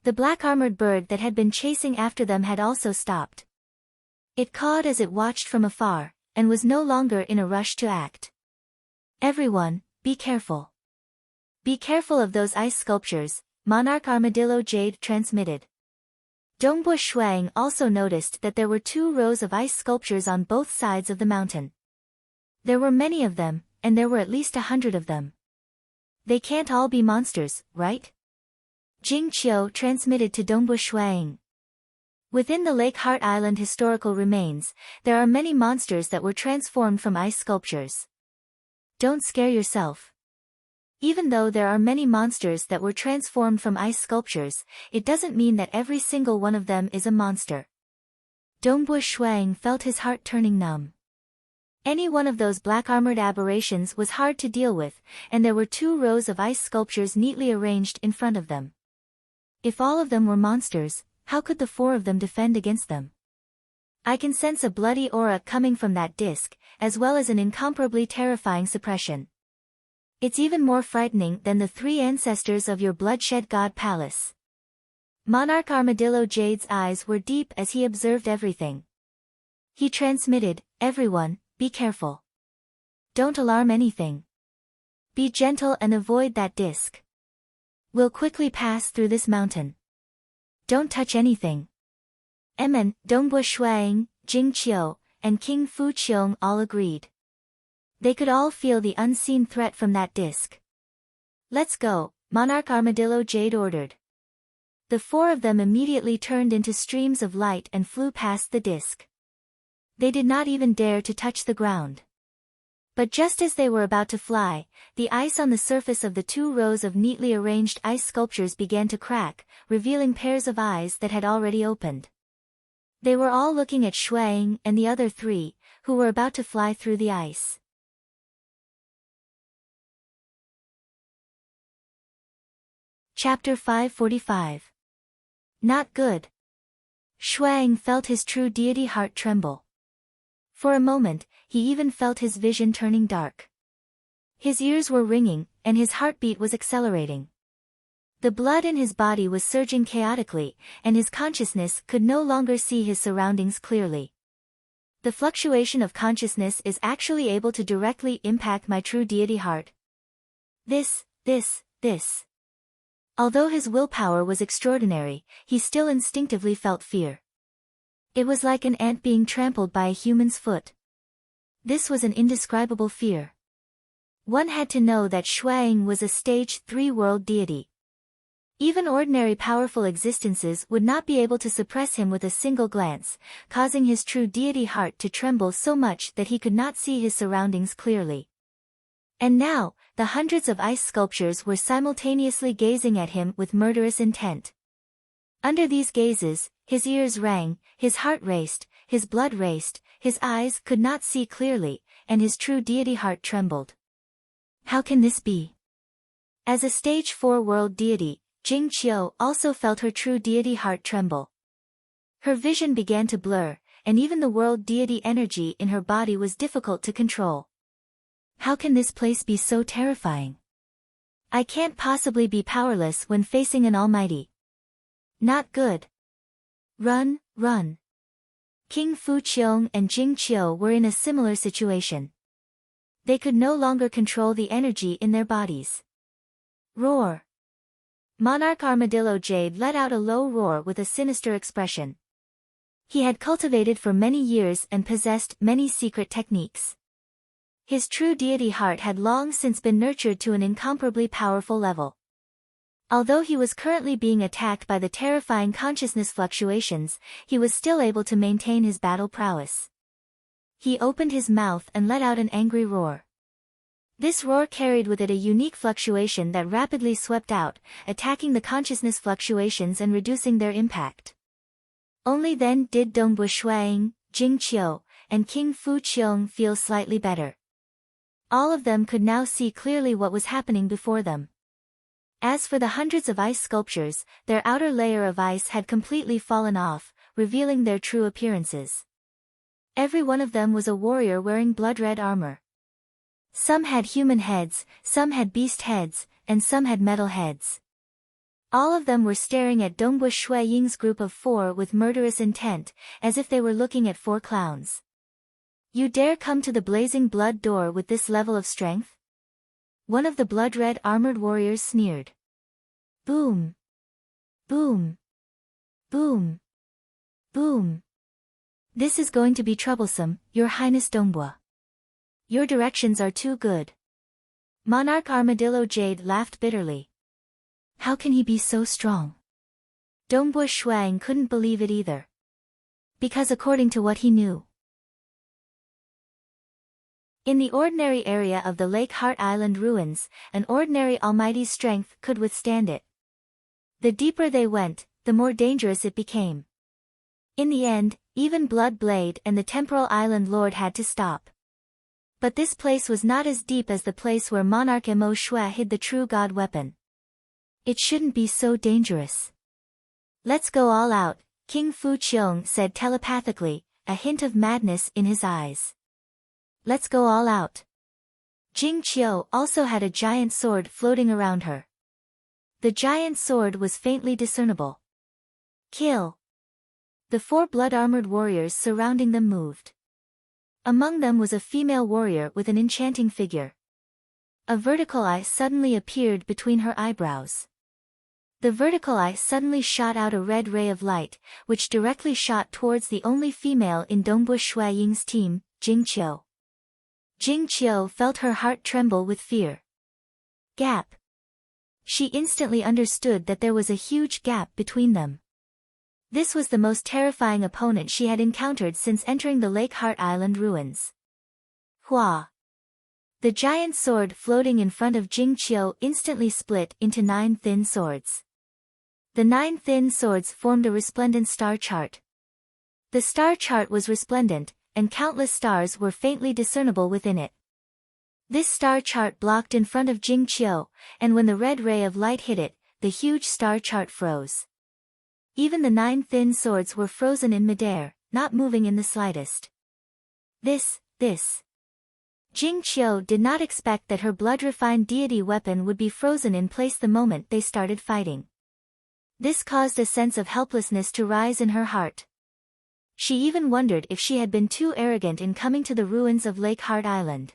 The black-armored bird that had been chasing after them had also stopped. It cawed as it watched from afar, and was no longer in a rush to act. Everyone, be careful. Be careful of those ice sculptures, Monarch Armadillo Jade transmitted. Dongbo Shuang also noticed that there were 2 rows of ice sculptures on both sides of the mountain. There were many of them, and there were at least 100 of them. They can't all be monsters, right? Jing Qiu transmitted to Dongbo Shuang. Within the Lake Heart Island historical remains, there are many monsters that were transformed from ice sculptures. Don't scare yourself. Even though there are many monsters that were transformed from ice sculptures, it doesn't mean that every single one of them is a monster. Dongbo Shuang felt his heart turning numb. Any one of those black-armored aberrations was hard to deal with, and there were 2 rows of ice sculptures neatly arranged in front of them. If all of them were monsters, how could the 4 of them defend against them? I can sense a bloody aura coming from that disc, as well as an incomparably terrifying suppression. It's even more frightening than the 3 ancestors of your bloodshed god palace. Monarch Armadillo Jade's eyes were deep as he observed everything. He transmitted, everyone, be careful. Don't alarm anything. Be gentle and avoid that disc. We'll quickly pass through this mountain. Don't touch anything. Emin, Dongbo Shuang, Jing Qiu, and King Fu Qiong all agreed. They could all feel the unseen threat from that disc. Let's go, Monarch Armadillo Jade ordered. The 4 of them immediately turned into streams of light and flew past the disc. They did not even dare to touch the ground. But just as they were about to fly, the ice on the surface of the 2 rows of neatly arranged ice sculptures began to crack, revealing pairs of eyes that had already opened. They were all looking at Shuang and the other 3, who were about to fly through the ice. Chapter 545. Not good. Shuang felt his true deity heart tremble. For a moment, he even felt his vision turning dark. His ears were ringing, and his heartbeat was accelerating. The blood in his body was surging chaotically, and his consciousness could no longer see his surroundings clearly. The fluctuation of consciousness is actually able to directly impact my true deity heart. This. Although his willpower was extraordinary, he still instinctively felt fear. It was like an ant being trampled by a human's foot. This was an indescribable fear. One had to know that Shuang was a stage 3 world deity. Even ordinary powerful existences would not be able to suppress him with a single glance, causing his true deity heart to tremble so much that he could not see his surroundings clearly. And now, the hundreds of ice sculptures were simultaneously gazing at him with murderous intent. Under these gazes, his ears rang, his heart raced, his blood raced, his eyes could not see clearly, and his true deity heart trembled. How can this be? As a stage 4 world deity, Jing Qiu also felt her true deity heart tremble. Her vision began to blur, and even the world deity energy in her body was difficult to control. How can this place be so terrifying? I can't possibly be powerless when facing an almighty. Not good. Run. King Fu Qiong and Jing Qiu were in a similar situation. They could no longer control the energy in their bodies. Roar. Monarch Armadillo Jade let out a low roar with a sinister expression. he had cultivated for many years and possessed many secret techniques. His true deity heart had long since been nurtured to an incomparably powerful level. Although he was currently being attacked by the terrifying consciousness fluctuations, he was still able to maintain his battle prowess. He opened his mouth and let out an angry roar. This roar carried with it a unique fluctuation that rapidly swept out, attacking the consciousness fluctuations and reducing their impact. Only then did Dongbu Shuang, Jing Qiu, and King Fu Qiong feel slightly better. All of them could now see clearly what was happening before them. As for the hundreds of ice sculptures, their outer layer of ice had completely fallen off, revealing their true appearances. Every one of them was a warrior wearing blood-red armor. Some had human heads, some had beast heads, and some had metal heads. All of them were staring at Dongbu Shui Ying's group of 4 with murderous intent, as if they were looking at 4 clowns. You dare come to the blazing blood door with this level of strength? One of the blood-red armored warriors sneered. Boom! Boom! Boom! Boom! This is going to be troublesome, Your Highness Dongbua. Your directions are too good. Monarch Armadillo Jade laughed bitterly. How can he be so strong? Dongbua Shuang couldn't believe it either. Because according to what he knew, in the ordinary area of the Lake Heart Island ruins, an ordinary almighty's strength could withstand it. The deeper they went, the more dangerous it became. In the end, even Blood Blade and the Temporal Island Lord had to stop. But this place was not as deep as the place where Monarch Mo Shui hid the true god weapon. It shouldn't be so dangerous. Let's go all out, King Fu Qiong said telepathically, a hint of madness in his eyes. Let's go all out. Jing Qiu also had a giant sword floating around her. The giant sword was faintly discernible. Kill! The 4 blood-armored warriors surrounding them moved. Among them was a female warrior with an enchanting figure. A vertical eye suddenly appeared between her eyebrows. The vertical eye suddenly shot out a red ray of light, which directly shot towards the only female in Dongbu Shui Ying's team, Jing Qiu. Jing Qiu felt her heart tremble with fear. Gap. She instantly understood that there was a huge gap between them. This was the most terrifying opponent she had encountered since entering the Lake Heart Island ruins. Hua! The giant sword floating in front of Jing Qiu instantly split into 9 thin swords. The 9 thin swords formed a resplendent star chart. The star chart was resplendent, and countless stars were faintly discernible within it. This star chart blocked in front of Jing Qiu, and when the red ray of light hit it, the huge star chart froze. Even the 9 thin swords were frozen in midair, not moving in the slightest. This. Jing Qiu did not expect that her blood-refined deity weapon would be frozen in place the moment they started fighting. This caused a sense of helplessness to rise in her heart. She even wondered if she had been too arrogant in coming to the ruins of Lake Heart Island.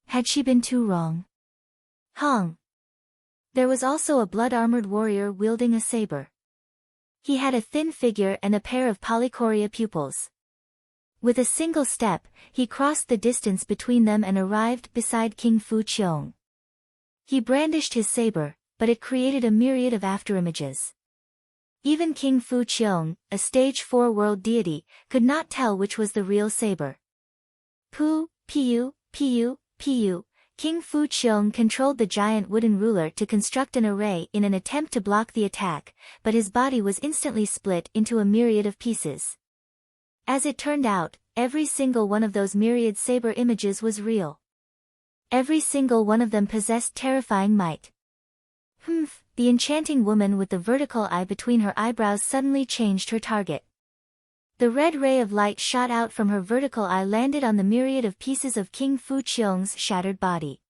Had she been too wrong? Hong. There was also a blood-armored warrior wielding a saber. He had a thin figure and a pair of polychoria pupils. With a single step, he crossed the distance between them and arrived beside King Fu Qiong. He brandished his saber, but it created a myriad of afterimages. Even King Fu Qiong, a stage 4 world deity, could not tell which was the real saber. Pu, Pu, King Fu Qiong controlled the giant wooden ruler to construct an array in an attempt to block the attack, but his body was instantly split into a myriad of pieces. As it turned out, every single one of those myriad saber images was real. Every single one of them possessed terrifying might. The enchanting woman with the vertical eye between her eyebrows suddenly changed her target. The red ray of light shot out from her vertical eye landed on the myriad of pieces of King Fu Qiong's shattered body.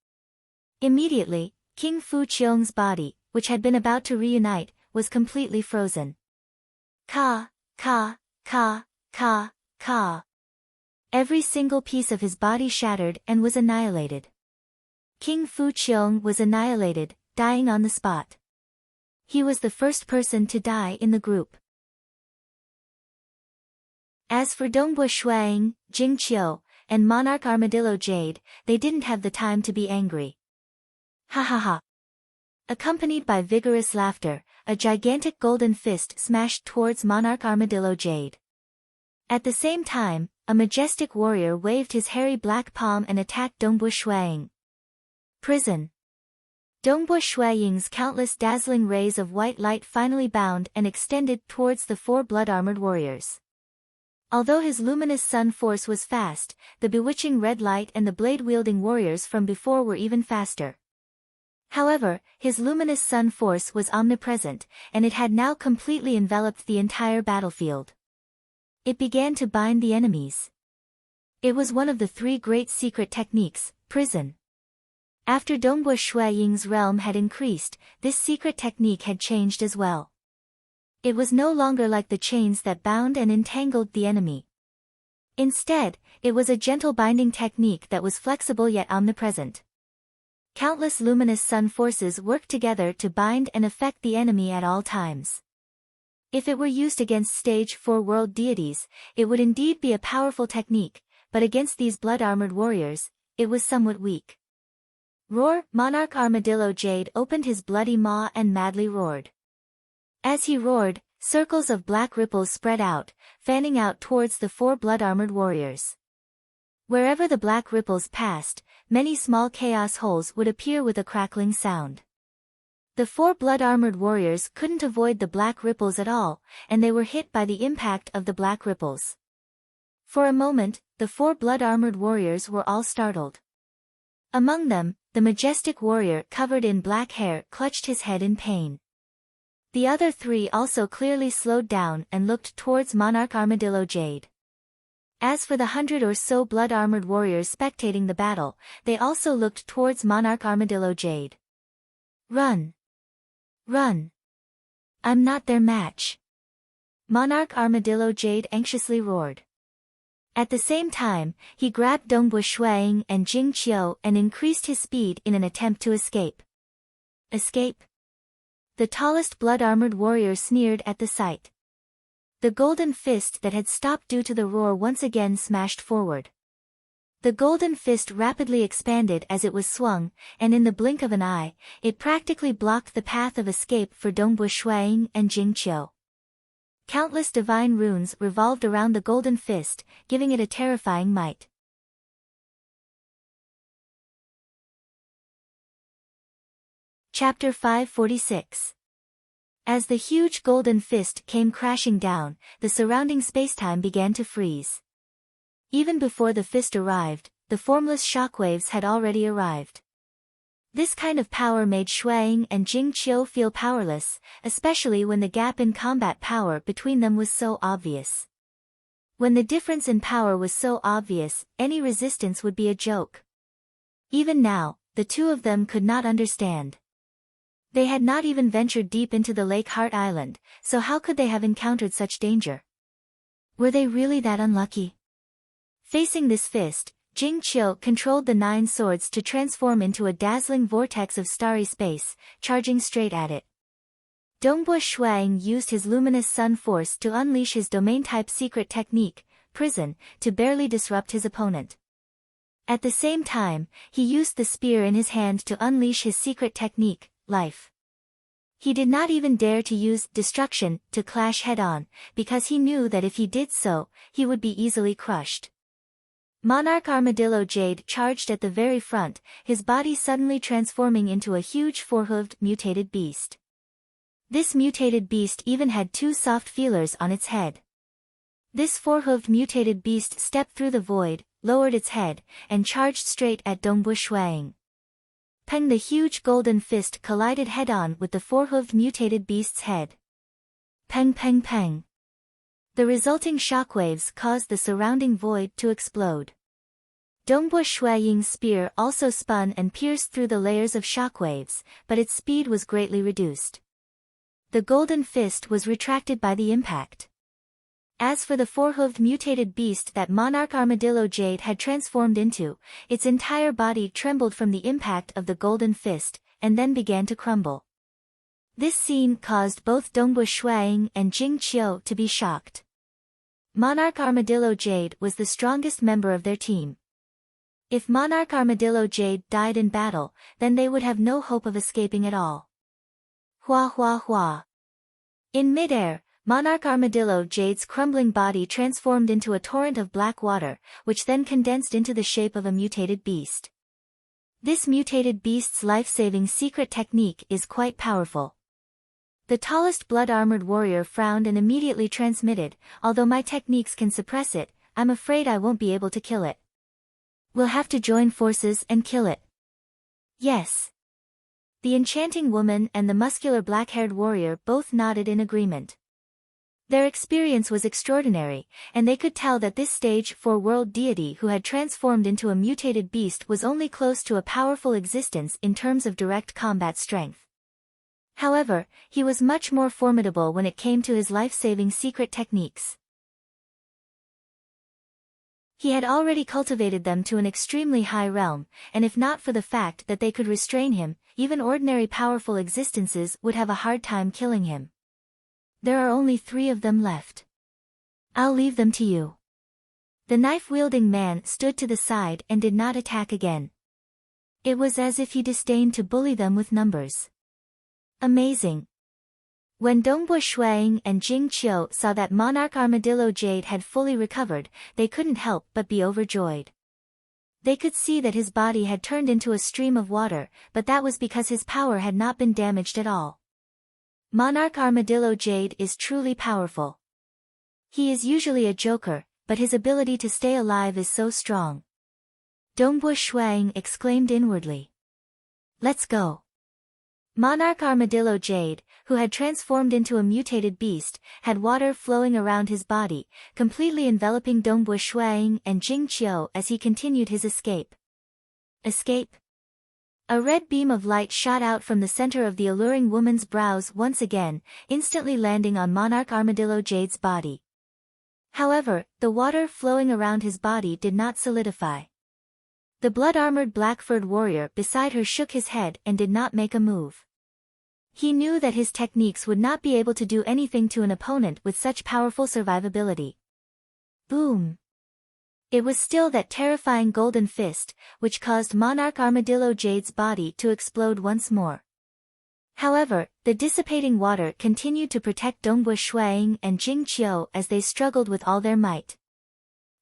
Immediately, King Fu Qiong's body, which had been about to reunite, was completely frozen. Ka. Every single piece of his body shattered and was annihilated. King Fu Qiong was annihilated, dying on the spot. He was the first person to die in the group. As for Dongbua Shuang, Jing Qiu, and Monarch Armadillo Jade, they didn't have the time to be angry. Ha ha ha. Accompanied by vigorous laughter, a gigantic golden fist smashed towards Monarch Armadillo Jade. At the same time, a majestic warrior waved his hairy black palm and attacked Dongbua Shuang. Prison. Dongbua Shuang's countless dazzling rays of white light finally bound and extended towards the four blood-armored warriors. Although his luminous sun force was fast, the bewitching red light and the blade-wielding warriors from before were even faster. However, his luminous sun force was omnipresent, and it had now completely enveloped the entire battlefield. It began to bind the enemies. It was one of the three great secret techniques, prison. After Dongbua Shuang's realm had increased, this secret technique had changed as well. It was no longer like the chains that bound and entangled the enemy. Instead, it was a gentle binding technique that was flexible yet omnipresent. Countless luminous sun forces worked together to bind and affect the enemy at all times. If it were used against Stage 4 world deities, it would indeed be a powerful technique, but against these blood-armored warriors, it was somewhat weak. Roar! Monarch Armadillo Jade opened his bloody maw and madly roared. As he roared, circles of black ripples spread out, fanning out towards the four blood-armored warriors. Wherever the black ripples passed, many small chaos holes would appear with a crackling sound. The four blood-armored warriors couldn't avoid the black ripples at all, and they were hit by the impact of the black ripples. For a moment, the four blood-armored warriors were all startled. Among them, the majestic warrior covered in black hair clutched his head in pain. The other three also clearly slowed down and looked towards Monarch Armadillo Jade. As for the 100 or so blood-armored warriors spectating the battle, they also looked towards Monarch Armadillo Jade. Run! Run! I'm not their match! Monarch Armadillo Jade anxiously roared. At the same time, he grabbed Dongbua Shuang and Jing Qiu and increased his speed in an attempt to escape. Escape? The tallest blood-armored warrior sneered at the sight. The golden fist that had stopped due to the roar once again smashed forward. The golden fist rapidly expanded as it was swung, and in the blink of an eye, it practically blocked the path of escape for Dongbua Shuang and Jing Qiu. Countless divine runes revolved around the golden fist, giving it a terrifying might. Chapter 546. As the huge golden fist came crashing down, the surrounding spacetime began to freeze. Even before the fist arrived, the formless shockwaves had already arrived. This kind of power made Shuang and Jing Qiu feel powerless, especially when the gap in combat power between them was so obvious. When the difference in power was so obvious, any resistance would be a joke. Even now, the two of them could not understand. They had not even ventured deep into the Lake Heart Island, so how could they have encountered such danger? Were they really that unlucky? Facing this fist, Jing Qiu controlled the 9 swords to transform into a dazzling vortex of starry space, charging straight at it. Dongbua Shuang used his luminous sun force to unleash his domain-type secret technique, prison, to barely disrupt his opponent. At the same time, he used the spear in his hand to unleash his secret technique, life. He did not even dare to use destruction to clash head-on, because he knew that if he did so, he would be easily crushed. Monarch Armadillo Jade charged at the very front, his body suddenly transforming into a huge four-hooved mutated beast. This mutated beast even had 2 soft feelers on its head. This four-hooved mutated beast stepped through the void, lowered its head, and charged straight at Dongbua Shuang. Peng! The huge golden fist collided head-on with the four-hooved mutated beast's head. Peng peng peng. The resulting shockwaves caused the surrounding void to explode. Dongbua Shuang's spear also spun and pierced through the layers of shockwaves, but its speed was greatly reduced. The golden fist was retracted by the impact. As for the four-hooved mutated beast that Monarch Armadillo Jade had transformed into, its entire body trembled from the impact of the golden fist, and then began to crumble. This scene caused both Dongbua Shuang and Jing Qiu to be shocked. Monarch Armadillo Jade was the strongest member of their team. If Monarch Armadillo Jade died in battle, then they would have no hope of escaping at all. Hua hua hua. In midair, Monarch Armadillo Jade's crumbling body transformed into a torrent of black water, which then condensed into the shape of a mutated beast. This mutated beast's life-saving secret technique is quite powerful. The tallest blood-armored warrior frowned and immediately transmitted, "Although my techniques can suppress it, I'm afraid I won't be able to kill it. We'll have to join forces and kill it." Yes. The enchanting woman and the muscular black-haired warrior both nodded in agreement. Their experience was extraordinary, and they could tell that this stage 4 world deity who had transformed into a mutated beast was only close to a powerful existence in terms of direct combat strength. However, he was much more formidable when it came to his life-saving secret techniques. He had already cultivated them to an extremely high realm, and if not for the fact that they could restrain him, even ordinary powerful existences would have a hard time killing him. There are only 3 of them left. I'll leave them to you. The knife-wielding man stood to the side and did not attack again. It was as if he disdained to bully them with numbers. Amazing. When Dongbui Shuang and Jing Qiu saw that Monarch Armadillo Jade had fully recovered, they couldn't help but be overjoyed. They could see that his body had turned into a stream of water, but that was because his power had not been damaged at all. Monarch Armadillo Jade is truly powerful. He is usually a joker, but his ability to stay alive is so strong. Dongbui Shuang exclaimed inwardly. Let's go. Monarch Armadillo Jade, who had transformed into a mutated beast, had water flowing around his body, completely enveloping Dongbui Shuang and Jing Qiu as he continued his escape. Escape? A red beam of light shot out from the center of the alluring woman's brows once again, instantly landing on Monarch Armadillo Jade's body. However, the water flowing around his body did not solidify. The blood-armored black-furred warrior beside her shook his head and did not make a move. He knew that his techniques would not be able to do anything to an opponent with such powerful survivability. Boom! It was still that terrifying golden fist, which caused Monarch Armadillo Jade's body to explode once more. However, the dissipating water continued to protect Dongbui Shuang and Jing Qiu as they struggled with all their might.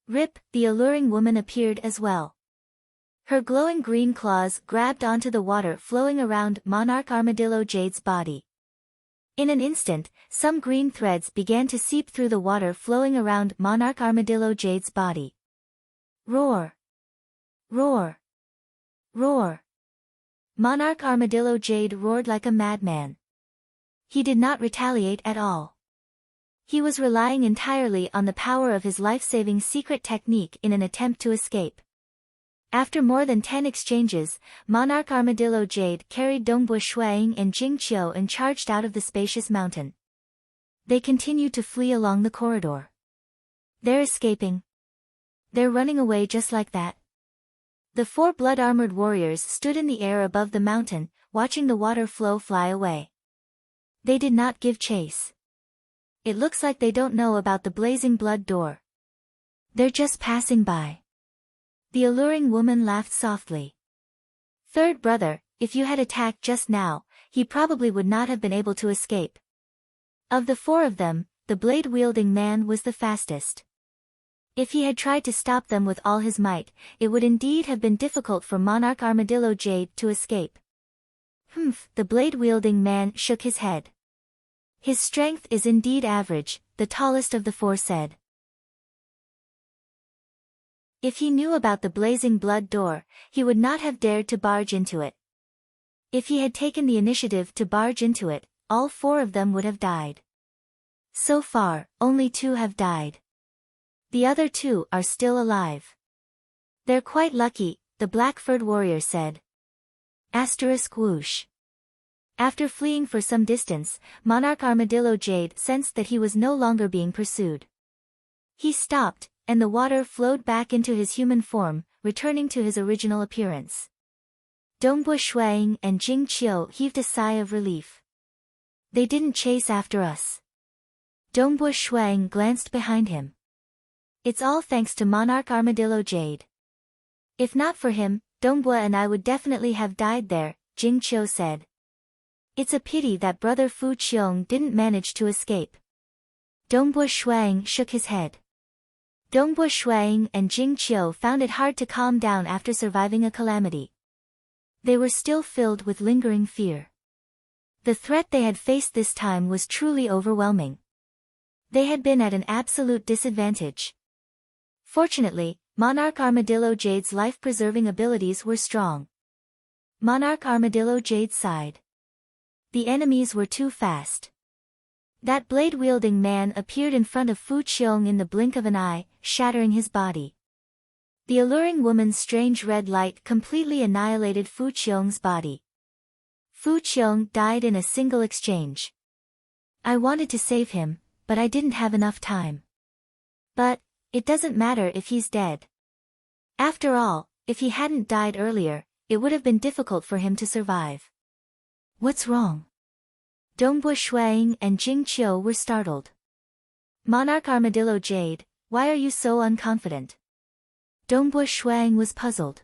Rip, the alluring woman appeared as well. Her glowing green claws grabbed onto the water flowing around Monarch Armadillo Jade's body. In an instant, some green threads began to seep through the water flowing around Monarch Armadillo Jade's body. Roar! Roar! Roar! Monarch Armadillo Jade roared like a madman. He did not retaliate at all. He was relying entirely on the power of his life-saving secret technique in an attempt to escape. After more than 10 exchanges, Monarch Armadillo Jade carried Dongbui Shuang and Jing Qiu and charged out of the spacious mountain. They continued to flee along the corridor. They're escaping. They're running away just like that. The 4 blood-armored warriors stood in the air above the mountain, watching the water flow fly away. They did not give chase. It looks like they don't know about the blazing blood door. They're just passing by. The alluring woman laughed softly. Third brother, if you had attacked just now, he probably would not have been able to escape. Of the 4 of them, the blade-wielding man was the fastest. If he had tried to stop them with all his might, it would indeed have been difficult for Monarch Armadillo Jade to escape. The blade-wielding man shook his head. His strength is indeed average, the tallest of the 4 said. If he knew about the blazing blood door, he would not have dared to barge into it. If he had taken the initiative to barge into it, all 4 of them would have died. So far, only 2 have died. The other 2 are still alive. They're quite lucky, the black-furred warrior said. Asterisk whoosh. After fleeing for some distance, Monarch Armadillo Jade sensed that he was no longer being pursued. He stopped, and the water flowed back into his human form, returning to his original appearance. Dongbui Shuang and Jing Qiu heaved a sigh of relief. They didn't chase after us. Dongbui Shuang glanced behind him. It's all thanks to Monarch Armadillo Jade. If not for him, Dongbua and I would definitely have died there, Jing Qiu said. It's a pity that brother Fu Qiong didn't manage to escape. Dongbua Shuang shook his head. Dongbua Shuang and Jing Qiu found it hard to calm down after surviving a calamity. They were still filled with lingering fear. The threat they had faced this time was truly overwhelming. They had been at an absolute disadvantage. Fortunately, Monarch Armadillo Jade's life-preserving abilities were strong. Monarch Armadillo Jade sighed. The enemies were too fast. That blade-wielding man appeared in front of Fu Qiong in the blink of an eye, shattering his body. The alluring woman's strange red light completely annihilated Fu Qiong's body. Fu Qiong died in a single exchange. I wanted to save him, but I didn't have enough time. But it doesn't matter if he's dead. After all, if he hadn't died earlier, it would have been difficult for him to survive. What's wrong? Dongbua Shuang and Jing Qiu were startled. Monarch Armadillo Jade, why are you so unconfident? Dongbua Shuang was puzzled.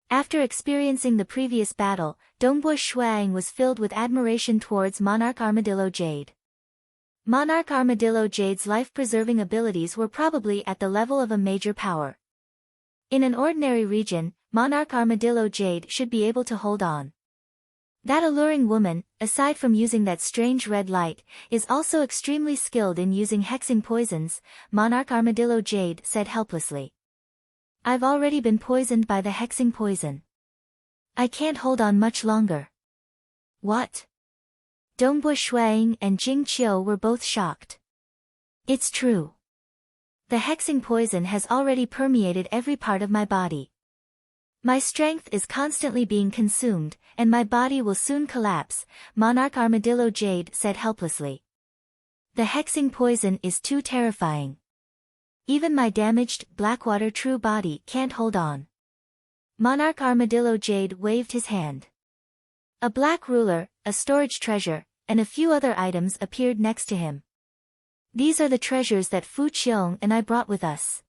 After experiencing the previous battle, Dongbua Shuang was filled with admiration towards Monarch Armadillo Jade. Monarch Armadillo Jade's life-preserving abilities were probably at the level of a major power. In an ordinary region, Monarch Armadillo Jade should be able to hold on. That alluring woman, aside from using that strange red light, is also extremely skilled in using hexing poisons, Monarch Armadillo Jade said helplessly. I've already been poisoned by the hexing poison. I can't hold on much longer. What? Dongbua Shuang and Jing Qiu were both shocked. It's true. The hexing poison has already permeated every part of my body. My strength is constantly being consumed, and my body will soon collapse, Monarch Armadillo Jade said helplessly. The hexing poison is too terrifying. Even my damaged, Blackwater true body can't hold on. Monarch Armadillo Jade waved his hand. A black ruler, a storage treasure, and a few other items appeared next to him. These are the treasures that Fu Qiong and I brought with us.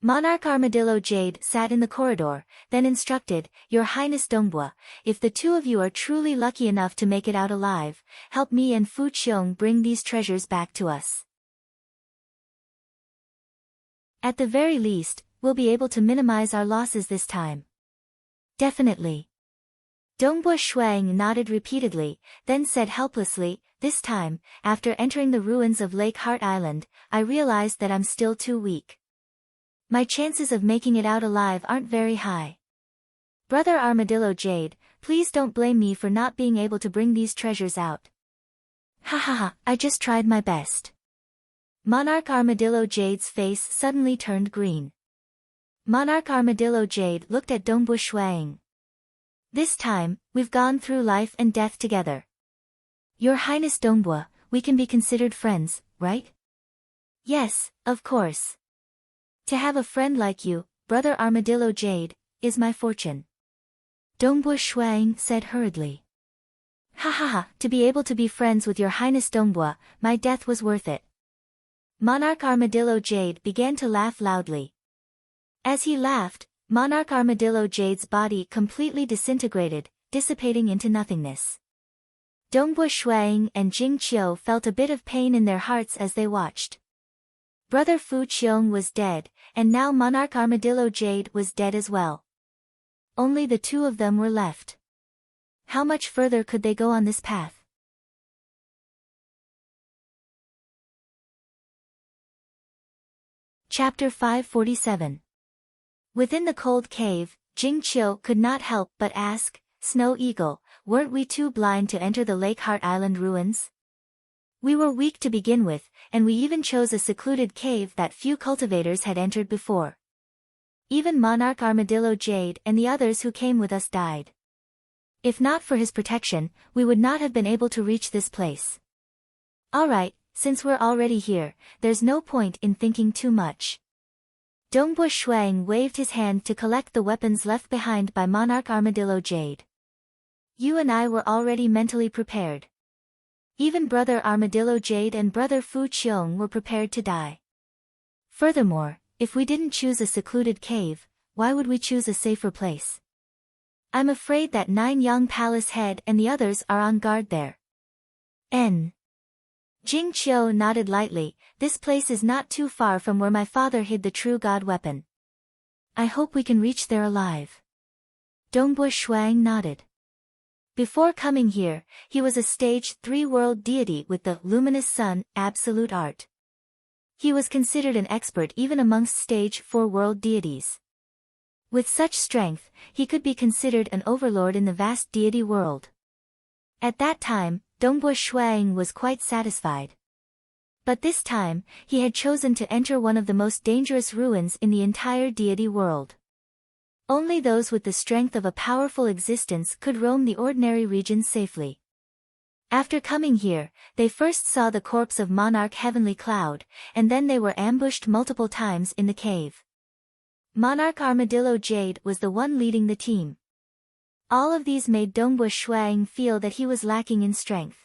Monarch Armadillo Jade sat in the corridor, then instructed, Your Highness Dongbua, if the two of you are truly lucky enough to make it out alive, help me and Fu Qiong bring these treasures back to us. At the very least, we'll be able to minimize our losses this time. Definitely. Dongbua Shuang nodded repeatedly, then said helplessly, This time, after entering the ruins of Lake Heart Island, I realized that I'm still too weak. My chances of making it out alive aren't very high. Brother Armadillo Jade, please don't blame me for not being able to bring these treasures out. Ha ha ha, I just tried my best. Monarch Armadillo Jade's face suddenly turned green. Monarch Armadillo Jade looked at Dongbua Shuang. This time, we've gone through life and death together. Your Highness Dongbua, we can be considered friends, right? Yes, of course. To have a friend like you, Brother Armadillo Jade, is my fortune. Dongbua Shuang said hurriedly. Ha ha ha, to be able to be friends with Your Highness Dongbua, my death was worth it. Monarch Armadillo Jade began to laugh loudly. As he laughed, Monarch Armadillo Jade's body completely disintegrated, dissipating into nothingness. Dongbua Shuang and Jing Qiu felt a bit of pain in their hearts as they watched. Brother Fu Qiong was dead, and now Monarch Armadillo Jade was dead as well. Only the two of them were left. How much further could they go on this path? Chapter 547. Within the cold cave, Jing Qiu could not help but ask, Snow Eagle, weren't we too blind to enter the Lake Heart Island ruins? We were weak to begin with, and we even chose a secluded cave that few cultivators had entered before. Even Monarch Armadillo Jade and the others who came with us died. If not for his protection, we would not have been able to reach this place. Alright, since we're already here, there's no point in thinking too much. Dongbua Shuang waved his hand to collect the weapons left behind by Monarch Armadillo Jade. You and I were already mentally prepared. Even Brother Armadillo Jade and Brother Fu Qiong were prepared to die. Furthermore, if we didn't choose a secluded cave, why would we choose a safer place? I'm afraid that 9 Yang Palace head and the others are on guard there. N. Jing Qiu nodded lightly. This place is not too far from where my father hid the true god weapon. I hope we can reach there alive. Dongbo Shuang nodded. Before coming here, he was a stage 3 world deity with the luminous sun, absolute art. He was considered an expert even amongst stage 4 world deities. With such strength, he could be considered an overlord in the vast deity world. At that time, Dongbo Shuang was quite satisfied. But this time, he had chosen to enter one of the most dangerous ruins in the entire deity world. Only those with the strength of a powerful existence could roam the ordinary regions safely. After coming here, they first saw the corpse of Monarch Heavenly Cloud, and then they were ambushed multiple times in the cave. Monarch Armadillo Jade was the one leading the team. All of these made Dongbo Shuang feel that he was lacking in strength.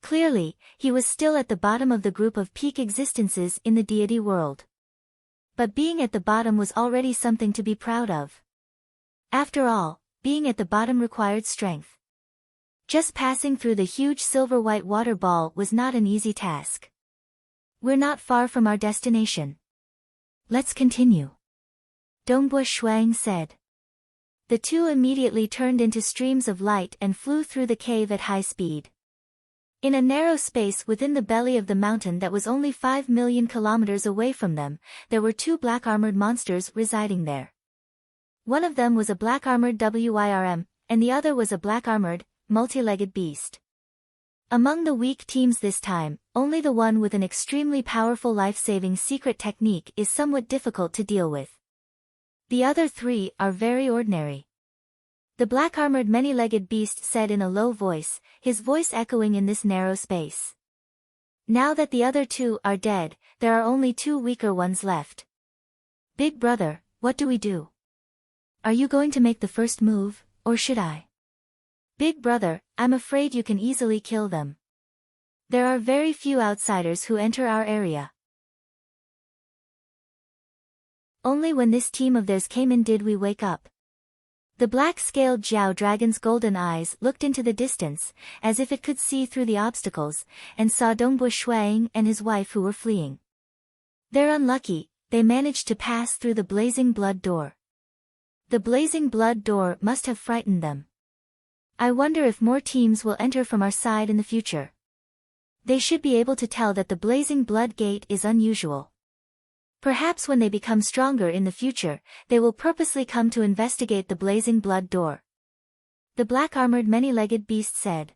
Clearly, he was still at the bottom of the group of peak existences in the deity world. But being at the bottom was already something to be proud of. After all, being at the bottom required strength. Just passing through the huge silver-white water ball was not an easy task. We're not far from our destination. Let's continue. Dongbo Shuang said. The two immediately turned into streams of light and flew through the cave at high speed. In a narrow space within the belly of the mountain that was only 5 million kilometers away from them, there were 2 black-armored monsters residing there. One of them was a black-armored WIRM, and the other was a black-armored, multi-legged beast. Among the weak teams this time, only the one with an extremely powerful life-saving secret technique is somewhat difficult to deal with. The other 3 are very ordinary. The black-armored many-legged beast said in a low voice, his voice echoing in this narrow space. Now that the other 2 are dead, there are only 2 weaker ones left. Big brother, what do we do? Are you going to make the first move, or should I? Big brother, I'm afraid you can easily kill them. There are very few outsiders who enter our area. Only when this team of theirs came in did we wake up. The black-scaled Jiao dragon's golden eyes looked into the distance, as if it could see through the obstacles, and saw Dongbo Shuang and his wife who were fleeing. They're unlucky, they managed to pass through the blazing blood door. The blazing blood door must have frightened them. I wonder if more teams will enter from our side in the future. They should be able to tell that the blazing blood gate is unusual. Perhaps when they become stronger in the future, they will purposely come to investigate the blazing blood door. The black-armored many-legged beast said.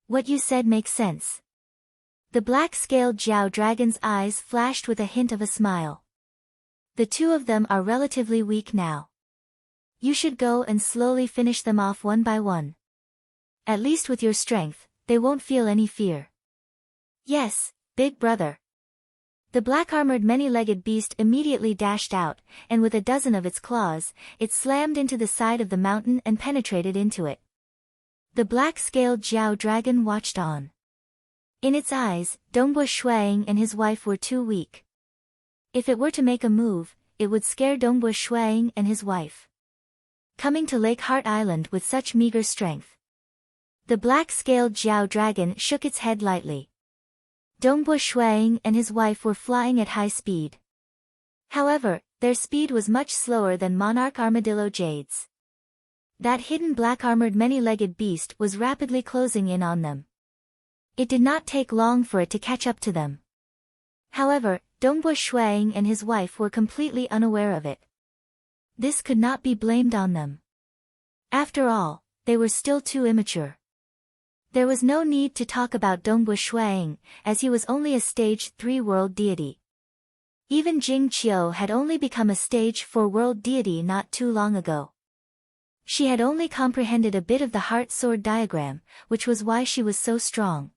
What you said makes sense. The black-scaled Jiao dragon's eyes flashed with a hint of a smile. The 2 of them are relatively weak now. You should go and slowly finish them off one by one. At least with your strength, they won't feel any fear. Yes, big brother. The black-armored many-legged beast immediately dashed out, and with a dozen of its claws, it slammed into the side of the mountain and penetrated into it. The black-scaled Jiao dragon watched on. In its eyes, Dongbo Shuang and his wife were too weak. If it were to make a move, it would scare Dongbo Shuang and his wife. Coming to Lake Heart Island with such meager strength. The black-scaled Jiao dragon shook its head lightly. Dongbo Shuang and his wife were flying at high speed. However, their speed was much slower than Monarch Armadillo Jade's. That hidden black-armored many-legged beast was rapidly closing in on them. It did not take long for it to catch up to them. However, Dongbo Shuang and his wife were completely unaware of it. This could not be blamed on them. After all, they were still too immature. There was no need to talk about Dongbo Shuang, as he was only a stage 3 world deity. Even Jing Qiu had only become a stage 4 world deity not too long ago. She had only comprehended a bit of the heart sword diagram, which was why she was so strong.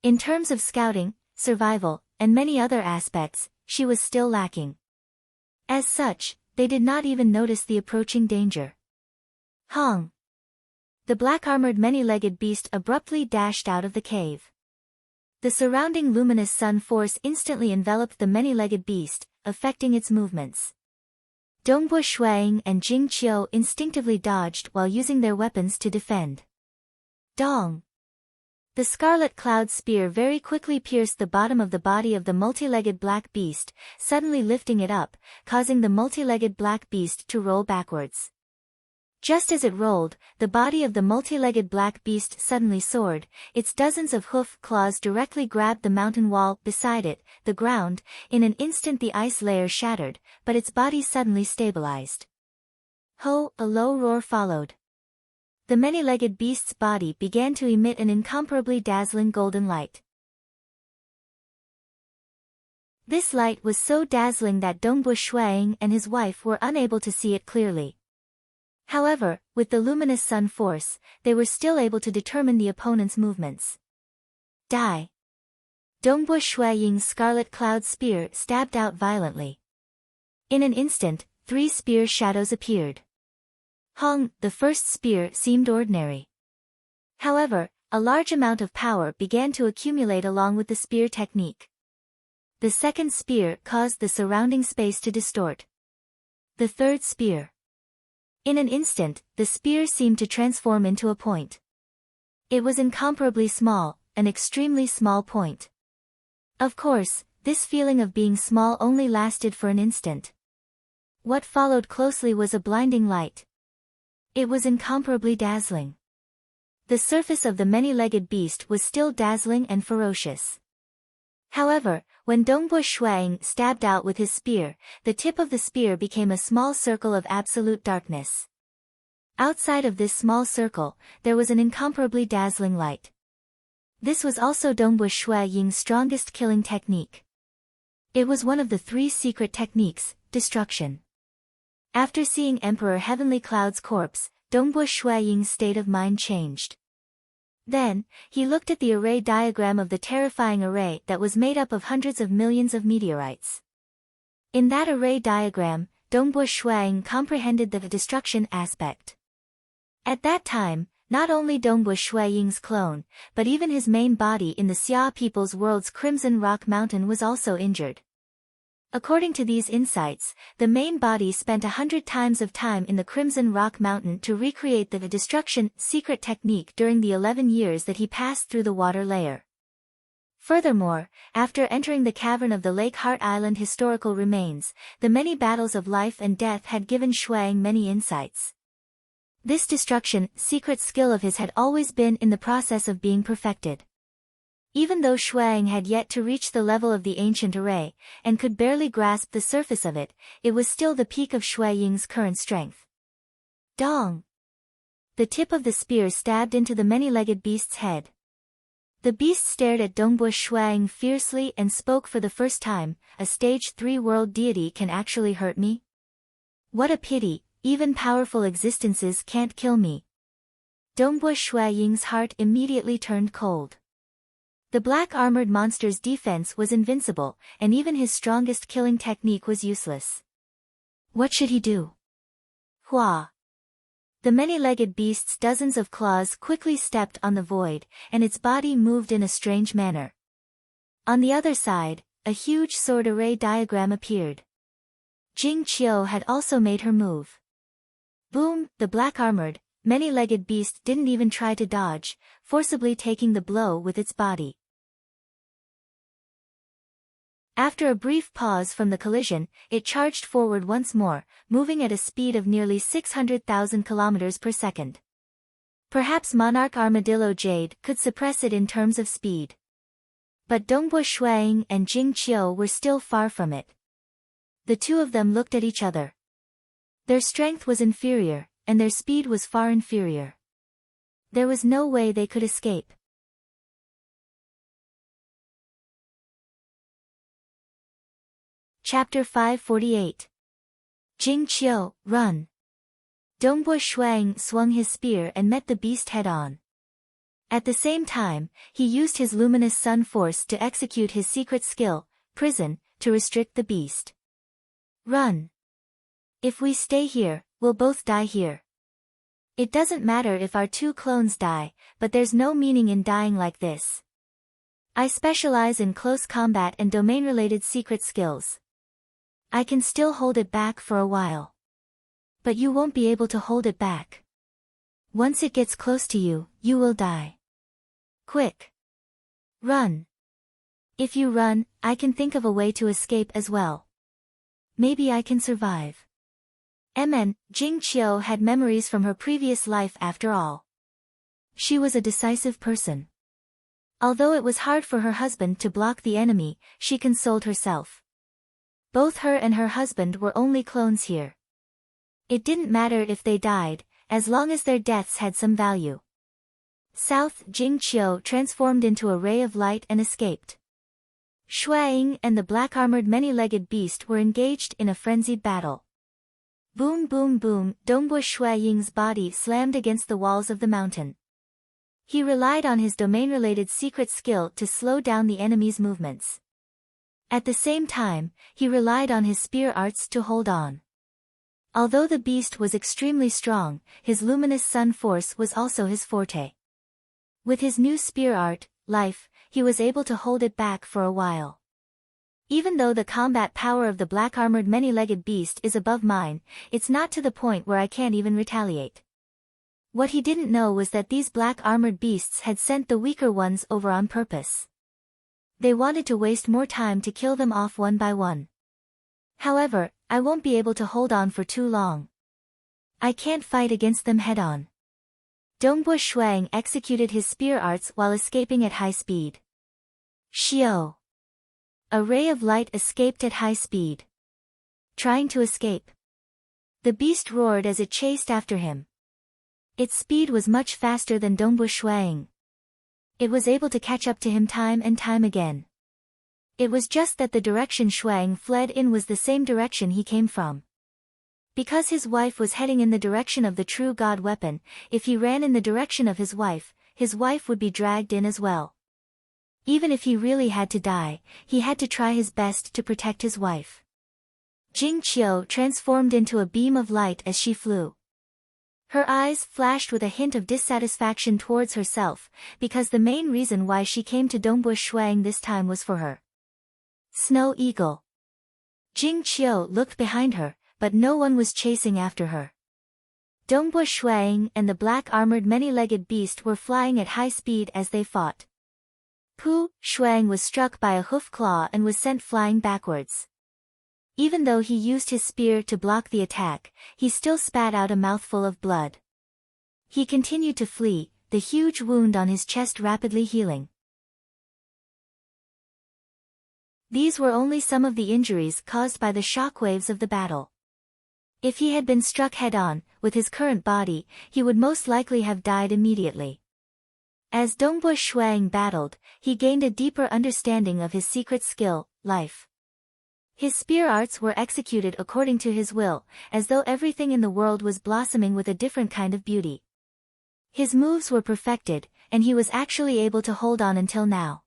In terms of scouting, survival, and many other aspects, she was still lacking. As such, they did not even notice the approaching danger. Hong! The black-armored many-legged beast abruptly dashed out of the cave. The surrounding luminous sun force instantly enveloped the many-legged beast, affecting its movements. Dongbo Shuang and Jing Qiu instinctively dodged while using their weapons to defend. Dong! The scarlet cloud spear very quickly pierced the bottom of the body of the multi-legged black beast, suddenly lifting it up, causing the multi-legged black beast to roll backwards. Just as it rolled, the body of the multi-legged black beast suddenly soared, its dozens of hoof claws directly grabbed the mountain wall beside it, the ground. In an instant the ice layer shattered, but its body suddenly stabilized. Ho! A low roar followed. The many-legged beast's body began to emit an incomparably dazzling golden light. This light was so dazzling that Dongbo Shuang and his wife were unable to see it clearly. However, with the luminous sun force, they were still able to determine the opponent's movements. Die! Dongbo Shuaying's scarlet cloud spear stabbed out violently. In an instant, 3 spear shadows appeared. Hong, the first spear seemed ordinary. However, a large amount of power began to accumulate along with the spear technique. The second spear caused the surrounding space to distort. The third spear. In an instant, the spear seemed to transform into a point. It was incomparably small, an extremely small point. Of course, this feeling of being small only lasted for an instant. What followed closely was a blinding light. It was incomparably dazzling. The surface of the many-legged beast was still dazzling and ferocious. However, when Dongbo Shuang stabbed out with his spear, the tip of the spear became a small circle of absolute darkness. Outside of this small circle, there was an incomparably dazzling light. This was also Dongbo Shuaying's strongest killing technique. It was one of the 3 secret techniques, destruction. After seeing Emperor Heavenly Cloud's corpse, Dongbo Shuaying's state of mind changed. Then, he looked at the array diagram of the terrifying array that was made up of hundreds of millions of meteorites. In that array diagram, Dongbo Shuang comprehended the destruction aspect. At that time, not only Dongbo Shuaying's clone, but even his main body in the Xia people's world's Crimson Rock Mountain was also injured. According to these insights, the main body spent 100 times of time in the Crimson Rock Mountain to recreate the destruction secret technique during the 11 years that he passed through the water layer. Furthermore, after entering the cavern of the Lake Heart Island historical remains, the many battles of life and death had given Shuang many insights. This destruction secret skill of his had always been in the process of being perfected. Even though Shuang had yet to reach the level of the ancient array, and could barely grasp the surface of it, it was still the peak of Shuaying's current strength. Dong! The tip of the spear stabbed into the many-legged beast's head. The beast stared at Dongbo Shuang fiercely and spoke for the first time, "A stage 3 world deity can actually hurt me? What a pity, even powerful existences can't kill me." Dongbo Shuaying's heart immediately turned cold. The black-armored monster's defense was invincible, and even his strongest killing technique was useless. What should he do? Hua! The many-legged beast's dozens of claws quickly stepped on the void, and its body moved in a strange manner. On the other side, a huge sword array diagram appeared. Jing Qiu had also made her move. Boom! The black-armored, many-legged beast didn't even try to dodge, forcibly taking the blow with its body. After a brief pause from the collision, it charged forward once more, moving at a speed of nearly 600,000 kilometers per second. Perhaps Monarch Armadillo Jade could suppress it in terms of speed. But Dongbo Shuang and Jing Qiu were still far from it. The two of them looked at each other. Their strength was inferior, and their speed was far inferior. There was no way they could escape. Chapter 548. Jing Qiu, run! Dongbo Shuang swung his spear and met the beast head-on. At the same time, he used his luminous sun force to execute his secret skill, prison, to restrict the beast. Run! If we stay here, we'll both die here. It doesn't matter if our 2 clones die, but there's no meaning in dying like this. I specialize in close combat and domain-related secret skills. I can still hold it back for a while. But you won't be able to hold it back. Once it gets close to you, you will die. Quick! Run! If you run, I can think of a way to escape as well. Maybe I can survive. Jing Qiu had memories from her previous life after all. She was a decisive person. Although it was hard for her husband to block the enemy, she consoled herself. Both her and her husband were only clones here. It didn't matter if they died, as long as their deaths had some value. South Jing Qiu transformed into a ray of light and escaped. Ying and the black-armored many-legged beast were engaged in a frenzied battle. Boom boom boom, Dongbu Ying's body slammed against the walls of the mountain. He relied on his domain-related secret skill to slow down the enemy's movements. At the same time, he relied on his spear arts to hold on. Although the beast was extremely strong, his luminous sun force was also his forte. With his new spear art, life, he was able to hold it back for a while. Even though the combat power of the black-armored many-legged beast is above mine, it's not to the point where I can't even retaliate. What he didn't know was that these black-armored beasts had sent the weaker ones over on purpose. They wanted to waste more time to kill them off one by one. However, I won't be able to hold on for too long. I can't fight against them head-on. Dongbu Shuang executed his spear arts while escaping at high speed. Xiao. A ray of light escaped at high speed. Trying to escape. The beast roared as it chased after him. Its speed was much faster than Dongbu Shuang. It was able to catch up to him time and time again. It was just that the direction Shuang fled in was the same direction he came from. Because his wife was heading in the direction of the true god weapon, if he ran in the direction of his wife would be dragged in as well. Even if he really had to die, he had to try his best to protect his wife. Jing Qiu transformed into a beam of light as she flew. Her eyes flashed with a hint of dissatisfaction towards herself, because the main reason why she came to Dongbu Shuang this time was for her. Snow Eagle. Jing Qiu looked behind her, but no one was chasing after her. Dongbu Shuang and the black-armored many-legged beast were flying at high speed as they fought. Pu Shuang was struck by a hoof claw and was sent flying backwards. Even though he used his spear to block the attack, he still spat out a mouthful of blood. He continued to flee, the huge wound on his chest rapidly healing. These were only some of the injuries caused by the shockwaves of the battle. If he had been struck head-on, with his current body, he would most likely have died immediately. As Dongbu Shuang battled, he gained a deeper understanding of his secret skill, life. His spear arts were executed according to his will, as though everything in the world was blossoming with a different kind of beauty. His moves were perfected, and he was actually able to hold on until now.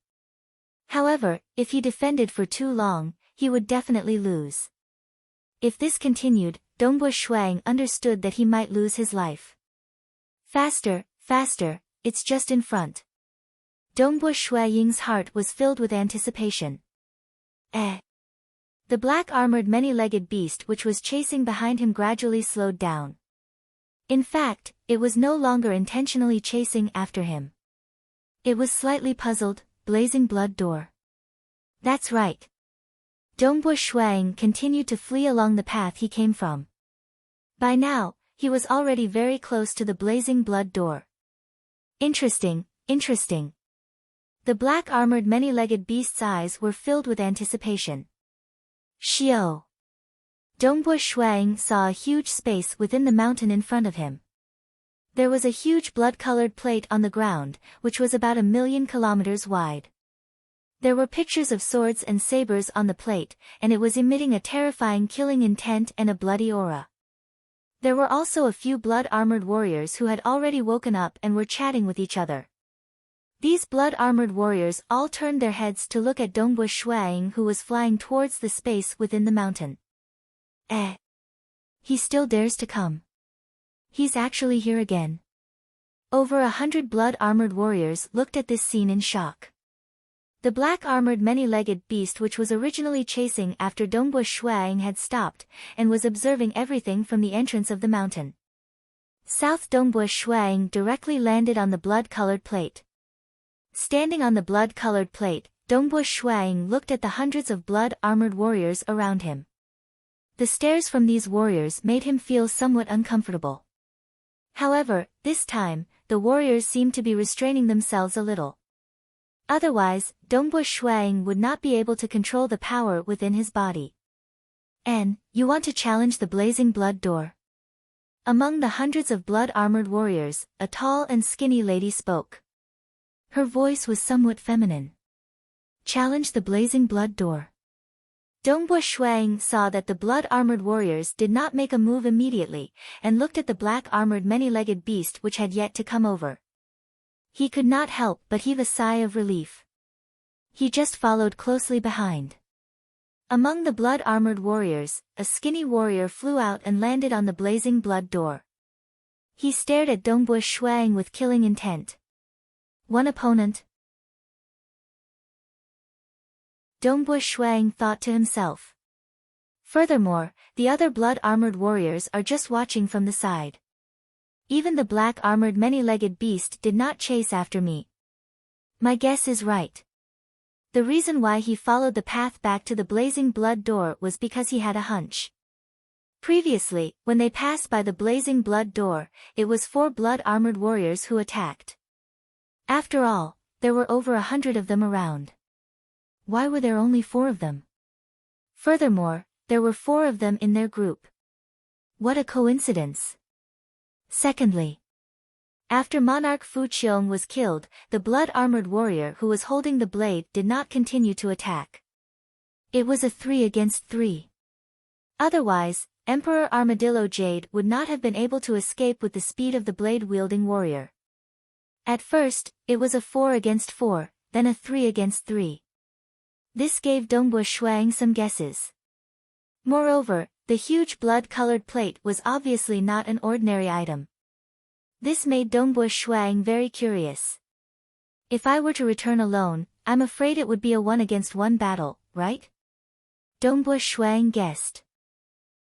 However, if he defended for too long, he would definitely lose. If this continued, Dongbu Shuang understood that he might lose his life. Faster, faster, it's just in front. Dongbu Shuang's heart was filled with anticipation. The black-armored many-legged beast which was chasing behind him gradually slowed down. In fact, it was no longer intentionally chasing after him. It was slightly puzzled, blazing blood door. That's right. Dongbu Shuang continued to flee along the path he came from. By now, he was already very close to the blazing blood door. Interesting, interesting. The black-armored many-legged beast's eyes were filled with anticipation. Xiao. Dongbu Shuang saw a huge space within the mountain in front of him. There was a huge blood-colored plate on the ground, which was about 1,000,000 kilometers wide. There were pictures of swords and sabers on the plate, and it was emitting a terrifying killing intent and a bloody aura. There were also a few blood-armored warriors who had already woken up and were chatting with each other. These blood-armored warriors all turned their heads to look at Dongbu Shuang, who was flying towards the space within the mountain. He still dares to come. He's actually here again. Over 100 blood-armored warriors looked at this scene in shock. The black-armored many-legged beast which was originally chasing after Dongbo Shuang had stopped, and was observing everything from the entrance of the mountain. South Dongbo Shuang directly landed on the blood-colored plate. Standing on the blood-colored plate, Dongbo Shuang looked at the hundreds of blood-armored warriors around him. The stares from these warriors made him feel somewhat uncomfortable. However, this time, the warriors seemed to be restraining themselves a little. Otherwise, Dongbo Shuang would not be able to control the power within his body. You want to challenge the blazing blood door? Among the hundreds of blood-armored warriors, a tall and skinny lady spoke. Her voice was somewhat feminine. Challenge the blazing blood door. Dongbo Shuang saw that the blood-armored warriors did not make a move immediately, and looked at the black-armored many-legged beast which had yet to come over. He could not help but heave a sigh of relief. He just followed closely behind. Among the blood-armored warriors, a skinny warrior flew out and landed on the blazing blood door. He stared at Dongbo Shuang with killing intent. One opponent? Dongbo Shuang thought to himself. Furthermore, the other blood-armored warriors are just watching from the side. Even the black-armored many-legged beast did not chase after me. My guess is right. The reason why he followed the path back to the blazing blood door was because he had a hunch. Previously, when they passed by the blazing blood door, it was 4 blood-armored warriors who attacked. After all, there were over 100 of them around. Why were there only 4 of them? Furthermore, there were 4 of them in their group. What a coincidence. Secondly, after Monarch Fu Qiong was killed, the blood-armored warrior who was holding the blade did not continue to attack. It was a 3 against 3. Otherwise, Emperor Armadillo Jade would not have been able to escape with the speed of the blade-wielding warrior. At first, it was a 4 against 4, then a 3 against 3. This gave Dongbo Shuang some guesses. Moreover, the huge blood-colored plate was obviously not an ordinary item. This made Dongbo Shuang very curious. If I were to return alone, I'm afraid it would be a 1 against 1 battle, right? Dongbo Shuang guessed.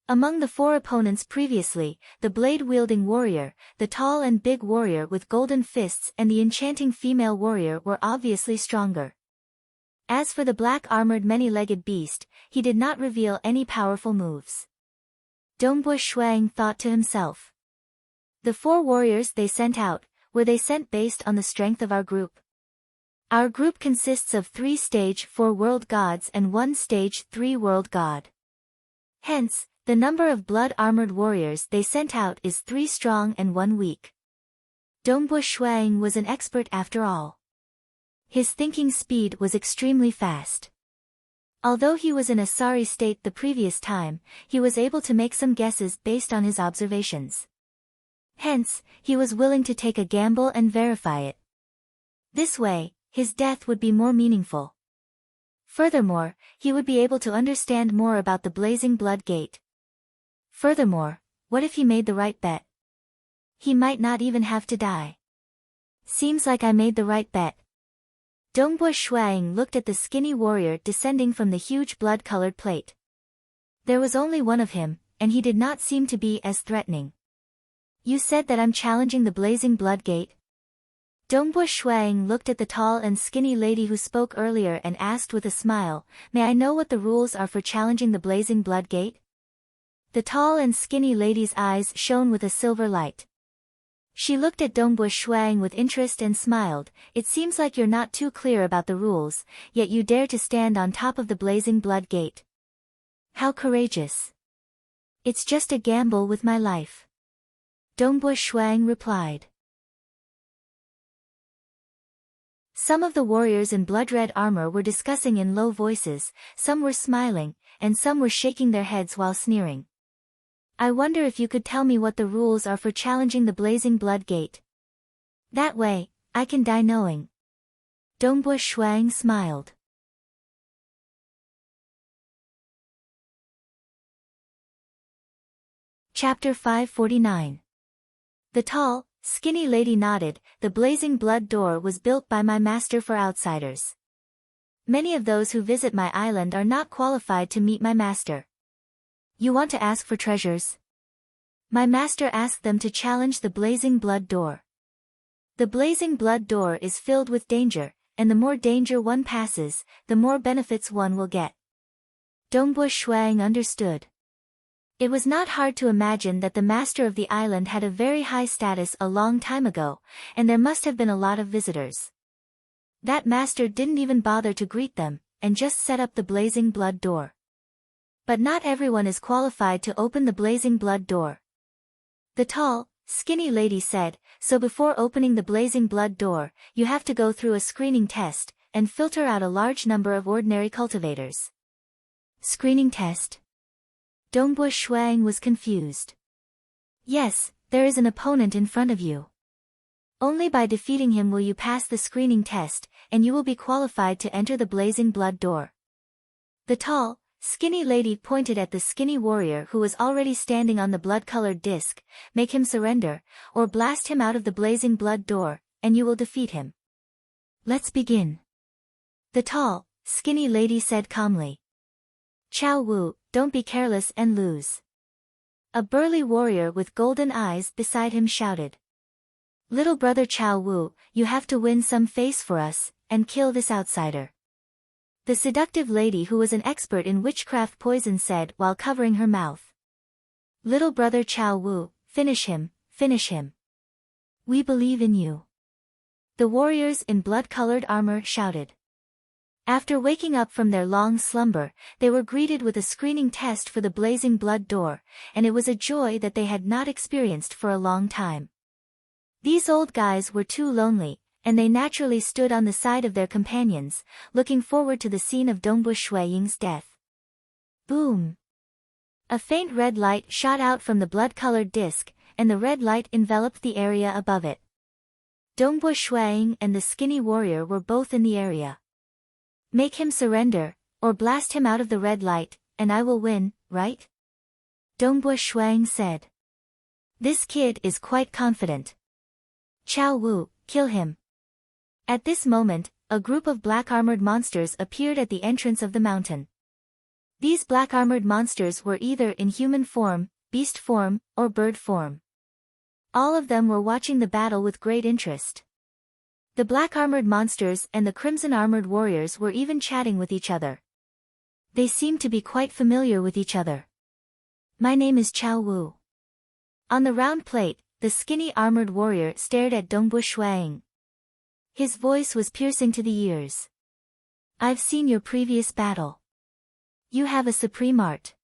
Among the 4 opponents previously, the blade-wielding warrior, the tall and big warrior with golden fists and the enchanting female warrior were obviously stronger. As for the black-armored many-legged beast, he did not reveal any powerful moves. Dongbo Shuang thought to himself. The 4 warriors they sent out, were they sent based on the strength of our group? Our group consists of 3 stage 4 world gods and 1 stage 3 world god. Hence, the number of blood-armored warriors they sent out is 3 strong and 1 weak. Dongbo Shuang was an expert after all. His thinking speed was extremely fast. Although he was in a sorry state the previous time, he was able to make some guesses based on his observations. Hence, he was willing to take a gamble and verify it. This way, his death would be more meaningful. Furthermore, he would be able to understand more about the blazing blood gate. Furthermore, what if he made the right bet? He might not even have to die. Seems like I made the right bet. Dongbo Shuang looked at the skinny warrior descending from the huge blood-colored plate. There was only 1 of him, and he did not seem to be as threatening. You said that I'm challenging the blazing blood gate? Dongbo Shuang looked at the tall and skinny lady who spoke earlier and asked with a smile, may I know what the rules are for challenging the blazing blood gate? The tall and skinny lady's eyes shone with a silver light. She looked at Dongbo Shuang with interest and smiled. It seems like you're not too clear about the rules, yet you dare to stand on top of the blazing blood gate. How courageous. It's just a gamble with my life. Dongbo Shuang replied. Some of the warriors in blood-red armor were discussing in low voices, some were smiling, and some were shaking their heads while sneering. I wonder if you could tell me what the rules are for challenging the blazing blood gate. That way, I can die knowing. Dongbo Shuang smiled. Chapter 549. The tall, skinny lady nodded. The blazing blood door was built by my master for outsiders. Many of those who visit my island are not qualified to meet my master. You want to ask for treasures? My master asked them to challenge the Blazing Blood Door. The Blazing Blood Door is filled with danger, and the more danger one passes, the more benefits one will get. Dongbo Shuang understood. It was not hard to imagine that the master of the island had a very high status a long time ago, and there must have been a lot of visitors. That master didn't even bother to greet them, and just set up the Blazing Blood Door. But not everyone is qualified to open the Blazing Blood Door. The tall, skinny lady said, so before opening the Blazing Blood Door, you have to go through a screening test, and filter out a large number of ordinary cultivators. Screening test? Dongbo Shuang was confused. Yes, there is an opponent in front of you. Only by defeating him will you pass the screening test, and you will be qualified to enter the Blazing Blood Door. The tall, skinny lady pointed at the skinny warrior who was already standing on the blood-colored disc. Make him surrender, or blast him out of the Blazing Blood Door, and you will defeat him. Let's begin. The tall, skinny lady said calmly. Chow Wu, don't be careless and lose. A burly warrior with golden eyes beside him shouted. Little brother Chow Wu, you have to win some face for us, and kill this outsider. The seductive lady who was an expert in witchcraft poison said while covering her mouth. Little brother Chow Wu, finish him, finish him. We believe in you. The warriors in blood-colored armor shouted. After waking up from their long slumber, they were greeted with a screening test for the Blazing Blood Door, and it was a joy that they had not experienced for a long time. These old guys were too lonely, and they naturally stood on the side of their companions, looking forward to the scene of Dongbo Shuiying's death. Boom! A faint red light shot out from the blood-colored disc, and the red light enveloped the area above it. Dongbo Shuiying and the skinny warrior were both in the area. Make him surrender, or blast him out of the red light, and I will win, right? Dongbo Shuiying said. This kid is quite confident. Chow Wu, kill him. At this moment, a group of black-armored monsters appeared at the entrance of the mountain. These black-armored monsters were either in human form, beast form, or bird form. All of them were watching the battle with great interest. The black-armored monsters and the crimson-armored warriors were even chatting with each other. They seemed to be quite familiar with each other. My name is Chow Wu. On the round plate, the skinny armored warrior stared at Dongbo Shuiying. His voice was piercing to the ears. I've seen your previous battle. You have a supreme art.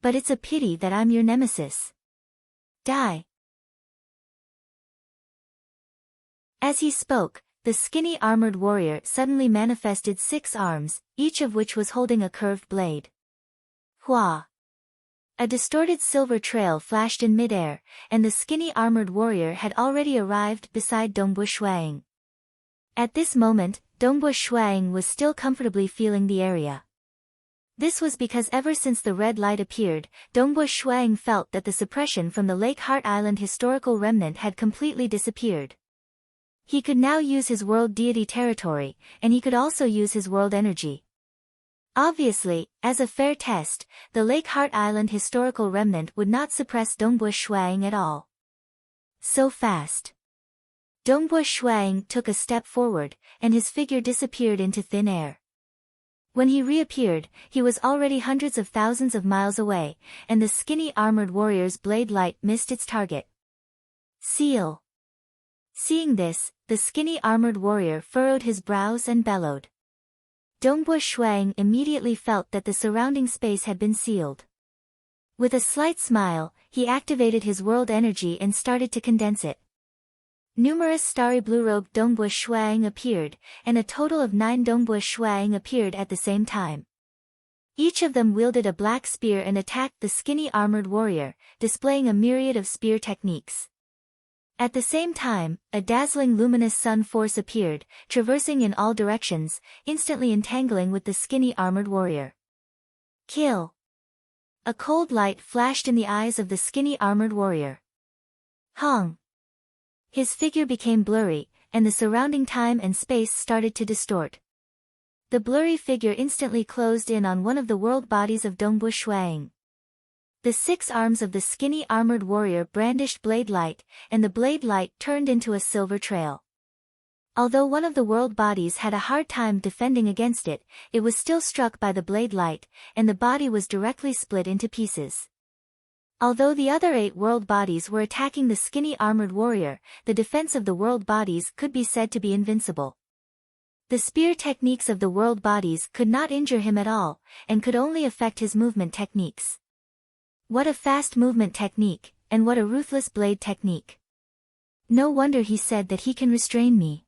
But it's a pity that I'm your nemesis. Die. As he spoke, the skinny armored warrior suddenly manifested 6 arms, each of which was holding a curved blade. Hua! A distorted silver trail flashed in midair, and the skinny armored warrior had already arrived beside Dongbo Shuiying. At this moment, Dongbo Shuiying was still comfortably feeling the area. This was because ever since the red light appeared, Dongbo Shuiying felt that the suppression from the Lake Heart Island historical remnant had completely disappeared. He could now use his world deity territory, and he could also use his world energy. Obviously, as a fair test, the Lake Heart Island historical remnant would not suppress Dongbo Shuiying at all. So fast. Dongbo Shuiying took a step forward, and his figure disappeared into thin air. When he reappeared, he was already hundreds of thousands of miles away, and the skinny armored warrior's blade light missed its target. Seal. Seeing this, the skinny armored warrior furrowed his brows and bellowed. Dongbo Shuiying immediately felt that the surrounding space had been sealed. With a slight smile, he activated his world energy and started to condense it. Numerous starry blue-robed Dongbo Shuiying appeared, and a total of 9 Dongbo Shuiying appeared at the same time. Each of them wielded a black spear and attacked the skinny armored warrior, displaying a myriad of spear techniques. At the same time, a dazzling luminous sun force appeared, traversing in all directions, instantly entangling with the skinny armored warrior. Kill! A cold light flashed in the eyes of the skinny armored warrior. Hong! His figure became blurry, and the surrounding time and space started to distort. The blurry figure instantly closed in on one of the world bodies of Dongbu Shuang. The 6 arms of the skinny armored warrior brandished blade light, and the blade light turned into a silver trail. Although one of the world bodies had a hard time defending against it, it was still struck by the blade light, and the body was directly split into pieces. Although the other 8 world bodies were attacking the skinny armored warrior, the defense of the world bodies could be said to be invincible. The spear techniques of the world bodies could not injure him at all, and could only affect his movement techniques. What a fast movement technique, and what a ruthless blade technique. No wonder he said that he can restrain me.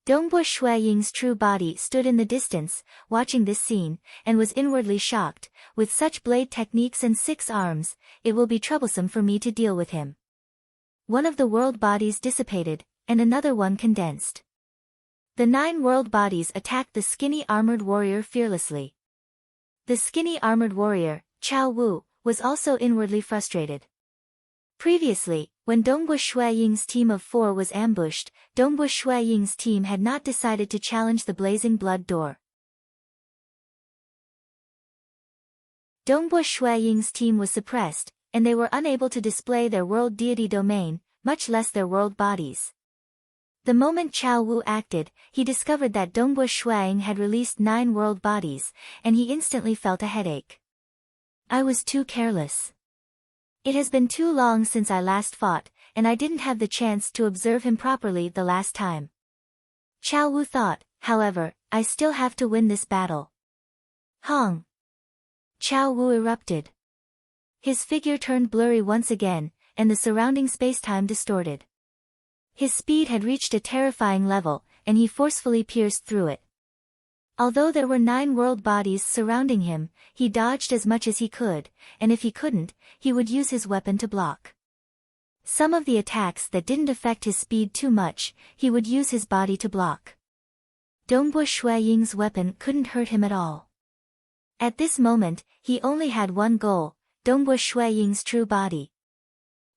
Dongbu Shuiying's true body stood in the distance, watching this scene, and was inwardly shocked. With such blade techniques and 6 arms, it will be troublesome for me to deal with him. One of the world bodies dissipated, and another one condensed. The 9 world bodies attacked the skinny armored warrior fearlessly. The skinny armored warrior, Chao Wu, was also inwardly frustrated. Previously, when Dongbu Shuiying's team of 4 was ambushed, Dongbu Shuiying's team had not decided to challenge the blazing blood door. Dongbu Shuiying's team was suppressed, and they were unable to display their world deity domain, much less their world bodies. The moment Chao Wu acted, he discovered that Dongbu Shuiying had released 9 world bodies, and he instantly felt a headache. I was too careless. It has been too long since I last fought, and I didn't have the chance to observe him properly the last time. Chao Wu thought, however, I still have to win this battle. Hong! Chao Wu erupted. His figure turned blurry once again, and the surrounding spacetime distorted. His speed had reached a terrifying level, and he forcefully pierced through it. Although there were 9 world bodies surrounding him, he dodged as much as he could, and if he couldn't, he would use his weapon to block. Some of the attacks that didn't affect his speed too much, he would use his body to block. Dongbu Shuiying's weapon couldn't hurt him at all. At this moment, he only had one goal, Dongbu Shuiying's true body.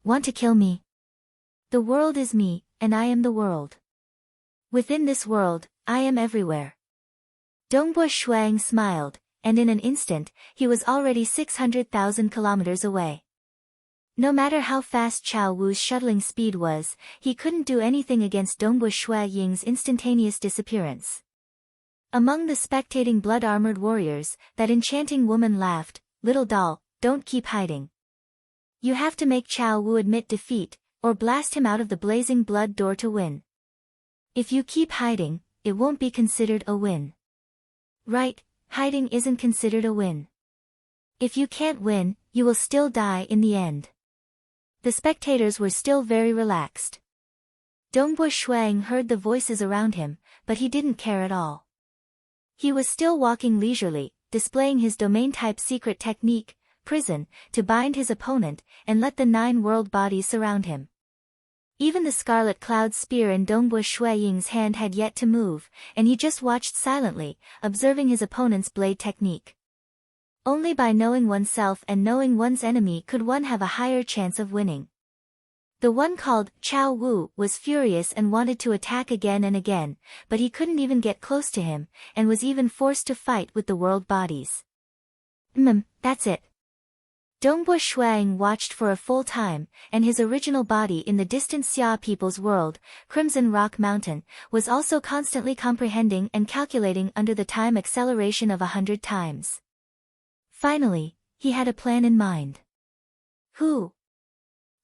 Want to kill me? The world is me, and I am the world. Within this world, I am everywhere. Dongbu Shuiying smiled, and in an instant, he was already 600,000 kilometers away. No matter how fast Chao Wu's shuttling speed was, he couldn't do anything against Dongbu Shuiying's instantaneous disappearance. Among the spectating blood-armored warriors, that enchanting woman laughed, "Little doll, don't keep hiding. You have to make Chao Wu admit defeat, or blast him out of the blazing blood door to win. If you keep hiding, it won't be considered a win." Right, hiding isn't considered a win. If you can't win, you will still die in the end. The spectators were still very relaxed. Dongbu Shuiying heard the voices around him, but he didn't care at all. He was still walking leisurely, displaying his domain-type secret technique, prison, to bind his opponent, and let the 9 world bodies surround him. Even the scarlet cloud spear in Dongbu Shuiying's hand had yet to move, and he just watched silently, observing his opponent's blade technique. Only by knowing oneself and knowing one's enemy could one have a higher chance of winning. The one called Chao Wu was furious and wanted to attack again and again, but he couldn't even get close to him, and was even forced to fight with the world bodies. That's it. Dongbu Shuiying watched for a full time, and his original body in the distant Xia people's world, Crimson Rock Mountain, was also constantly comprehending and calculating under the time acceleration of 100 times. Finally, he had a plan in mind. Who?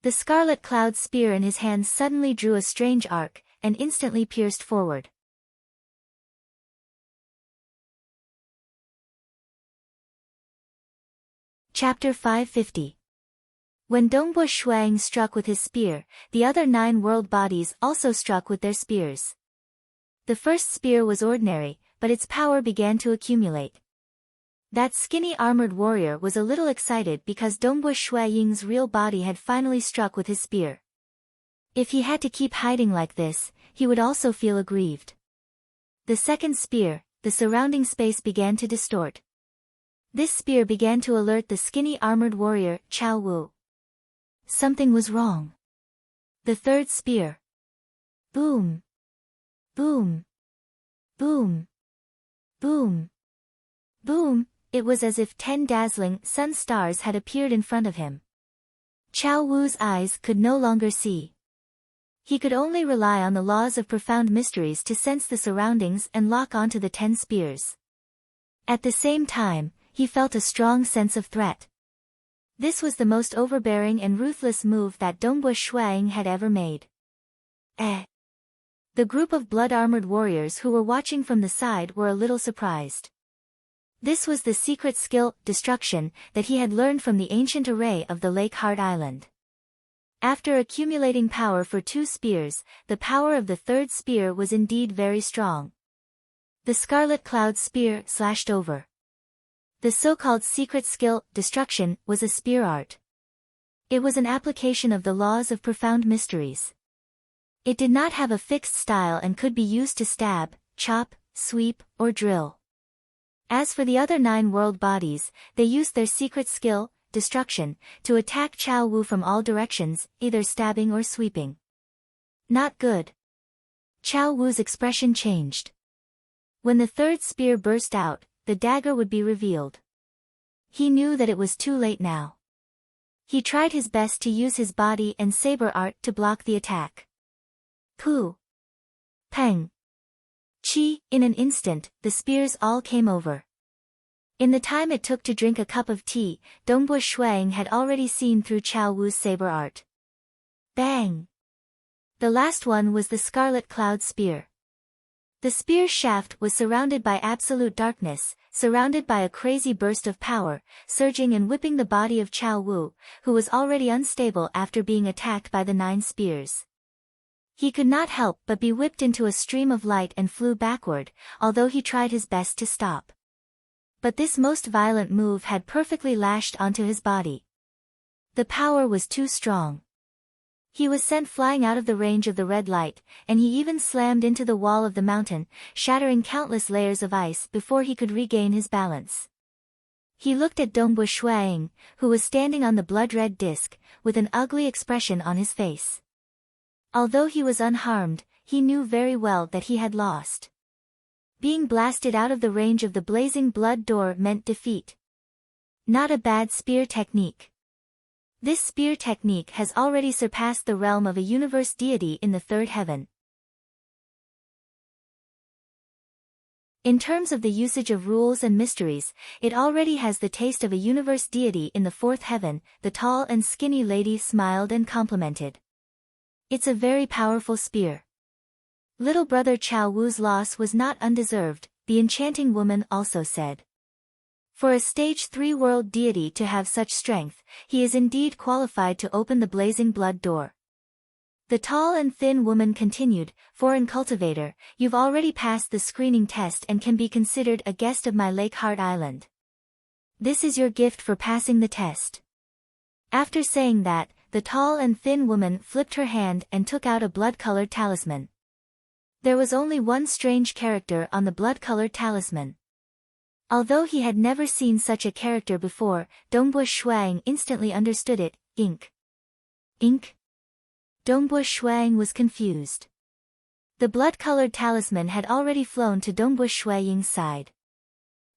The scarlet cloud spear in his hand suddenly drew a strange arc, and instantly pierced forward. Chapter 550. When Dongbu Shuiying struck with his spear, the other 9 world bodies also struck with their spears. The first spear was ordinary, but its power began to accumulate. That skinny armored warrior was a little excited because Dongbu Shuiying's real body had finally struck with his spear. If he had to keep hiding like this, he would also feel aggrieved. The second spear, the surrounding space began to distort. This spear began to alert the skinny armored warrior, Chao Wu. Something was wrong. The third spear. Boom! Boom! Boom! Boom! Boom! It was as if 10 dazzling sun stars had appeared in front of him. Chao Wu's eyes could no longer see. He could only rely on the laws of profound mysteries to sense the surroundings and lock onto the 10 spears. At the same time, he felt a strong sense of threat. This was the most overbearing and ruthless move that Dongbo Shuang had ever made. The group of blood-armored warriors who were watching from the side were a little surprised. This was the secret skill, destruction, that he had learned from the ancient array of the Lake Heart Island. After accumulating power for 2 spears, the power of the 3rd spear was indeed very strong. The Scarlet Cloud spear slashed over. The so-called secret skill, destruction, was a spear art. It was an application of the laws of profound mysteries. It did not have a fixed style and could be used to stab, chop, sweep, or drill. As for the other 9 world bodies, they used their secret skill, destruction, to attack Chao Wu from all directions, either stabbing or sweeping. Not good. Chao Wu's expression changed. When the 3rd spear burst out, the dagger would be revealed. He knew that it was too late now. He tried his best to use his body and saber art to block the attack. Pooh! Peng! Chi! In an instant, the spears all came over. In the time it took to drink a cup of tea, Dongbo Shuang had already seen through Chao Wu's saber art. Bang! The last one was the Scarlet Cloud spear. The spear's shaft was surrounded by absolute darkness, surrounded by a crazy burst of power, surging and whipping the body of Chao Wu, who was already unstable after being attacked by the 9 spears. He could not help but be whipped into a stream of light and flew backward, although he tried his best to stop. But this most violent move had perfectly lashed onto his body. The power was too strong. He was sent flying out of the range of the red light, and he even slammed into the wall of the mountain, shattering countless layers of ice before he could regain his balance. He looked at Dongbo Shuang, who was standing on the blood-red disc, with an ugly expression on his face. Although he was unharmed, he knew very well that he had lost. Being blasted out of the range of the blazing blood door meant defeat. Not a bad spear technique. This spear technique has already surpassed the realm of a universe deity in the 3rd heaven. In terms of the usage of rules and mysteries, it already has the taste of a universe deity in the 4th heaven. The tall and skinny lady smiled and complimented. It's a very powerful spear. Little brother Chao Wu's loss was not undeserved, the enchanting woman also said. For a stage 3 world deity to have such strength, he is indeed qualified to open the blazing blood door. The tall and thin woman continued, Foreign cultivator, you've already passed the screening test and can be considered a guest of my Lake Heart Island. This is your gift for passing the test. After saying that, the tall and thin woman flipped her hand and took out a blood-colored talisman. There was only one strange character on the blood-colored talisman. Although he had never seen such a character before, Dongbo Shuang instantly understood it, ink. Ink? Dongbo Shuang was confused. The blood-colored talisman had already flown to Dongbo Shuang's side.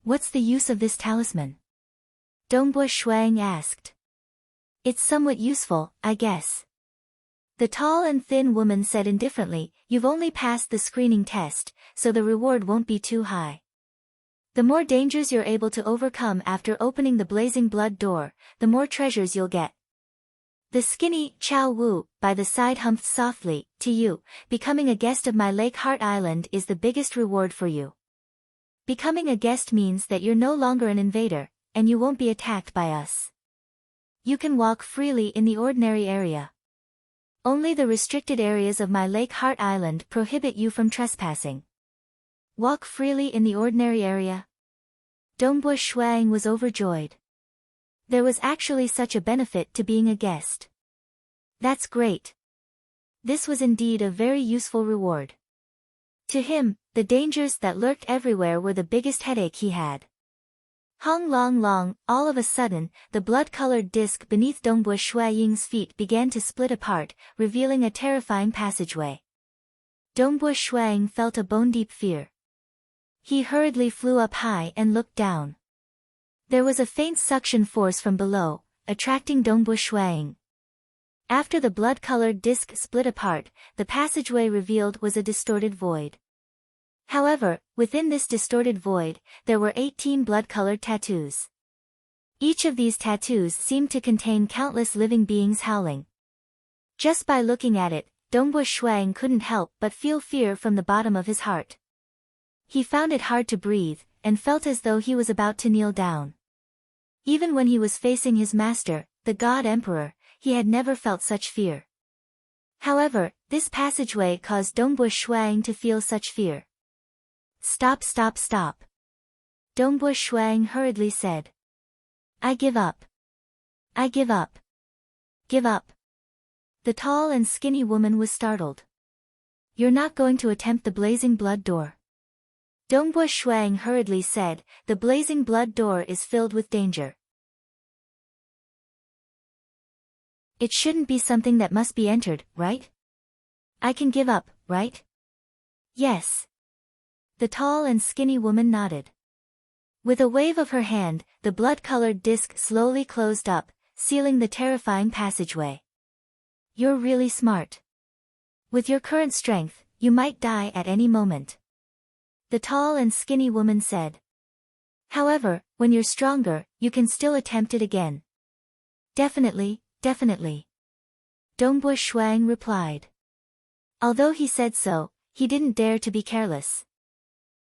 What's the use of this talisman? Dongbo Shuang asked. It's somewhat useful, I guess. The tall and thin woman said indifferently, you've only passed the screening test, so the reward won't be too high. The more dangers you're able to overcome after opening the blazing blood door, the more treasures you'll get. The skinny Chao Wu, by the side humped softly, to you, becoming a guest of my Lake Heart Island is the biggest reward for you. Becoming a guest means that you're no longer an invader, and you won't be attacked by us. You can walk freely in the ordinary area. Only the restricted areas of my Lake Heart Island prohibit you from trespassing. Walk freely in the ordinary area? Dongbo Shuang was overjoyed. There was actually such a benefit to being a guest. That's great. This was indeed a very useful reward. To him, the dangers that lurked everywhere were the biggest headache he had. Hong Long Long, all of a sudden, the blood-colored disc beneath Dongbo Shuang's feet began to split apart, revealing a terrifying passageway. Dongbo Shuang felt a bone-deep fear. He hurriedly flew up high and looked down. There was a faint suction force from below, attracting Dongbu Shuang. After the blood-colored disc split apart, the passageway revealed was a distorted void. However, within this distorted void, there were 18 blood-colored tattoos. Each of these tattoos seemed to contain countless living beings howling. Just by looking at it, Dongbu Shuang couldn't help but feel fear from the bottom of his heart. He found it hard to breathe, and felt as though he was about to kneel down. Even when he was facing his master, the God Emperor, he had never felt such fear. However, this passageway caused Dongbu Shuang to feel such fear. Stop, stop, stop. Dongbu Shuang hurriedly said. I give up. I give up. Give up. The tall and skinny woman was startled. You're not going to attempt the blazing blood door? Dongbu Shuang hurriedly said, the blazing blood door is filled with danger. It shouldn't be something that must be entered, right? I can give up, right? Yes. The tall and skinny woman nodded. With a wave of her hand, the blood-colored disc slowly closed up, sealing the terrifying passageway. You're really smart. With your current strength, you might die at any moment. The tall and skinny woman said. However, when you're stronger, you can still attempt it again. Definitely, definitely. Dongbu Shuang replied. Although he said so, he didn't dare to be careless.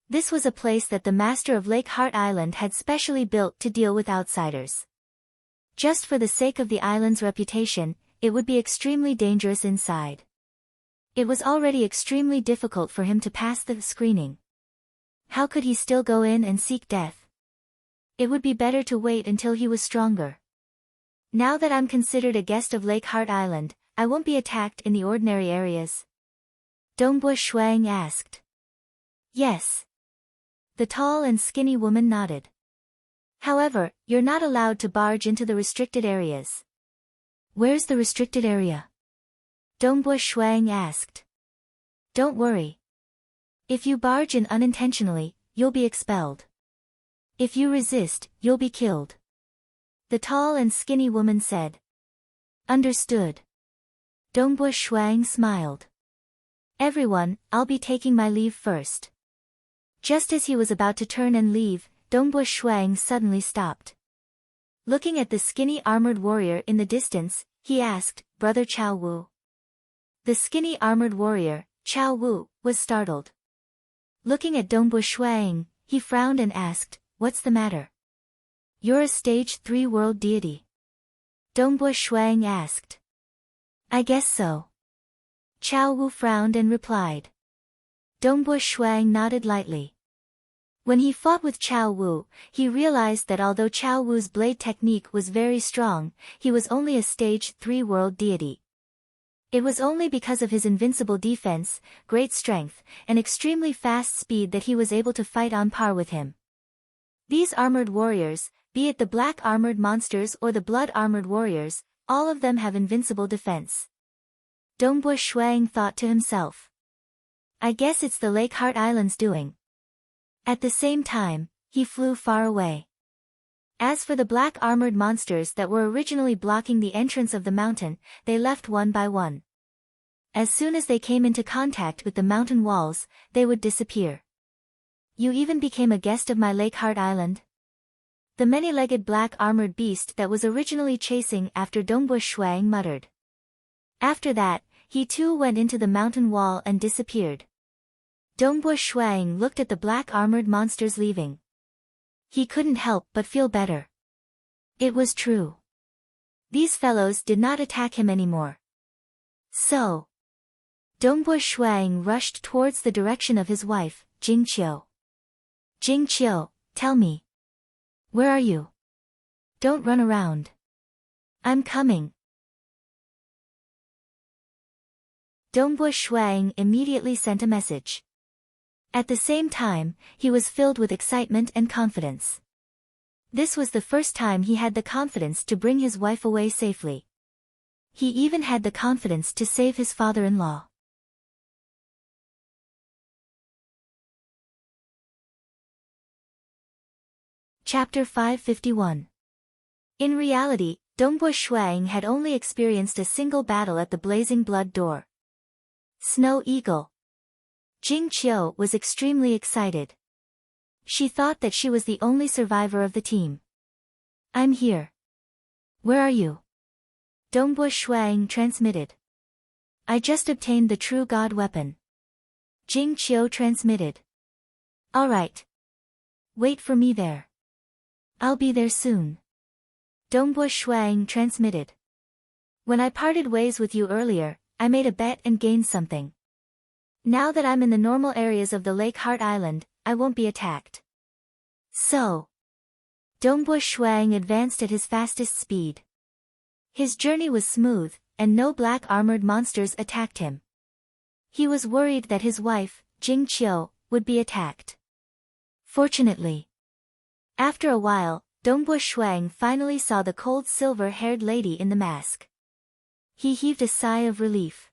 This was a place that the master of Lake Heart Island had specially built to deal with outsiders. Just for the sake of the island's reputation, it would be extremely dangerous inside. It was already extremely difficult for him to pass the screening. How could he still go in and seek death? It would be better to wait until he was stronger. Now that I'm considered a guest of Lake Heart Island, I won't be attacked in the ordinary areas. Dongbu Shuang asked. Yes. The tall and skinny woman nodded. However, you're not allowed to barge into the restricted areas. Where's the restricted area? Dongbu Shuang asked. Don't worry. If you barge in unintentionally, you'll be expelled. If you resist, you'll be killed. The tall and skinny woman said. Understood. Dongbu Shuang smiled. Everyone, I'll be taking my leave first. Just as he was about to turn and leave, Dongbu Shuang suddenly stopped. Looking at the skinny armored warrior in the distance, he asked, Brother Chao Wu. The skinny armored warrior, Chao Wu, was startled. Looking at Dongbu Shuang, he frowned and asked, What's the matter? You're a stage 3 world deity. Dongbu Shuang asked. I guess so. Chao Wu frowned and replied. Dongbu Shuang nodded lightly. When he fought with Chao Wu, he realized that although Chao Wu's blade technique was very strong, he was only a stage 3 world deity. It was only because of his invincible defense, great strength, and extremely fast speed that he was able to fight on par with him. These armored warriors, be it the black armored monsters or the blood armored warriors, all of them have invincible defense. Dongbu Shuang thought to himself. I guess it's the Lake Heart Island's doing. At the same time, he flew far away. As for the black armored monsters that were originally blocking the entrance of the mountain, they left one by one. As soon as they came into contact with the mountain walls, they would disappear. You even became a guest of my Lake Heart Island? The many-legged black armored beast that was originally chasing after Dongbu Shuang muttered. After that, he too went into the mountain wall and disappeared. Dongbu Shuang looked at the black armored monsters leaving. He couldn't help but feel better. It was true. These fellows did not attack him anymore. So, Dongbu Shuang rushed towards the direction of his wife, Jing Qiu. Jing Qiu, tell me. Where are you? Don't run around. I'm coming. Dongbu Shuang immediately sent a message. At the same time, he was filled with excitement and confidence. This was the first time he had the confidence to bring his wife away safely. He even had the confidence to save his father-in-law. Chapter 551. In reality, Dongbo Shuang had only experienced a single battle at the Blazing Blood Door. Snow Eagle. Jing Qiu was extremely excited. She thought that she was the only survivor of the team. I'm here. Where are you? Dongbo Shuang transmitted. I just obtained the True God weapon. Jing Qiu transmitted. Alright. Wait for me there. I'll be there soon. Dongbo Shuang transmitted. When I parted ways with you earlier, I made a bet and gained something. Now that I'm in the normal areas of the Lake Heart Island, I won't be attacked. So. Dongbo Shuang advanced at his fastest speed. His journey was smooth, and no black armored monsters attacked him. He was worried that his wife, Jing Qiu, would be attacked. Fortunately. After a while, Dongbo Shuang finally saw the cold silver-haired lady in the mask. He heaved a sigh of relief.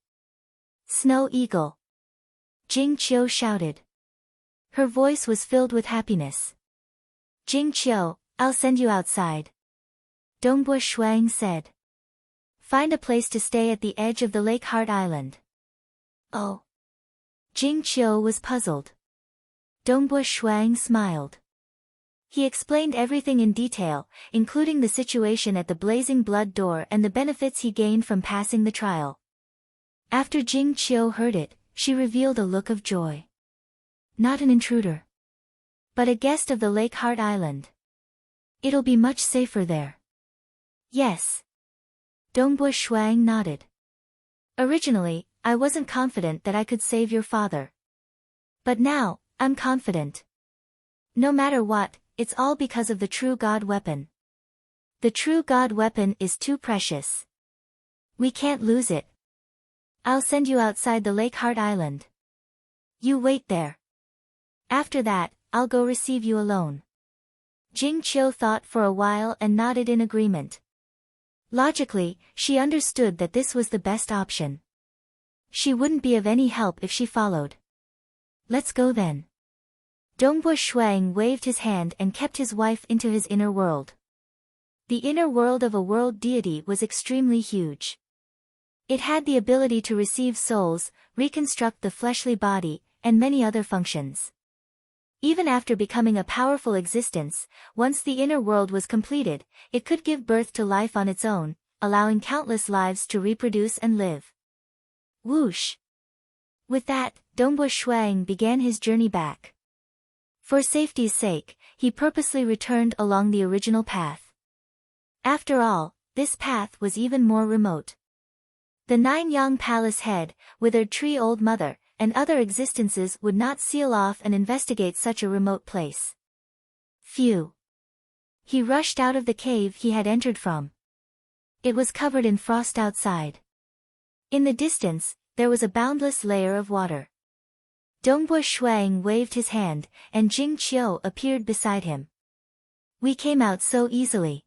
Snow Eagle. Jing Qiu shouted. Her voice was filled with happiness. Jing Qiu, I'll send you outside. Dongbo Shuang said. Find a place to stay at the edge of the Lake Heart Island. Oh. Jing Qiu was puzzled. Dongbo Shuang smiled. He explained everything in detail, including the situation at the Blazing Blood Door and the benefits he gained from passing the trial. After Jing Qiu heard it, she revealed a look of joy. Not an intruder, but a guest of the Lake Heart Island. It'll be much safer there. Yes. Dongbo Shuang nodded. Originally, I wasn't confident that I could save your father. But now, I'm confident. No matter what, it's all because of the True God weapon. The True God weapon is too precious. We can't lose it. I'll send you outside the Lake Heart Island. You wait there. After that, I'll go receive you alone. Jing Qiu thought for a while and nodded in agreement. Logically, she understood that this was the best option. She wouldn't be of any help if she followed. Let's go then. Dongbo Shuang waved his hand and kept his wife into his inner world. The inner world of a world deity was extremely huge. It had the ability to receive souls, reconstruct the fleshly body, and many other functions. Even after becoming a powerful existence, once the inner world was completed, it could give birth to life on its own, allowing countless lives to reproduce and live. Whoosh! With that, Dongbo Shuang began his journey back. For safety's sake, he purposely returned along the original path. After all, this path was even more remote. The Nine-Yang Palace head, withered tree old mother, and other existences would not seal off and investigate such a remote place. Phew! He rushed out of the cave he had entered from. It was covered in frost outside. In the distance, there was a boundless layer of water. Dongbo Shuang waved his hand, and Jing Qiu appeared beside him. We came out so easily.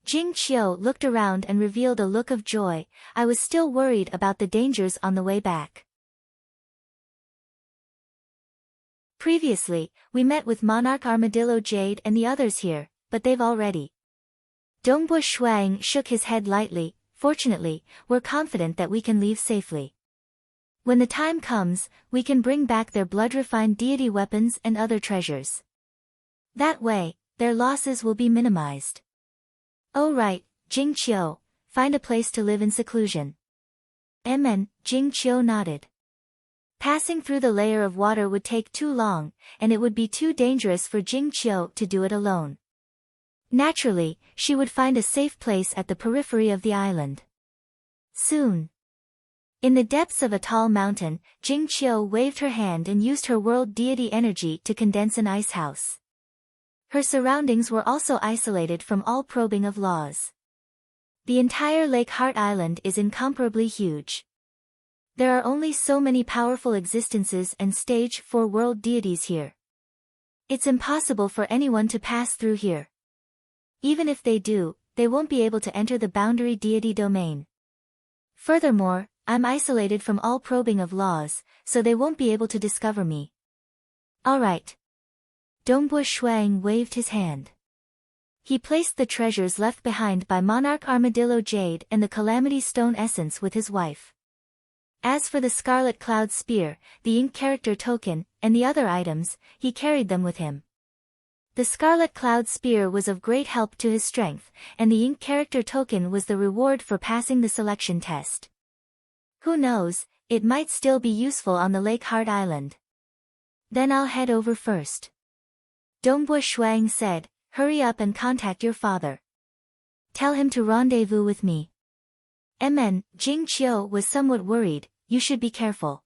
Jing Qiu looked around and revealed a look of joy. I was still worried about the dangers on the way back. Previously, we met with Monarch Armadillo Jade and the others here, but they've already. Dongbo Shuang shook his head lightly. Fortunately, we're confident that we can leave safely. When the time comes, we can bring back their blood-refined deity weapons and other treasures. That way, their losses will be minimized. Oh right, Jing Qiu, find a place to live in seclusion. Jing Qiu nodded. Passing through the layer of water would take too long, and it would be too dangerous for Jing Qiu to do it alone. Naturally, she would find a safe place at the periphery of the island. Soon. In the depths of a tall mountain, Jing Qiu waved her hand and used her world deity energy to condense an ice house. Her surroundings were also isolated from all probing of laws. The entire Lake Heart Island is incomparably huge. There are only so many powerful existences and stage 4 world deities here. It's impossible for anyone to pass through here. Even if they do, they won't be able to enter the boundary deity domain. Furthermore, I'm isolated from all probing of laws, so they won't be able to discover me. Alright. Dongbo Shuang waved his hand. He placed the treasures left behind by Monarch Armadillo Jade and the Calamity Stone Essence with his wife. As for the Scarlet Cloud Spear, the ink character token, and the other items, he carried them with him. The Scarlet Cloud Spear was of great help to his strength, and the ink character token was the reward for passing the selection test. Who knows, it might still be useful on the Lake Heart Island. Then I'll head over first. Dongbo Shuang said, hurry up and contact your father. Tell him to rendezvous with me. Jing Qiu was somewhat worried, you should be careful.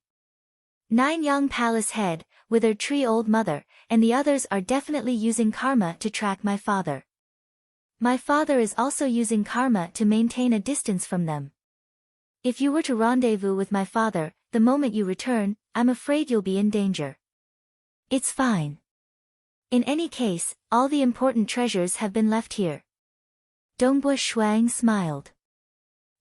Nine-Yang Palace Head, Withered Tree Old Mother, and the others are definitely using karma to track my father. My father is also using karma to maintain a distance from them. If you were to rendezvous with my father, the moment you return, I'm afraid you'll be in danger. It's fine. In any case, all the important treasures have been left here. Dongbo Shuang smiled.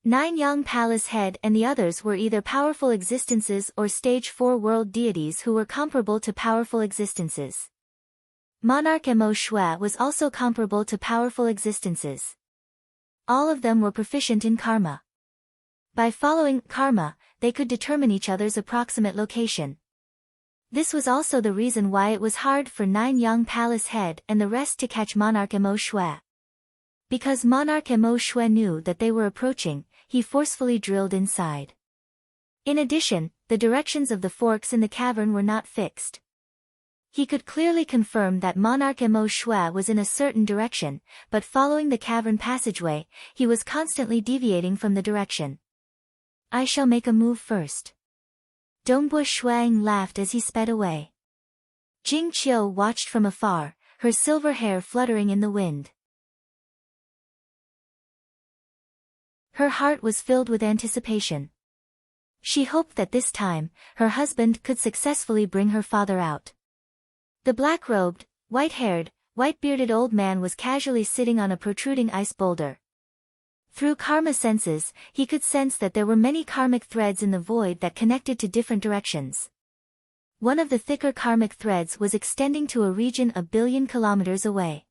Nine-Yang Palace Head and the others were either powerful existences or Stage 4 world deities who were comparable to powerful existences. Monarch Mo Shui was also comparable to powerful existences. All of them were proficient in karma. By following karma, they could determine each other's approximate location. This was also the reason why it was hard for Nine-Yang Palace Head and the rest to catch Monarch Mo Shui. Because Monarch Mo Shui knew that they were approaching, he forcefully drilled inside. In addition, the directions of the forks in the cavern were not fixed. He could clearly confirm that Monarch Mo Shui was in a certain direction, but following the cavern passageway, he was constantly deviating from the direction. I shall make a move first. Dongbo Shuang laughed as he sped away. Jing Qiu watched from afar, her silver hair fluttering in the wind. Her heart was filled with anticipation. She hoped that this time, her husband could successfully bring her father out. The black-robed, white-haired, white-bearded old man was casually sitting on a protruding ice boulder. Through karma senses, he could sense that there were many karmic threads in the void that connected to different directions. One of the thicker karmic threads was extending to a region a billion kilometers away.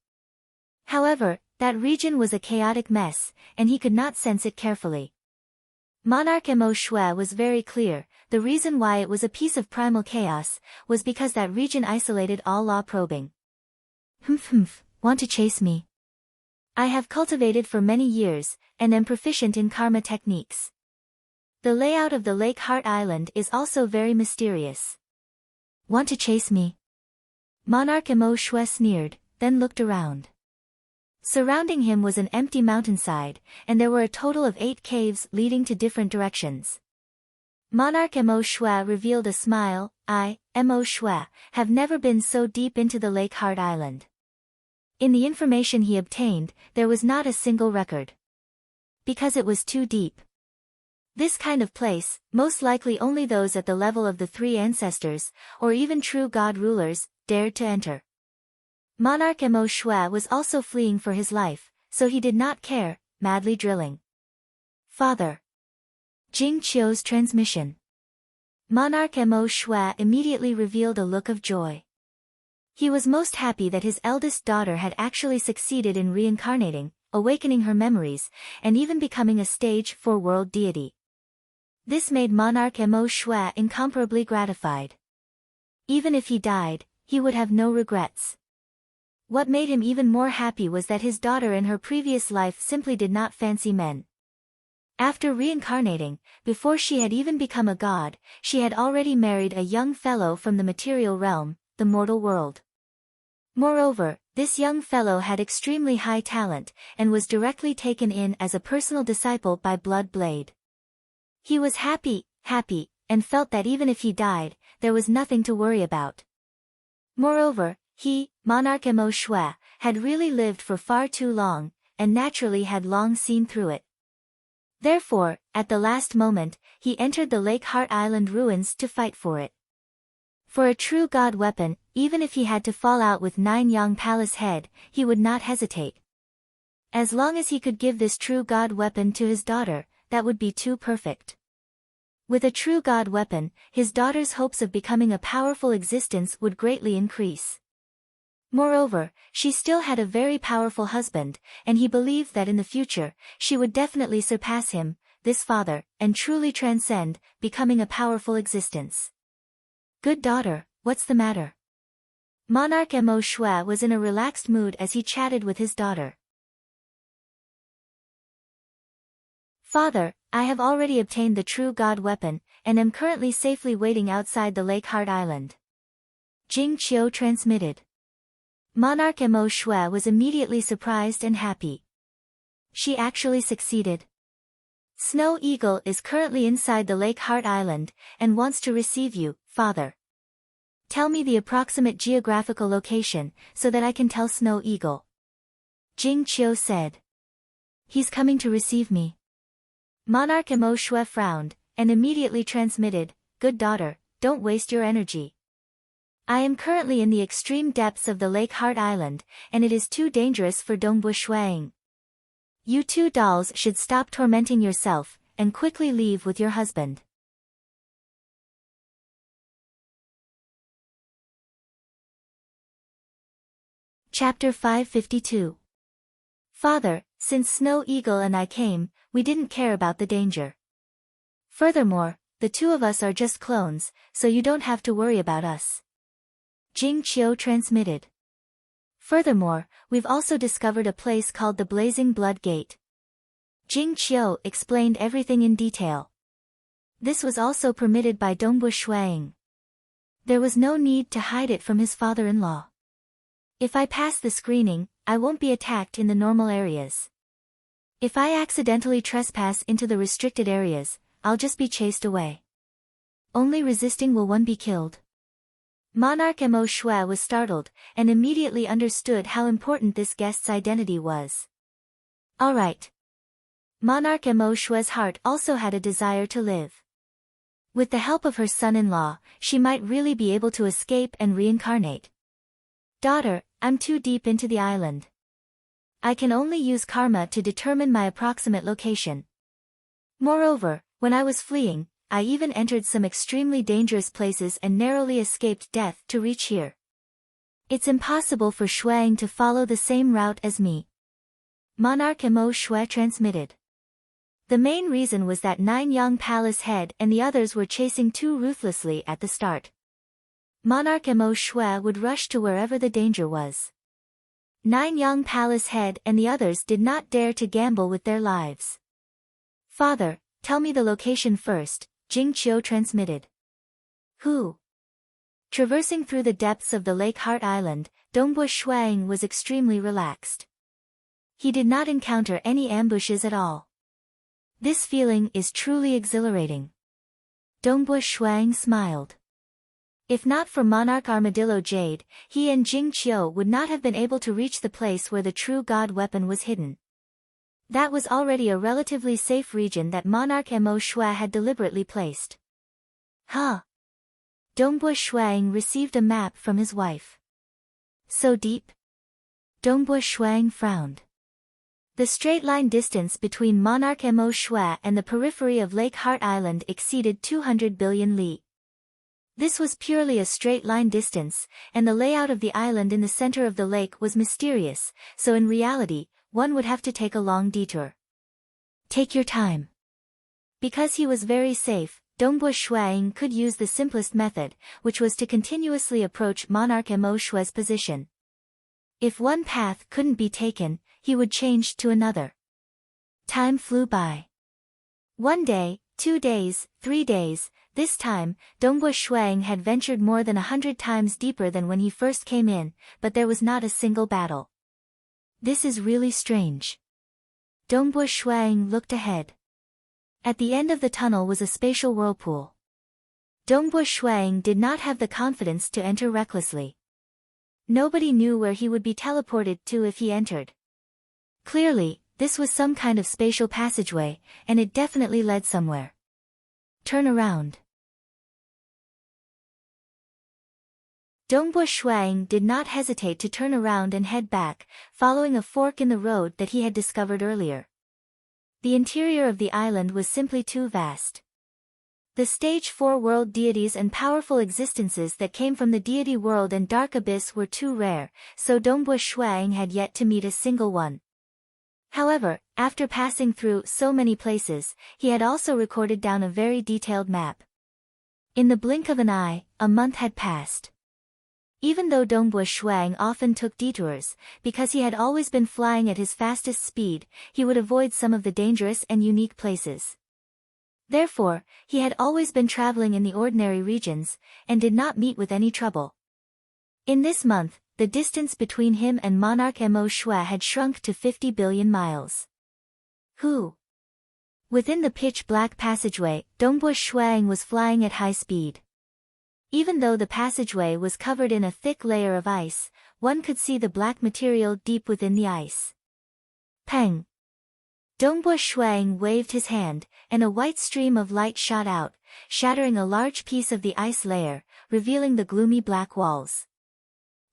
However, that region was a chaotic mess, and he could not sense it carefully. Monarch Mo Shui was very clear, the reason why it was a piece of primal chaos, was because that region isolated all law probing. Want to chase me? I have cultivated for many years, and am proficient in karma techniques. The layout of the Lake Heart Island is also very mysterious. Want to chase me? Monarch Mo Shui sneered, then looked around. Surrounding him was an empty mountainside, and there were a total of 8 caves leading to different directions. Monarch Mo Shui revealed a smile. Mo Shui, have never been so deep into the Lake Heart Island. In the information he obtained, there was not a single record. Because it was too deep. This kind of place, most likely only those at the level of the 3 ancestors, or even true god rulers, dared to enter. Monarch Mo Shui was also fleeing for his life, so he did not care, madly drilling. Father. Jing Qiu's transmission. Monarch Mo Shui immediately revealed a look of joy. He was most happy that his eldest daughter had actually succeeded in reincarnating, awakening her memories, and even becoming a Stage 4 world deity. This made Monarch Mo Shui incomparably gratified. Even if he died, he would have no regrets. What made him even more happy was that his daughter in her previous life simply did not fancy men. After reincarnating, before she had even become a god, she had already married a young fellow from the material realm, the mortal world. Moreover, this young fellow had extremely high talent, and was directly taken in as a personal disciple by Blood Blade. He was happy, and felt that even if he died, there was nothing to worry about. Moreover, he, Monarch Mo Shui, had really lived for far too long, and naturally had long seen through it. Therefore, at the last moment, he entered the Lake Heart Island ruins to fight for it. For a true god weapon, even if he had to fall out with Nine-Yang Palace Head, he would not hesitate. As long as he could give this true god weapon to his daughter, that would be too perfect. With a true god weapon, his daughter's hopes of becoming a powerful existence would greatly increase. Moreover, she still had a very powerful husband, and he believed that in the future, she would definitely surpass him, this father, and truly transcend, becoming a powerful existence. Good daughter, what's the matter? Monarch Mo Shui was in a relaxed mood as he chatted with his daughter. Father, I have already obtained the true God weapon, and am currently safely waiting outside the Lake Heart Island. Jing Qiu transmitted. Monarch Mo Shui was immediately surprised and happy. She actually succeeded. Snow Eagle is currently inside the Lake Heart Island, and wants to receive you, father. Tell me the approximate geographical location, so that I can tell Snow Eagle. Jing Qiu said. He's coming to receive me. Monarch Mo Shui frowned, and immediately transmitted, Good daughter, don't waste your energy. I am currently in the extreme depths of the Lake Heart Island, and it is too dangerous for Dongbu Shuang. You two dolls should stop tormenting yourself, and quickly leave with your husband. Chapter 552. Father, since Snow Eagle and I came, we didn't care about the danger. Furthermore, the two of us are just clones, so you don't have to worry about us. Jing Qiu transmitted. Furthermore, we've also discovered a place called the Blazing Blood Gate. Jing Qiu explained everything in detail. This was also permitted by Dongbu Shuang. There was no need to hide it from his father-in-law. If I pass the screening, I won't be attacked in the normal areas. If I accidentally trespass into the restricted areas, I'll just be chased away. Only resisting will one be killed. Monarch Mo Shui was startled, and immediately understood how important this guest's identity was. Alright. Monarch Mo Shui's heart also had a desire to live. With the help of her son-in-law, she might really be able to escape and reincarnate. Daughter, I'm too deep into the island. I can only use karma to determine my approximate location. Moreover, when I was fleeing, I even entered some extremely dangerous places and narrowly escaped death to reach here. It's impossible for Shuang to follow the same route as me. Monarch Mo Shui transmitted. The main reason was that Nine-Yang Palace head and the others were chasing too ruthlessly at the start. Monarch Mo Shui would rush to wherever the danger was. Nine-Yang Palace head and the others did not dare to gamble with their lives. Father, tell me the location first, Jing Qiu transmitted. Who? Traversing through the depths of the Lake Heart Island, Dongbu Shuang was extremely relaxed. He did not encounter any ambushes at all. This feeling is truly exhilarating. Dongbu Shuang smiled. If not for Monarch Armadillo Jade, he and Jing Qiu would not have been able to reach the place where the true God weapon was hidden. That was already a relatively safe region that Monarch Mo Shui had deliberately placed. Huh? Dongbu Shuang received a map from his wife. So deep? Dongbu Shuang frowned. The straight-line distance between Monarch Mo Shui and the periphery of Lake Heart Island exceeded 200 billion li. This was purely a straight-line distance, and the layout of the island in the center of the lake was mysterious, so in reality, one would have to take a long detour. Take your time. Because he was very safe, Dongbu Shuang could use the simplest method, which was to continuously approach Monarch Mo Shui's position. If one path couldn't be taken, he would change to another. Time flew by. 1 day, 2 days, 3 days, this time, Dongbu Shuang had ventured more than 100 times deeper than when he first came in, but there was not a single battle. This is really strange. Dongbu Shuang looked ahead. At the end of the tunnel was a spatial whirlpool. Dongbu Shuang did not have the confidence to enter recklessly. Nobody knew where he would be teleported to if he entered. Clearly, this was some kind of spatial passageway, and it definitely led somewhere. Turn around. Dongbu Shuang did not hesitate to turn around and head back, following a fork in the road that he had discovered earlier. The interior of the island was simply too vast. The stage 4 world deities and powerful existences that came from the deity world and dark abyss were too rare, so Dongbua Shuang had yet to meet a single one. However, after passing through so many places, he had also recorded down a very detailed map. In the blink of an eye, a month had passed. Even though Dongbua Shuang often took detours, because he had always been flying at his fastest speed, he would avoid some of the dangerous and unique places. Therefore, he had always been traveling in the ordinary regions, and did not meet with any trouble. In this month, the distance between him and monarch Mo Shui had shrunk to 50 billion miles. Within the pitch-black passageway, Dongbua Shuang was flying at high speed. Even though the passageway was covered in a thick layer of ice, one could see the black material deep within the ice. Peng! Dongbua Shuang waved his hand, and a white stream of light shot out, shattering a large piece of the ice layer, revealing the gloomy black walls.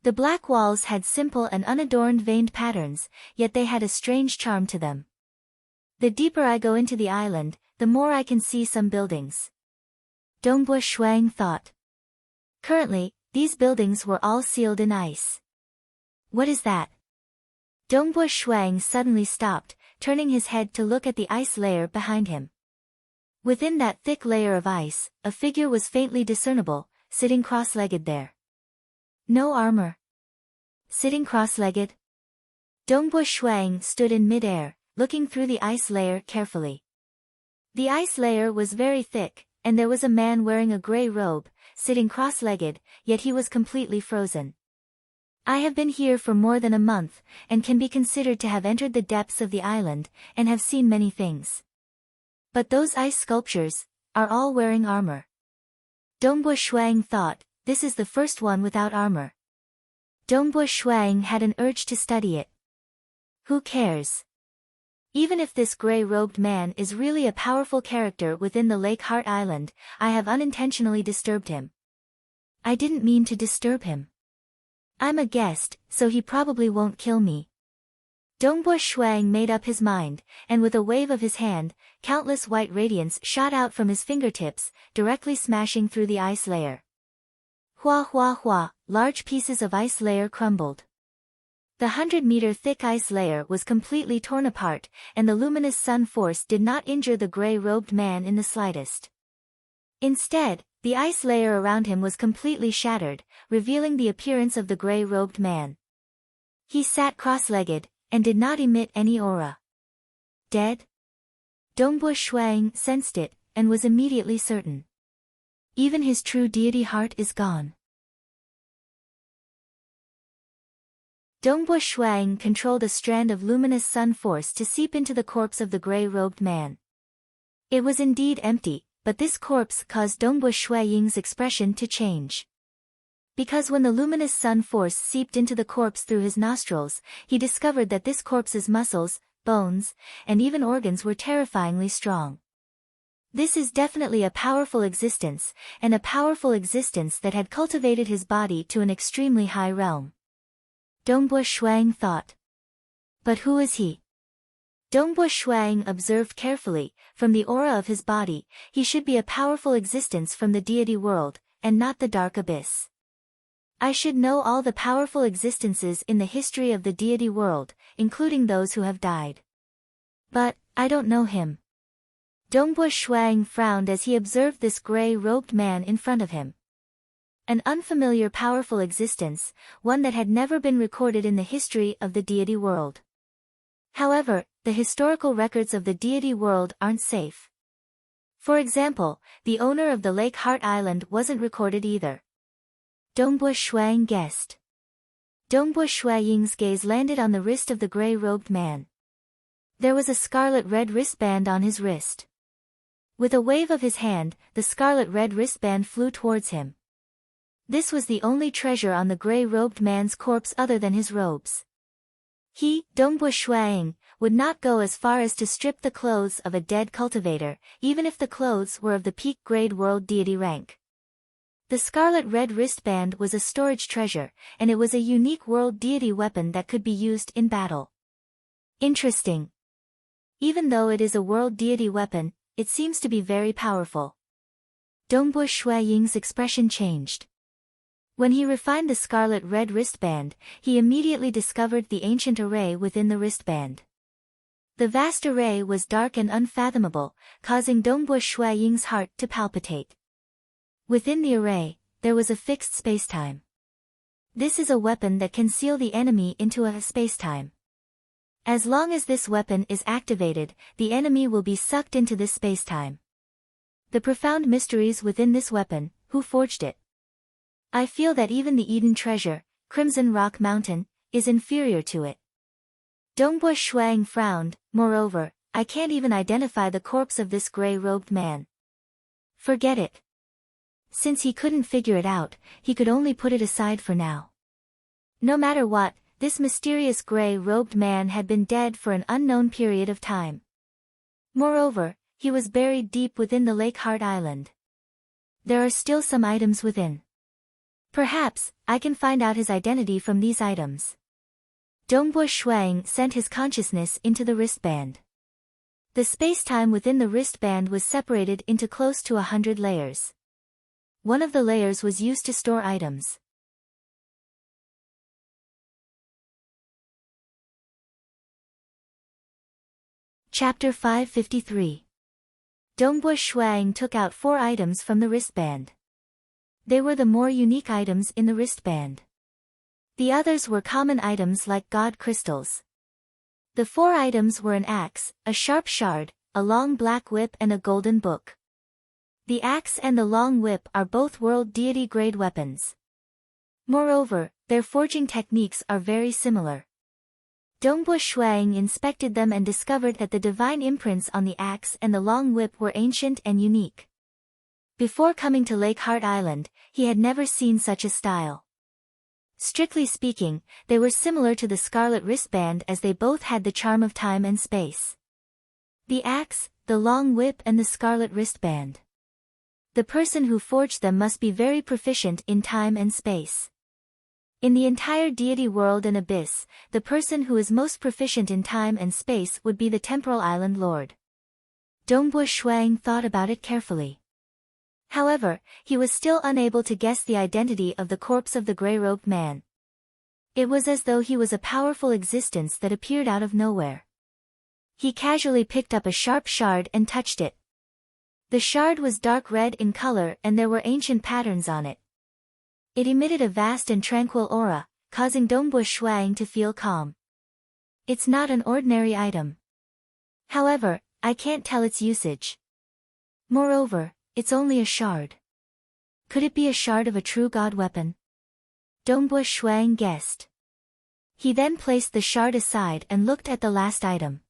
The black walls had simple and unadorned veined patterns, yet they had a strange charm to them. The deeper I go into the island, the more I can see some buildings. Dongbua Shuang thought. Currently, these buildings were all sealed in ice. What is that? Dongbua Shuang suddenly stopped, turning his head to look at the ice layer behind him. Within that thick layer of ice, a figure was faintly discernible, sitting cross-legged there. No armor. Sitting cross-legged? Dongbua Shuang stood in mid-air, looking through the ice layer carefully. The ice layer was very thick, and there was a man wearing a gray robe, sitting cross-legged, yet he was completely frozen. I have been here for more than a month, and can be considered to have entered the depths of the island, and have seen many things. But those ice sculptures are all wearing armor. Dongbua Shuang thought, this is the first one without armor. Dongbua Shuang had an urge to study it. Who cares? Even if this gray-robed man is really a powerful character within the Lake Heart Island, I have unintentionally disturbed him. I didn't mean to disturb him. I'm a guest, so he probably won't kill me. Dongbua Shuang made up his mind, and with a wave of his hand, countless white radiance shot out from his fingertips, directly smashing through the ice layer. Hua hua hua, large pieces of ice layer crumbled. The 100-meter thick ice layer was completely torn apart, and the luminous sun force did not injure the gray-robed man in the slightest. Instead, the ice layer around him was completely shattered, revealing the appearance of the gray-robed man. He sat cross-legged, and did not emit any aura. Dead? Dongbua Shuang sensed it, and was immediately certain. Even his true deity heart is gone. Dongbua Shuang controlled a strand of luminous sun force to seep into the corpse of the gray-robed man. It was indeed empty, but this corpse caused Dongbua Shuang's expression to change. Because when the luminous sun force seeped into the corpse through his nostrils, he discovered that this corpse's muscles, bones, and even organs were terrifyingly strong. This is definitely a powerful existence, and a powerful existence that had cultivated his body to an extremely high realm. Dongbua Shuang thought. But who is he? Dongbua Shuang observed carefully, from the aura of his body, he should be a powerful existence from the deity world, and not the dark abyss. I should know all the powerful existences in the history of the deity world, including those who have died. But, I don't know him. Dongbua Shuang frowned as he observed this gray-robed man in front of him. An unfamiliar powerful existence, one that had never been recorded in the history of the deity world. However, the historical records of the deity world aren't safe. For example, the owner of the Lake Heart Island wasn't recorded either. Dongbua Shuang guessed. Dongbua Shuang's gaze landed on the wrist of the gray-robed man. There was a scarlet-red wristband on his wrist. With a wave of his hand, the scarlet-red wristband flew towards him. This was the only treasure on the gray-robed man's corpse other than his robes. He, Dongbua Shuang, would not go as far as to strip the clothes of a dead cultivator, even if the clothes were of the peak-grade world deity rank. The scarlet-red wristband was a storage treasure, and it was a unique world deity weapon that could be used in battle. Interesting. Even though it is a world deity weapon, it seems to be very powerful. Dongbo Shui Ying's expression changed. When he refined the scarlet red wristband, he immediately discovered the ancient array within the wristband. The vast array was dark and unfathomable, causing Dongbo Shui Ying's heart to palpitate. Within the array, there was a fixed spacetime. This is a weapon that can seal the enemy into a spacetime. As long as this weapon is activated, the enemy will be sucked into this spacetime. The profound mysteries within this weapon, who forged it? I feel that even the Eden treasure, Crimson Rock Mountain, is inferior to it. Dongbo Shuang frowned. Moreover, I can't even identify the corpse of this gray-robed man. Forget it. Since he couldn't figure it out, he could only put it aside for now. No matter what, this mysterious gray-robed man had been dead for an unknown period of time. Moreover, he was buried deep within the Lake Heart Island. There are still some items within. Perhaps, I can find out his identity from these items. Dongbo Shuang sent his consciousness into the wristband. The spacetime within the wristband was separated into close to 100 layers. One of the layers was used to store items. Chapter 553. Dongbo Shuang took out 4 items from the wristband. They were the more unique items in the wristband. The others were common items like god crystals. The 4 items were an axe, a sharp shard, a long black whip and a golden book. The axe and the long whip are both world deity grade weapons. Moreover, their forging techniques are very similar. Dongbo Shuang inspected them and discovered that the divine imprints on the axe and the long whip were ancient and unique. Before coming to Lake Heart Island, he had never seen such a style. Strictly speaking, they were similar to the scarlet wristband as they both had the charm of time and space. The axe, the long whip and the scarlet wristband. The person who forged them must be very proficient in time and space. In the entire deity world and abyss, the person who is most proficient in time and space would be the temporal island lord. Dongbo Shuang thought about it carefully. However, he was still unable to guess the identity of the corpse of the gray-robed man. It was as though he was a powerful existence that appeared out of nowhere. He casually picked up a sharp shard and touched it. The shard was dark red in color and there were ancient patterns on it. It emitted a vast and tranquil aura, causing Dongbo Shuang to feel calm. It's not an ordinary item. However, I can't tell its usage. Moreover, it's only a shard. Could it be a shard of a true god weapon? Dongbo Shuang guessed. He then placed the shard aside and looked at the last item.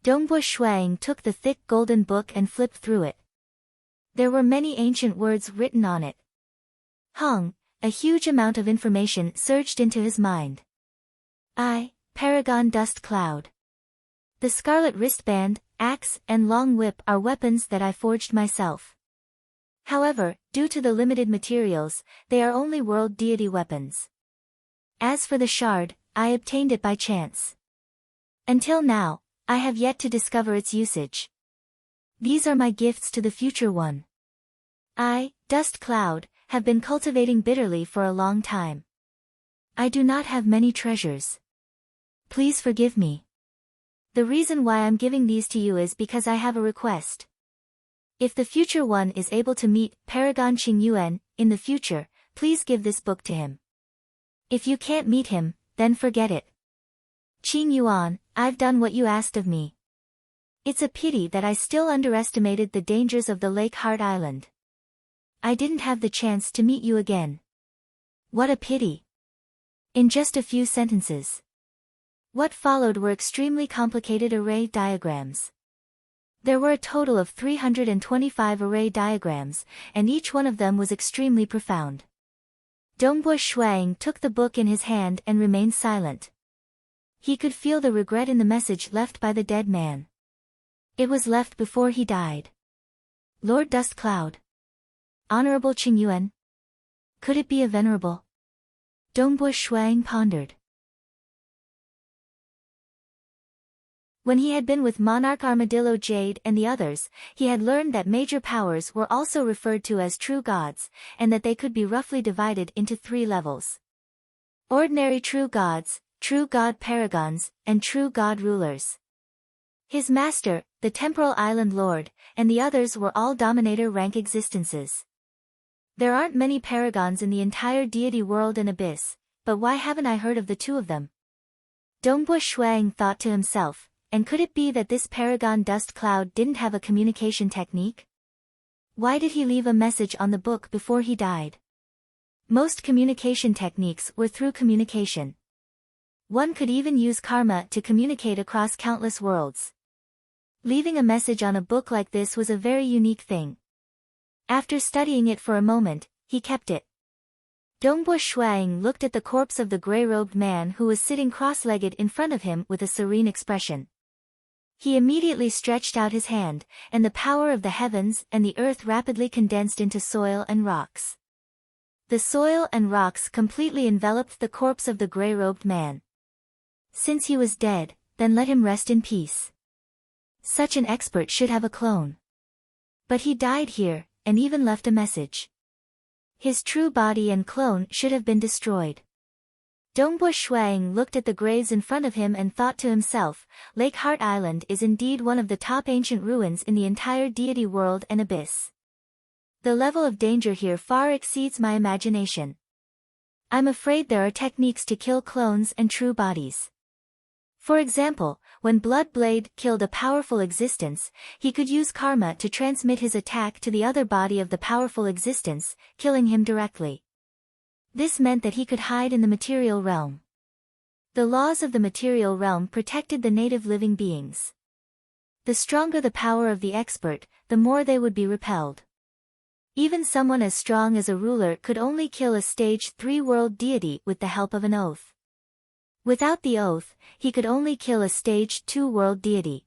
Dongbo Shuang took the thick golden book and flipped through it. There were many ancient words written on it. Hung, a huge amount of information surged into his mind. Paragon dust cloud. The scarlet wristband, axe, and long whip are weapons that I forged myself. However, due to the limited materials, they are only world deity weapons. As for the shard, I obtained it by chance. Until now, I have yet to discover its usage. These are my gifts to the future one. Dust cloud, have been cultivating bitterly for a long time. I do not have many treasures. Please forgive me. The reason why I'm giving these to you is because I have a request. If the future one is able to meet Paragon Qingyuan in the future, please give this book to him. If you can't meet him, then forget it. Qingyuan, I've done what you asked of me. It's a pity that I still underestimated the dangers of the Lake Heart Island. I didn't have the chance to meet you again. What a pity. In just a few sentences. What followed were extremely complicated array diagrams. There were a total of 325 array diagrams, and each one of them was extremely profound. Dongbo Shuang took the book in his hand and remained silent. He could feel the regret in the message left by the dead man. It was left before he died. Lord Dust Cloud. Honorable Qingyuan. Could it be a venerable? Dongbo Shuang pondered. When he had been with Monarch Armadillo Jade and the others, he had learned that major powers were also referred to as true gods, and that they could be roughly divided into 3 levels. Ordinary true gods, true god paragons, and true god rulers. His master, the Temporal Island Lord, and the others were all dominator rank existences. There aren't many paragons in the entire deity world and abyss, but why haven't I heard of the 2 of them? Dongbua Shuang thought to himself, and could it be that this paragon dust cloud didn't have a communication technique? Why did he leave a message on the book before he died? Most communication techniques were through communication. One could even use karma to communicate across countless worlds. Leaving a message on a book like this was a very unique thing. After studying it for a moment, he kept it. Dongbua Shuang looked at the corpse of the gray-robed man who was sitting cross-legged in front of him with a serene expression. He immediately stretched out his hand, and the power of the heavens and the earth rapidly condensed into soil and rocks. The soil and rocks completely enveloped the corpse of the gray-robed man. Since he was dead, then let him rest in peace. Such an expert should have a clone. But he died here, and even left a message. His true body and clone should have been destroyed. Dongbua Shuang looked at the graves in front of him and thought to himself, Lake Heart Island is indeed one of the top ancient ruins in the entire deity world and abyss. The level of danger here far exceeds my imagination. I'm afraid there are techniques to kill clones and true bodies. For example, when Blood Blade killed a powerful existence, he could use karma to transmit his attack to the other body of the powerful existence, killing him directly. This meant that he could hide in the material realm. The laws of the material realm protected the native living beings. The stronger the power of the expert, the more they would be repelled. Even someone as strong as a ruler could only kill a stage 3 world deity with the help of an oath. Without the oath, he could only kill a stage 2 world deity.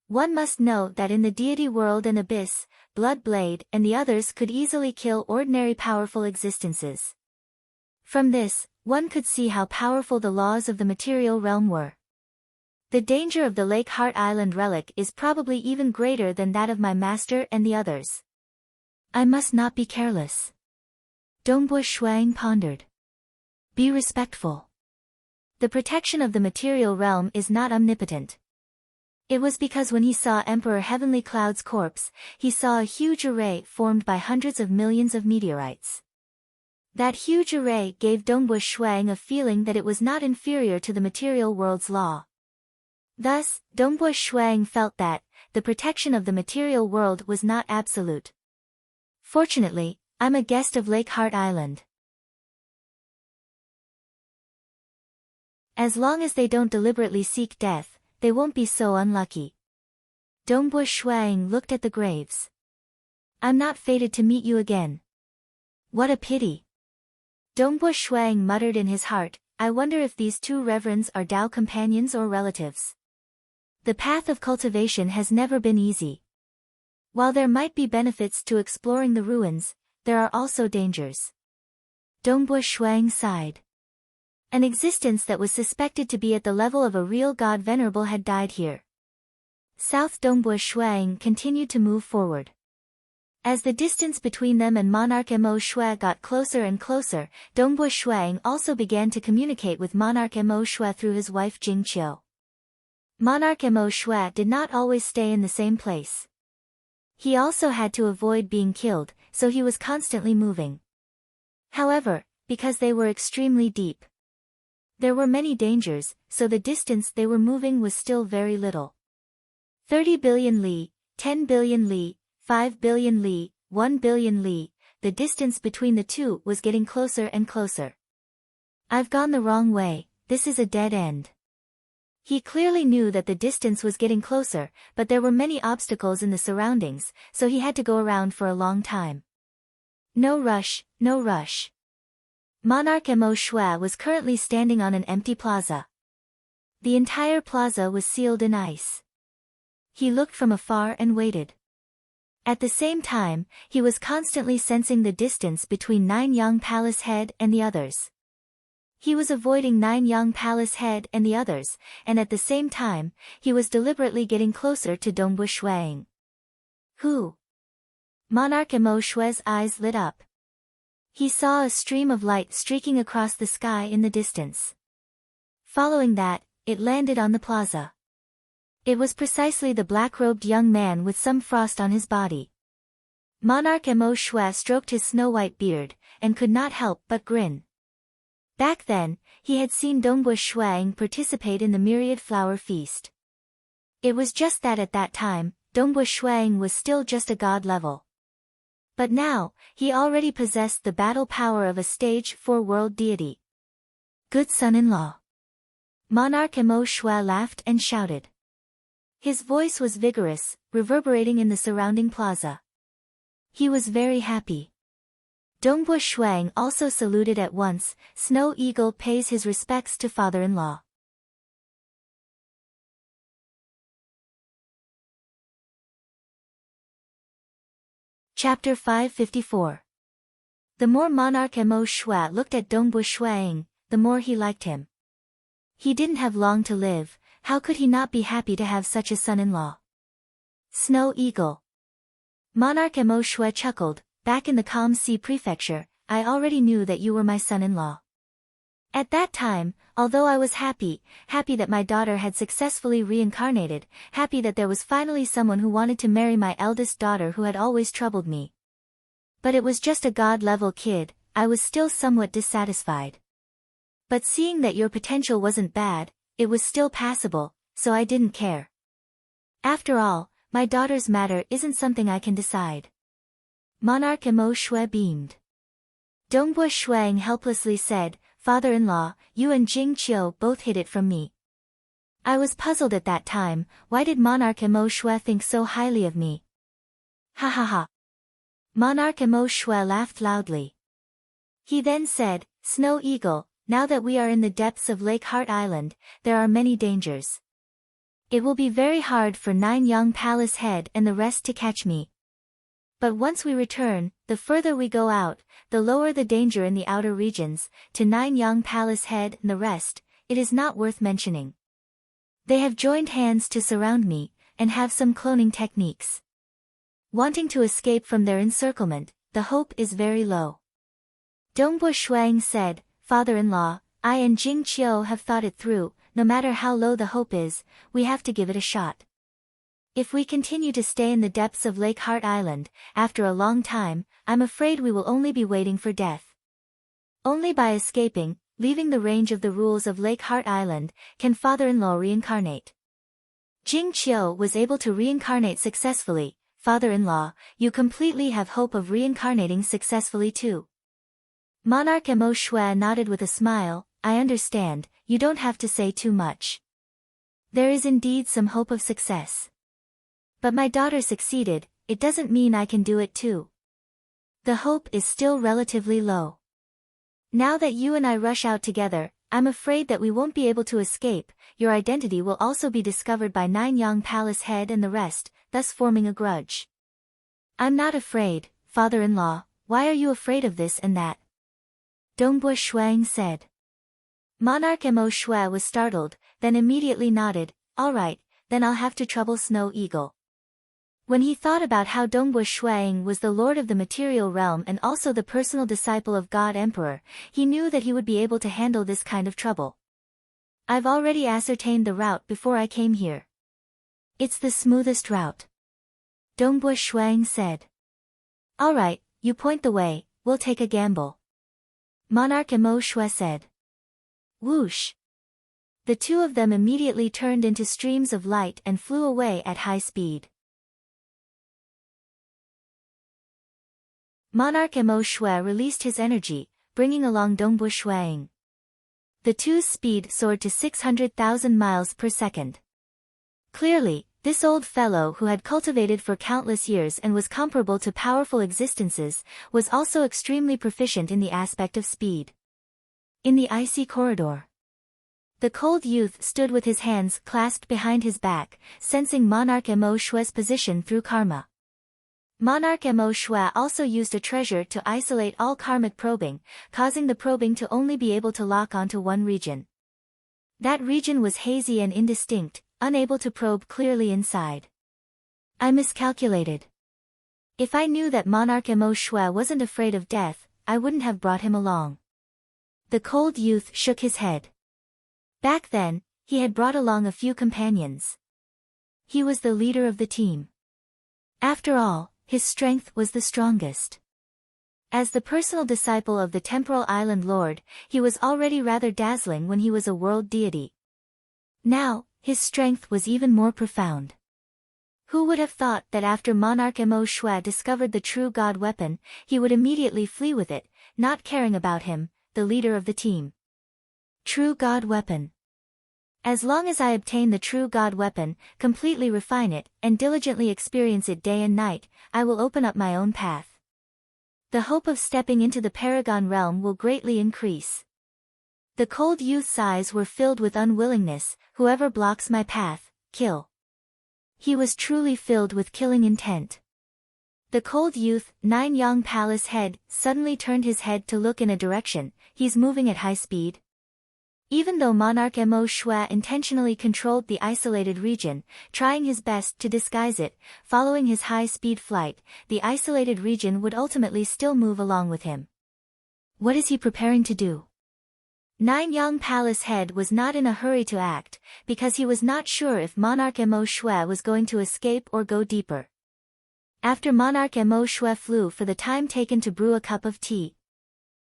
One must know that in the deity world and abyss, Blood Blade and the others could easily kill ordinary powerful existences. From this, one could see how powerful the laws of the material realm were. The danger of the Lake Heart Island relic is probably even greater than that of my master and the others. I must not be careless. Dongbua Shuang pondered. Be respectful. The protection of the material realm is not omnipotent. It was because when he saw Emperor Heavenly Cloud's corpse, he saw a huge array formed by hundreds of millions of meteorites. That huge array gave Dongbua Shuang a feeling that it was not inferior to the material world's law. Thus, Dongbua Shuang felt that the protection of the material world was not absolute. Fortunately, I'm a guest of Lake Heart Island. As long as they don't deliberately seek death, they won't be so unlucky. Dongbua Shuang looked at the graves. I'm not fated to meet you again. What a pity. Dongbua Shuang muttered in his heart, I wonder if these 2 reverends are Tao companions or relatives. The path of cultivation has never been easy. While there might be benefits to exploring the ruins, there are also dangers. Dongbua Shuang sighed. An existence that was suspected to be at the level of a real god venerable had died here. South Dongbua Shuang continued to move forward. As the distance between them and Monarch Mo Shui got closer and closer, Dongbua Shuang also began to communicate with Monarch Mo Shui through his wife Jing Qiu. Monarch Mo Shui did not always stay in the same place. He also had to avoid being killed, so he was constantly moving. However, because they were extremely deep, there were many dangers, so the distance they were moving was still very little. 30 billion li, 10 billion li, 5 billion li, 1 billion li, the distance between the 2 was getting closer and closer. I've gone the wrong way, this is a dead end. He clearly knew that the distance was getting closer, but there were many obstacles in the surroundings, so he had to go around for a long time. No rush, no rush. Monarch Mo Shui was currently standing on an empty plaza. The entire plaza was sealed in ice. He looked from afar and waited. At the same time, he was constantly sensing the distance between Nine Yang Palace Head and the others. He was avoiding Nanyang Palace Head and the others, and at the same time, he was deliberately getting closer to Dongbu Shuang. Who? Monarch Mo Shue's eyes lit up. He saw a stream of light streaking across the sky in the distance. Following that, it landed on the plaza. It was precisely the black-robed young man with some frost on his body. Monarch Mo Shue stroked his snow-white beard, and could not help but grin. Back then, he had seen Dongbu Shuang participate in the myriad flower feast. It was just that at that time, Dongbu Shuang was still just a god level. But now, he already possessed the battle power of a stage 4 world deity. Good son-in-law. Monarch Mo Shue laughed and shouted. His voice was vigorous, reverberating in the surrounding plaza. He was very happy. Dongbu Shuang also saluted at once. Snow Eagle pays his respects to father-in-law. Chapter 554. The more Monarch Mo Shue looked at Dongbu Shuang, the more he liked him. He didn't have long to live, how could he not be happy to have such a son-in-law? Snow Eagle. Monarch Mo Shue chuckled. Back in the Calm Sea Prefecture, I already knew that you were my son-in-law. At that time, although I was happy that my daughter had successfully reincarnated, happy that there was finally someone who wanted to marry my eldest daughter who had always troubled me. But it was just a god-level kid, I was still somewhat dissatisfied. But seeing that your potential wasn't bad, it was still passable, so I didn't care. After all, my daughter's matter isn't something I can decide. Monarch Mo Shue beamed. Dongbu Shuang helplessly said, Father-in-law, you and Jing Qiu both hid it from me. I was puzzled at that time, why did Monarch Mo Shue think so highly of me? Ha ha ha. Monarch Mo Shue laughed loudly. He then said, Snow Eagle, now that we are in the depths of Lake Heart Island, there are many dangers. It will be very hard for Nanyang Palace Head and the rest to catch me. But once we return, the further we go out, the lower the danger in the outer regions, to Nanyang Palace Head and the rest, it is not worth mentioning. They have joined hands to surround me, and have some cloning techniques. Wanting to escape from their encirclement, the hope is very low. Dongbu Shuang said, Father-in-law, I and Jing Qiu have thought it through, no matter how low the hope is, we have to give it a shot. If we continue to stay in the depths of Lake Heart Island, after a long time, I'm afraid we will only be waiting for death. Only by escaping, leaving the range of the rules of Lake Heart Island, can father-in-law reincarnate. Jing Qiu was able to reincarnate successfully. Father-in-law, you completely have hope of reincarnating successfully too. Monarch Mo Shue nodded with a smile, I understand, you don't have to say too much. There is indeed some hope of success. But my daughter succeeded, it doesn't mean I can do it too. The hope is still relatively low. Now that you and I rush out together, I'm afraid that we won't be able to escape. Your identity will also be discovered by Nanyang Palace Head and the rest, thus forming a grudge. I'm not afraid, father-in-law, why are you afraid of this and that? Dongbu Shuang said. Monarch Mo Shue was startled, then immediately nodded, all right, then I'll have to trouble Snow Eagle. When he thought about how Dongbu Shuang was the lord of the material realm and also the personal disciple of God Emperor, he knew that he would be able to handle this kind of trouble. I've already ascertained the route before I came here. It's the smoothest route. Dongbu Shuang said. All right, you point the way, we'll take a gamble. Monarch Mo Shue said. Whoosh! The two of them immediately turned into streams of light and flew away at high speed. Monarch Mo Shue released his energy, bringing along Dongbu Shuang. The two's speed soared to 600,000 miles per second. Clearly, this old fellow who had cultivated for countless years and was comparable to powerful existences, was also extremely proficient in the aspect of speed. In the icy corridor, the cold youth stood with his hands clasped behind his back, sensing Monarch Mo Shue's position through karma. Monarch Mo Shui also used a treasure to isolate all karmic probing, causing the probing to only be able to lock onto one region. That region was hazy and indistinct, unable to probe clearly inside. I miscalculated. If I knew that Monarch Mo Shui wasn't afraid of death, I wouldn't have brought him along. The cold youth shook his head. Back then, he had brought along a few companions. He was the leader of the team. After all, his strength was the strongest. As the personal disciple of the Temporal Island Lord, he was already rather dazzling when he was a world deity. Now, his strength was even more profound. Who would have thought that after Monarch Mo Shui discovered the true god weapon, he would immediately flee with it, not caring about him, the leader of the team. True god weapon. As long as I obtain the true god weapon, completely refine it, and diligently experience it day and night, I will open up my own path. The hope of stepping into the Paragon realm will greatly increase. The cold youth's eyes were filled with unwillingness. Whoever blocks my path, kill. He was truly filled with killing intent. The cold youth, Nine Yang Palace head, suddenly turned his head to look in a direction. He's moving at high speed. Even though Monarch Mo Shui intentionally controlled the isolated region, trying his best to disguise it, following his high-speed flight, the isolated region would ultimately still move along with him. What is he preparing to do? Nine Yang Palace head was not in a hurry to act, because he was not sure if Monarch Mo Shui was going to escape or go deeper. After Monarch Mo Shui flew for the time taken to brew a cup of tea,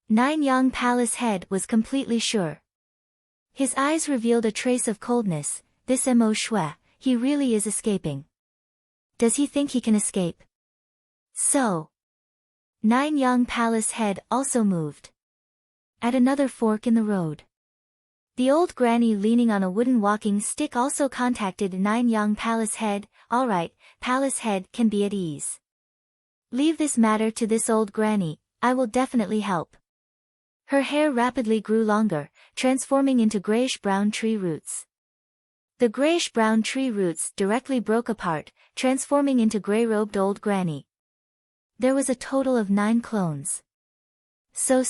Nine Yang Palace head was completely sure. His eyes revealed a trace of coldness. This Mo Shui, he really is escaping. Does he think he can escape? So. Nine Yang Palace head also moved. At another fork in the road. The old granny leaning on a wooden walking stick also contacted Nine Yang Palace head. All right, Palace head can be at ease. Leave this matter to this old granny, I will definitely help. Her hair rapidly grew longer, transforming into grayish-brown tree roots. The grayish-brown tree roots directly broke apart, transforming into gray-robed old granny. There was a total of 9 clones. So.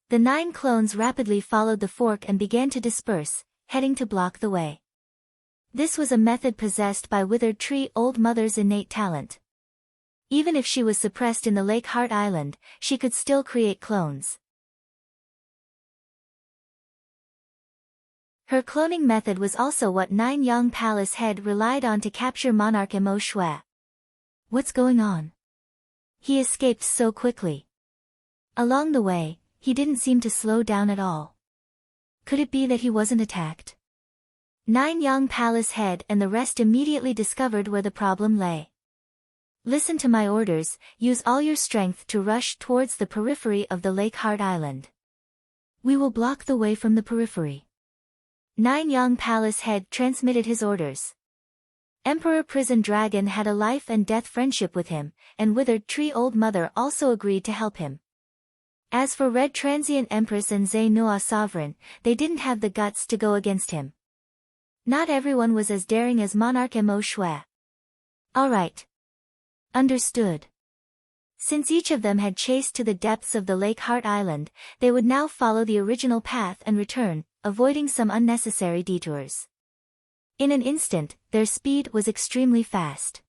The 9 clones rapidly followed the fork and began to disperse, heading to block the way. This was a method possessed by Withered Tree Old Mother's innate talent. Even if she was suppressed in the Lake Heart Island, she could still create clones. Her cloning method was also what Nine Yang Palace head relied on to capture Monarch Mo Shui. What's going on? He escaped so quickly. Along the way, he didn't seem to slow down at all. Could it be that he wasn't attacked? Nine Yang Palace head and the rest immediately discovered where the problem lay. Listen to my orders, use all your strength to rush towards the periphery of the Lake Heart Island. We will block the way from the periphery. Nine Yang Palace head transmitted his orders. Emperor Prison Dragon had a life and death friendship with him, and Withered Tree Old Mother also agreed to help him. As for Red Transient Empress and Zhe Noa Sovereign, they didn't have the guts to go against him. Not everyone was as daring as Monarch Mo Shui. Alright. Understood. Since each of them had chased to the depths of the Lake Heart Island, they would now follow the original path and return, avoiding some unnecessary detours. In an instant, their speed was extremely fast.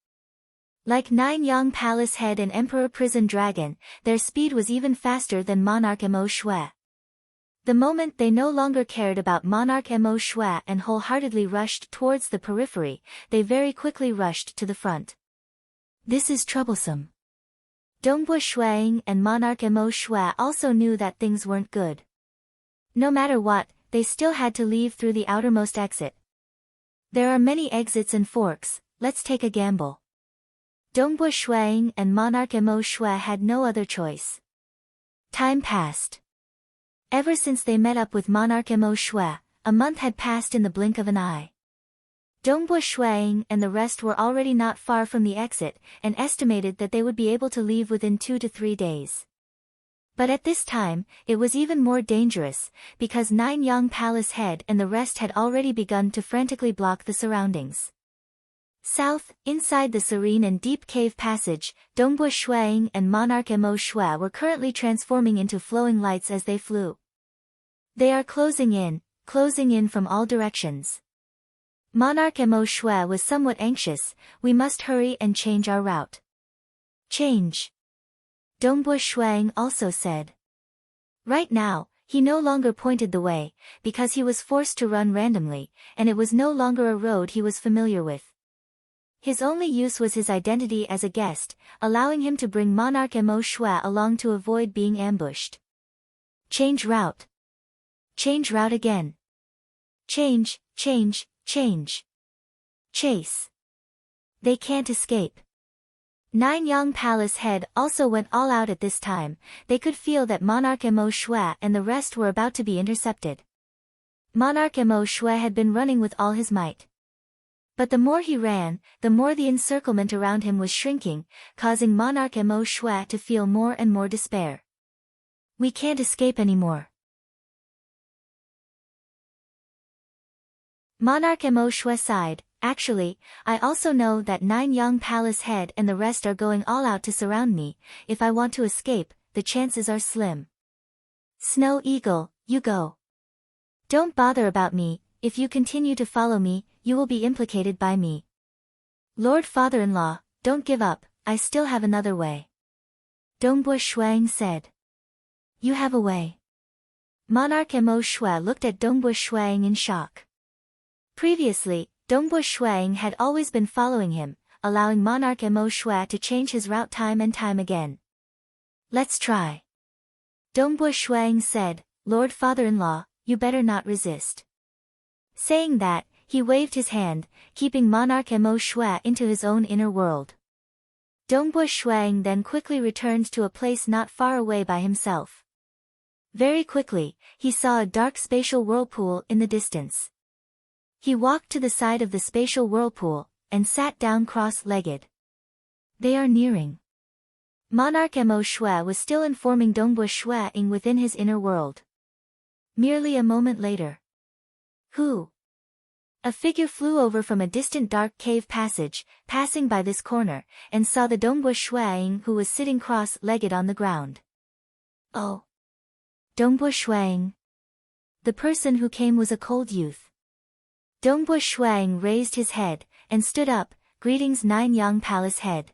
Like Nine Yang Palace head and Emperor Prison Dragon, their speed was even faster than Monarch Mo Shui. The moment they no longer cared about Monarch Mo Shui and wholeheartedly rushed towards the periphery, they very quickly rushed to the front. This is troublesome. Dongbua Shuang and Monarch Mo Shui also knew that things weren't good. No matter what, they still had to leave through the outermost exit. There are many exits and forks, let's take a gamble. Dongbua Shuang and Monarch Mo Shui had no other choice. Time passed. Ever since they met up with Monarch Mo Shui, a month had passed in the blink of an eye. Dongbua Shuang and the rest were already not far from the exit, and estimated that they would be able to leave within 2 to 3 days. But at this time, it was even more dangerous, because Nine Yang Palace head and the rest had already begun to frantically block the surroundings. South, inside the serene and deep cave passage, Dongbua Shuang and Monarch Mo Shui were currently transforming into flowing lights as they flew. They are closing in from all directions. Monarch Mo Shui was somewhat anxious. We must hurry and change our route. Change. Dongbua Shuang also said. Right now, he no longer pointed the way, because he was forced to run randomly, and it was no longer a road he was familiar with. His only use was his identity as a guest, allowing him to bring Monarch Mo Shui along to avoid being ambushed. Change route. Change route again. Change. Chase. They can't escape. Nanyang Palace head also went all out at this time. They could feel that Monarch Mo Shui and the rest were about to be intercepted. Monarch Mo Shui had been running with all his might. But the more he ran, the more the encirclement around him was shrinking, causing Monarch Mo Shui to feel more and more despair. We can't escape anymore. Monarch Mo Shui sighed. Actually, I also know that Nanyang Palace head and the rest are going all out to surround me. If I want to escape, the chances are slim. Snow Eagle, you go. Don't bother about me. If you continue to follow me, you will be implicated by me. Lord Father-in-law, don't give up, I still have another way. Dongbua Shuang said. You have a way. Monarch Mo Shui looked at Dongbua Shuang in shock. Previously, Dongbua Shuang had always been following him, allowing Monarch Mo Shui to change his route time and time again. Let's try. Dongbua Shuang said, Lord Father-in-law, you better not resist. Saying that, he waved his hand, keeping Monarch Mo Shui into his own inner world. Dongbua Shuang then quickly returned to a place not far away by himself. Very quickly, he saw a dark spatial whirlpool in the distance. He walked to the side of the spatial whirlpool, and sat down cross-legged. They are nearing. Monarch Mo Shui was still informing Dongbua Shuang within his inner world. Merely a moment later. Who? A figure flew over from a distant dark cave passage, passing by this corner, and saw the Dongbua Shuang who was sitting cross-legged on the ground. Oh. Dongbua Shuang. The person who came was a cold youth. Dongbua Shuang raised his head, and stood up. Greetings Nanyang Palace head.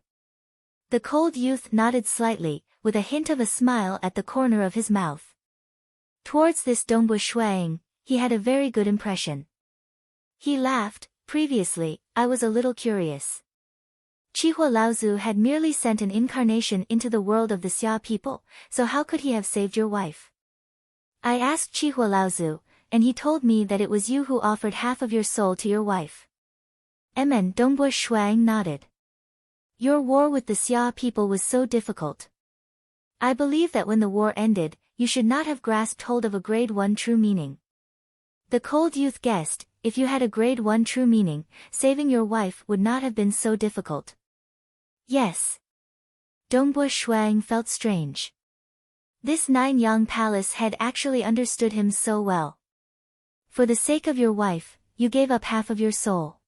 The cold youth nodded slightly, with a hint of a smile at the corner of his mouth. Towards this Dongbua Shuang, he had a very good impression. He laughed. Previously, I was a little curious. Chihua Laozu had merely sent an incarnation into the world of the Xia people, so how could he have saved your wife? I asked Chihua Laozu, and he told me that it was you who offered half of your soul to your wife. Dongbua Shuang nodded. Your war with the Xia people was so difficult. I believe that when the war ended, you should not have grasped hold of a grade 1 true meaning. The cold youth guessed, if you had a grade 1 true meaning, saving your wife would not have been so difficult. Yes. Dongbua Shuang felt strange. This Nanyang Palace head actually understood him so well. For the sake of your wife, you gave up half of your soul.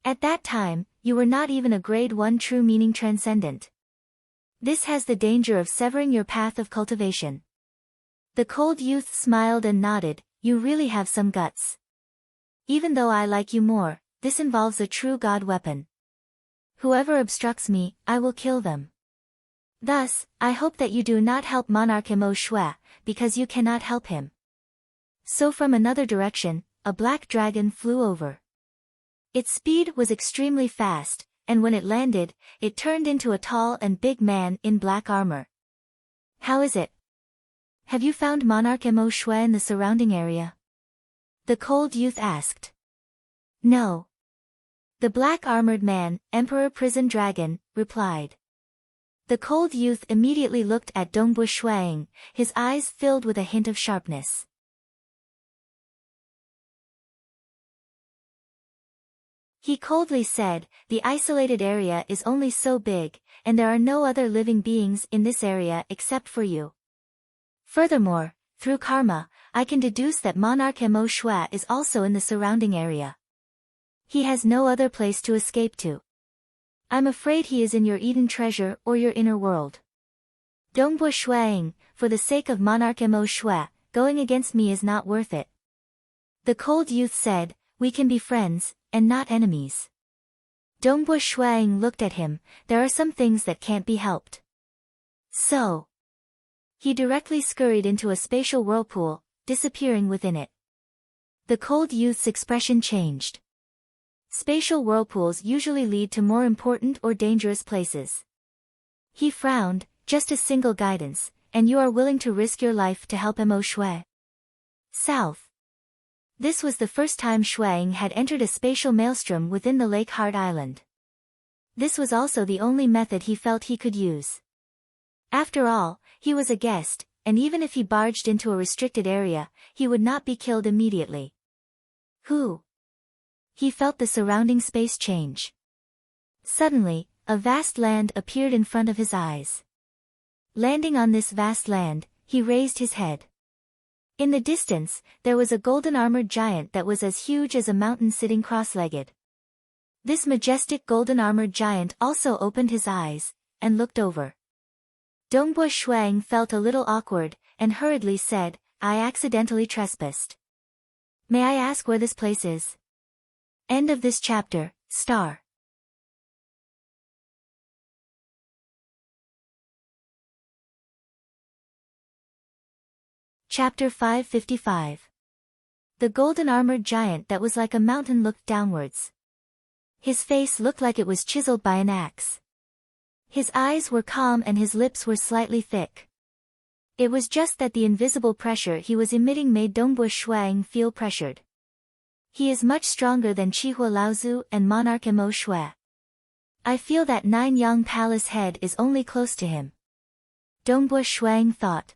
At that time, you were not even a grade 1 true meaning transcendent. This has the danger of severing your path of cultivation. The cold youth smiled and nodded. You really have some guts. Even though I like you more, this involves a true god weapon. Whoever obstructs me, I will kill them. Thus, I hope that you do not help Monarch Mo Shui, because you cannot help him. So from another direction, a black dragon flew over. Its speed was extremely fast, and when it landed, it turned into a tall and big man in black armor. How is it? Have you found Monarch Mo Shui in the surrounding area? The cold youth asked. No. The black-armored man, Emperor Prison Dragon, replied. The cold youth immediately looked at Dongbua Shuang, his eyes filled with a hint of sharpness. He coldly said, the isolated area is only so big, and there are no other living beings in this area except for you. Furthermore, through karma, I can deduce that Monarch Mo Shui is also in the surrounding area. He has no other place to escape to. I'm afraid he is in your Eden treasure or your inner world. Dongbo Shuang, for the sake of monarch Mo Shui, going against me is not worth it. The cold youth said, we can be friends, and not enemies. Dongbo Shuang looked at him, there are some things that can't be helped. So. He directly scurried into a spatial whirlpool, disappearing within it. The cold youth's expression changed. Spatial whirlpools usually lead to more important or dangerous places. He frowned, just a single guidance, and you are willing to risk your life to help Mo Shui? South. This was the first time Shuang had entered a spatial maelstrom within the Lake Heart Island. This was also the only method he felt he could use. After all, he was a guest, and even if he barged into a restricted area, he would not be killed immediately. Who? He felt the surrounding space change. Suddenly, a vast land appeared in front of his eyes. Landing on this vast land, he raised his head. In the distance, there was a golden-armored giant that was as huge as a mountain sitting cross-legged. This majestic golden-armored giant also opened his eyes, and looked over. Dongbo Shuang felt a little awkward, and hurriedly said, I accidentally trespassed. May I ask where this place is? End of this chapter, star. Chapter 555. The golden-armored giant that was like a mountain looked downwards. His face looked like it was chiseled by an axe. His eyes were calm and his lips were slightly thick. It was just that the invisible pressure he was emitting made Dongbo Shuang feel pressured. He is much stronger than Chihua Laozu and monarch Mo Shui. I feel that Nine Yang Palace head is only close to him. Dongbo Shuang thought.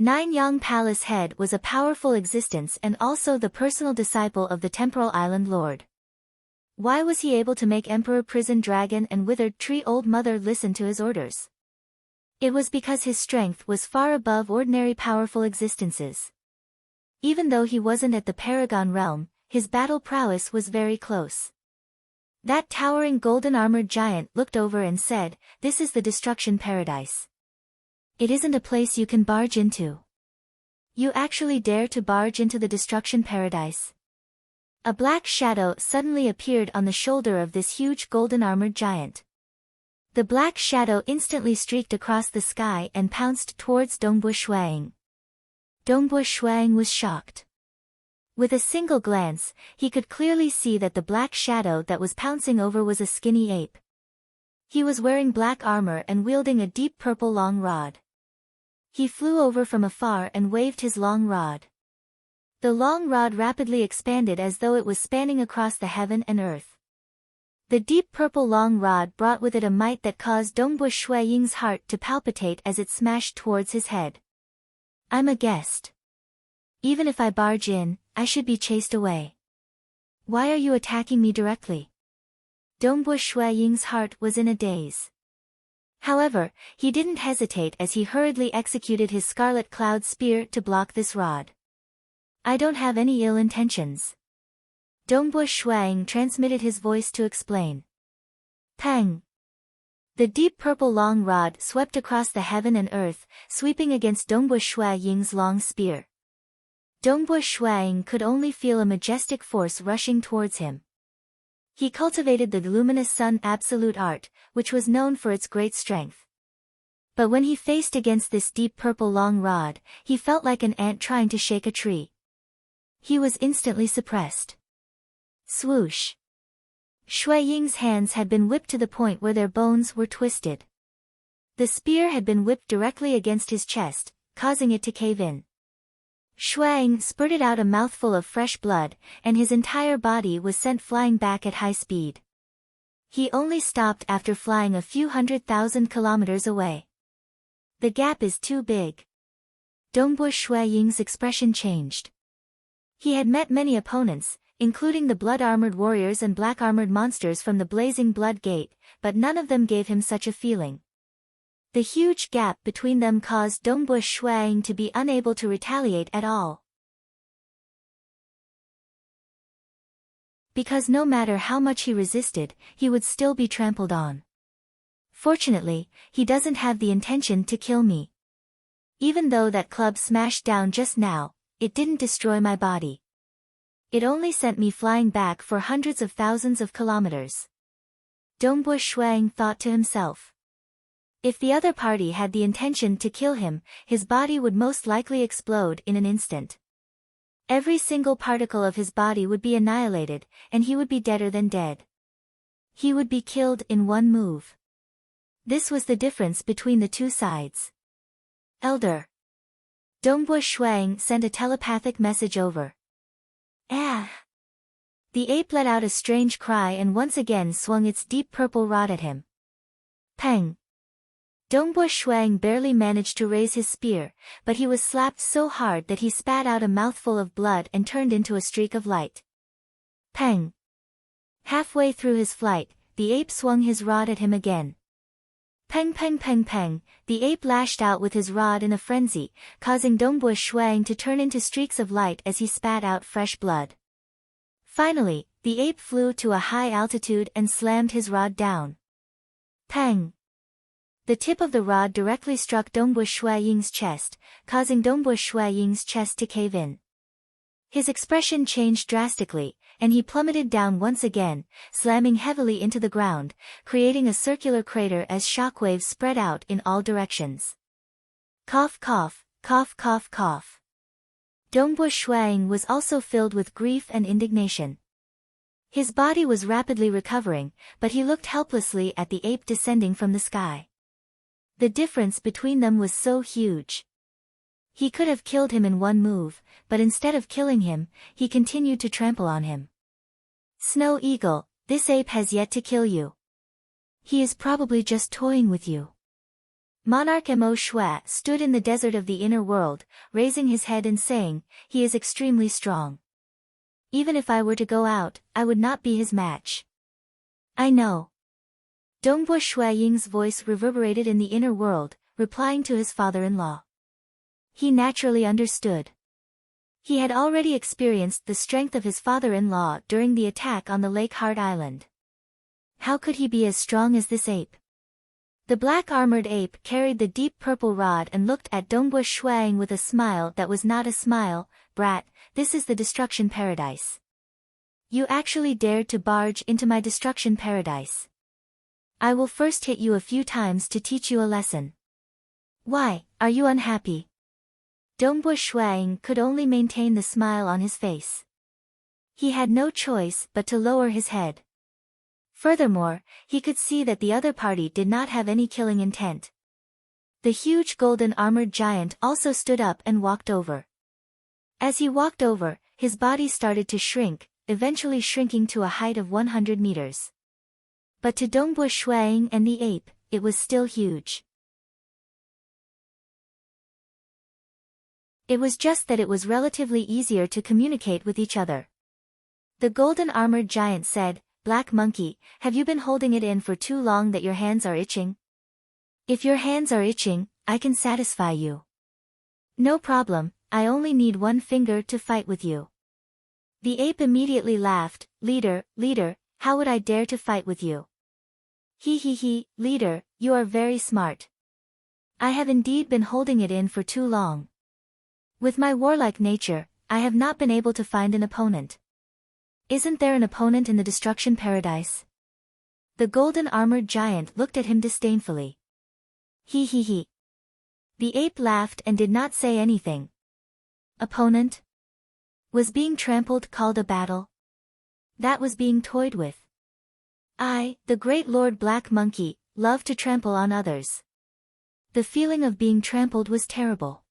Nine Yang Palace head was a powerful existence and also the personal disciple of the temporal island lord. Why was he able to make Emperor Prison Dragon and Withered Tree Old Mother listen to his orders? It was because his strength was far above ordinary powerful existences. Even though he wasn't at the Paragon realm, his battle prowess was very close. That towering golden-armored giant looked over and said, this is the destruction paradise. It isn't a place you can barge into. You actually dare to barge into the destruction paradise? A black shadow suddenly appeared on the shoulder of this huge golden-armored giant. The black shadow instantly streaked across the sky and pounced towards Dongbo Shuang. Dongbo Shuang was shocked. With a single glance, he could clearly see that the black shadow that was pouncing over was a skinny ape. He was wearing black armor and wielding a deep purple long rod. He flew over from afar and waved his long rod. The long rod rapidly expanded as though it was spanning across the heaven and earth. The deep purple long rod brought with it a might that caused Dongbo Ying's heart to palpitate as it smashed towards his head. I'm a guest. Even if I barge in, I should be chased away. Why are you attacking me directly? Dongbo Ying's heart was in a daze. However, he didn't hesitate as he hurriedly executed his scarlet cloud spear to block this rod. I don't have any ill intentions. Dongbo Shuang transmitted his voice to explain. Pang! The deep purple long rod swept across the heaven and earth, sweeping against Dongbo Ying's long spear. Dongbo Shuang could only feel a majestic force rushing towards him. He cultivated the luminous sun absolute art, which was known for its great strength. But when he faced against this deep purple long rod, he felt like an ant trying to shake a tree. He was instantly suppressed. Swoosh! Shui Ying's hands had been whipped to the point where their bones were twisted. The spear had been whipped directly against his chest, causing it to cave in. Shuang spurted out a mouthful of fresh blood, and his entire body was sent flying back at high speed. He only stopped after flying a few 100,000 kilometers away. The gap is too big. Dongbo Ying's expression changed. He had met many opponents, including the blood-armored warriors and black-armored monsters from the Blazing Blood Gate, but none of them gave him such a feeling. The huge gap between them caused Dongbo Shuang to be unable to retaliate at all. because no matter how much he resisted, he would still be trampled on. Fortunately, he doesn't have the intention to kill me. Even though that club smashed down just now, it didn't destroy my body. It only sent me flying back for hundreds of thousands of kilometers. Dongbo Shuang thought to himself. If the other party had the intention to kill him, his body would most likely explode in an instant. Every single particle of his body would be annihilated, and he would be deader than dead. He would be killed in one move. This was the difference between the two sides. Elder. Dongbo Shuang sent a telepathic message over. Ah! The ape let out a strange cry and once again swung its deep purple rod at him. Peng! Dongbo Shuang barely managed to raise his spear, but he was slapped so hard that he spat out a mouthful of blood and turned into a streak of light. Peng! Halfway through his flight, the ape swung his rod at him again. Peng peng peng peng, the ape lashed out with his rod in a frenzy, causing Dongbo Shuang to turn into streaks of light as he spat out fresh blood. Finally, the ape flew to a high altitude and slammed his rod down. Peng! The tip of the rod directly struck Dongbo Shuaying's chest, causing Dongbo Shuaying's chest to cave in. His expression changed drastically, and he plummeted down once again, slamming heavily into the ground, creating a circular crater as shockwaves spread out in all directions. Cough cough, cough cough cough. Dongbo Shuaying was also filled with grief and indignation. His body was rapidly recovering, but he looked helplessly at the ape descending from the sky. The difference between them was so huge. He could have killed him in one move, but instead of killing him, he continued to trample on him. Snow Eagle, this ape has yet to kill you. He is probably just toying with you. Monarch Mo Shui stood in the desert of the inner world, raising his head and saying, he is extremely strong. Even if I were to go out, I would not be his match. I know. Dongbo Shuaying's voice reverberated in the inner world, replying to his father-in-law. He naturally understood. He had already experienced the strength of his father-in-law during the attack on the Lake Heart Island. How could he be as strong as this ape? The black armored ape carried the deep purple rod and looked at Dongbo Shuang with a smile that was not a smile. Brat, this is the destruction paradise. You actually dared to barge into my destruction paradise. I will first hit you a few times to teach you a lesson. Why, are you unhappy? Dongbo Shuang could only maintain the smile on his face. He had no choice but to lower his head. Furthermore, he could see that the other party did not have any killing intent. The huge golden armored giant also stood up and walked over. As he walked over, his body started to shrink, eventually shrinking to a height of 100 meters. But to Dongbo Shuang and the ape, it was still huge. It was just that it was relatively easier to communicate with each other. The golden armored giant said, Black Monkey, have you been holding it in for too long that your hands are itching? If your hands are itching, I can satisfy you. No problem, I only need one finger to fight with you. The ape immediately laughed, Leader, how would I dare to fight with you? He, leader, you are very smart. I have indeed been holding it in for too long. With my warlike nature, I have not been able to find an opponent. Isn't there an opponent in the destruction paradise? The golden armored giant looked at him disdainfully. He. The ape laughed and did not say anything. Opponent? Was being trampled called a battle? That was being toyed with. I, the great Lord Black Monkey, love to trample on others. The feeling of being trampled was terrible.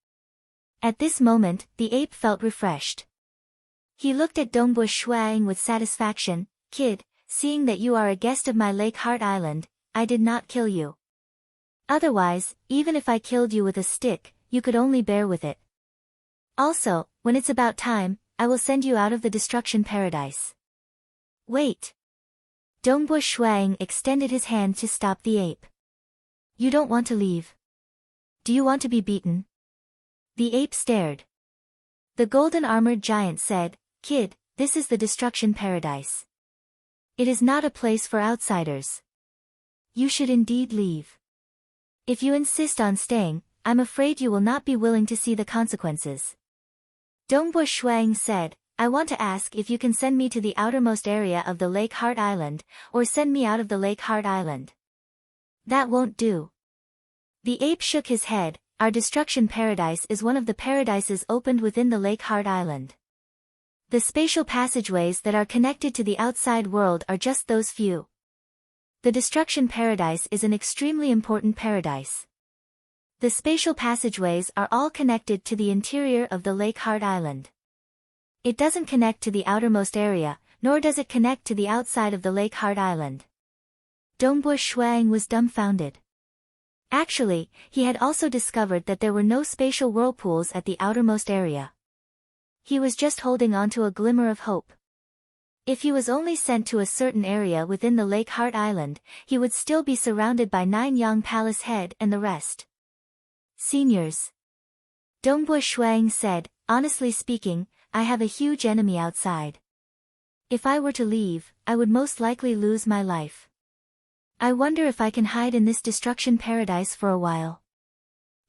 At this moment, the ape felt refreshed. He looked at Dongbo Shuang with satisfaction. Kid, seeing that you are a guest of my Lake Heart Island, I did not kill you. Otherwise, even if I killed you with a stick, you could only bear with it. Also, when it's about time, I will send you out of the destruction paradise. Wait. Dongbo Shuang extended his hand to stop the ape. You don't want to leave. Do you want to be beaten? The ape stared. The golden armored giant said, Kid, this is the destruction paradise. It is not a place for outsiders. You should indeed leave. If you insist on staying, I'm afraid you will not be willing to see the consequences. Dongbua Shuang said, I want to ask if you can send me to the outermost area of the Lake Heart Island, or send me out of the Lake Heart Island. That won't do. The ape shook his head. Our destruction paradise is one of the paradises opened within the Lake Heart Island. The spatial passageways that are connected to the outside world are just those few. The destruction paradise is an extremely important paradise. The spatial passageways are all connected to the interior of the Lake Heart Island. It doesn't connect to the outermost area, nor does it connect to the outside of the Lake Heart Island. Dongbua Shuang was dumbfounded. Actually, he had also discovered that there were no spatial whirlpools at the outermost area. He was just holding on to a glimmer of hope. If he was only sent to a certain area within the Lake Heart Island, he would still be surrounded by 9 Yang Palace Head and the rest. Seniors. Dongbua Shuang said, honestly speaking, I have a huge enemy outside. If I were to leave, I would most likely lose my life. I wonder if I can hide in this destruction paradise for a while.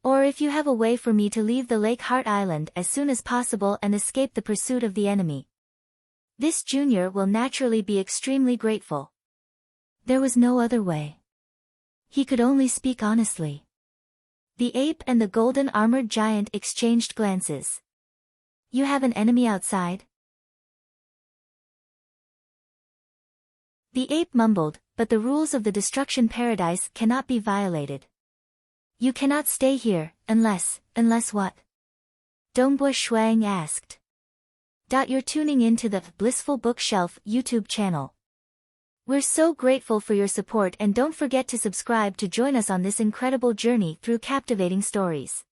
Or if you have a way for me to leave the Lake Heart Island as soon as possible and escape the pursuit of the enemy. This junior will naturally be extremely grateful. There was no other way. He could only speak honestly. The ape and the golden armored giant exchanged glances. You have an enemy outside? The ape mumbled, but the rules of the destruction paradise cannot be violated. You cannot stay here, unless what? Dongbua Shuang asked. You're tuning in to the Blissful Bookshelf YouTube channel. We're so grateful for your support, and don't forget to subscribe to join us on this incredible journey through captivating stories.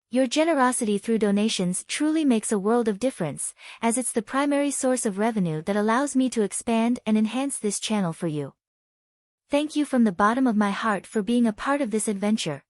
Your generosity through donations truly makes a world of difference, as it's the primary source of revenue that allows me to expand and enhance this channel for you. Thank you from the bottom of my heart for being a part of this adventure.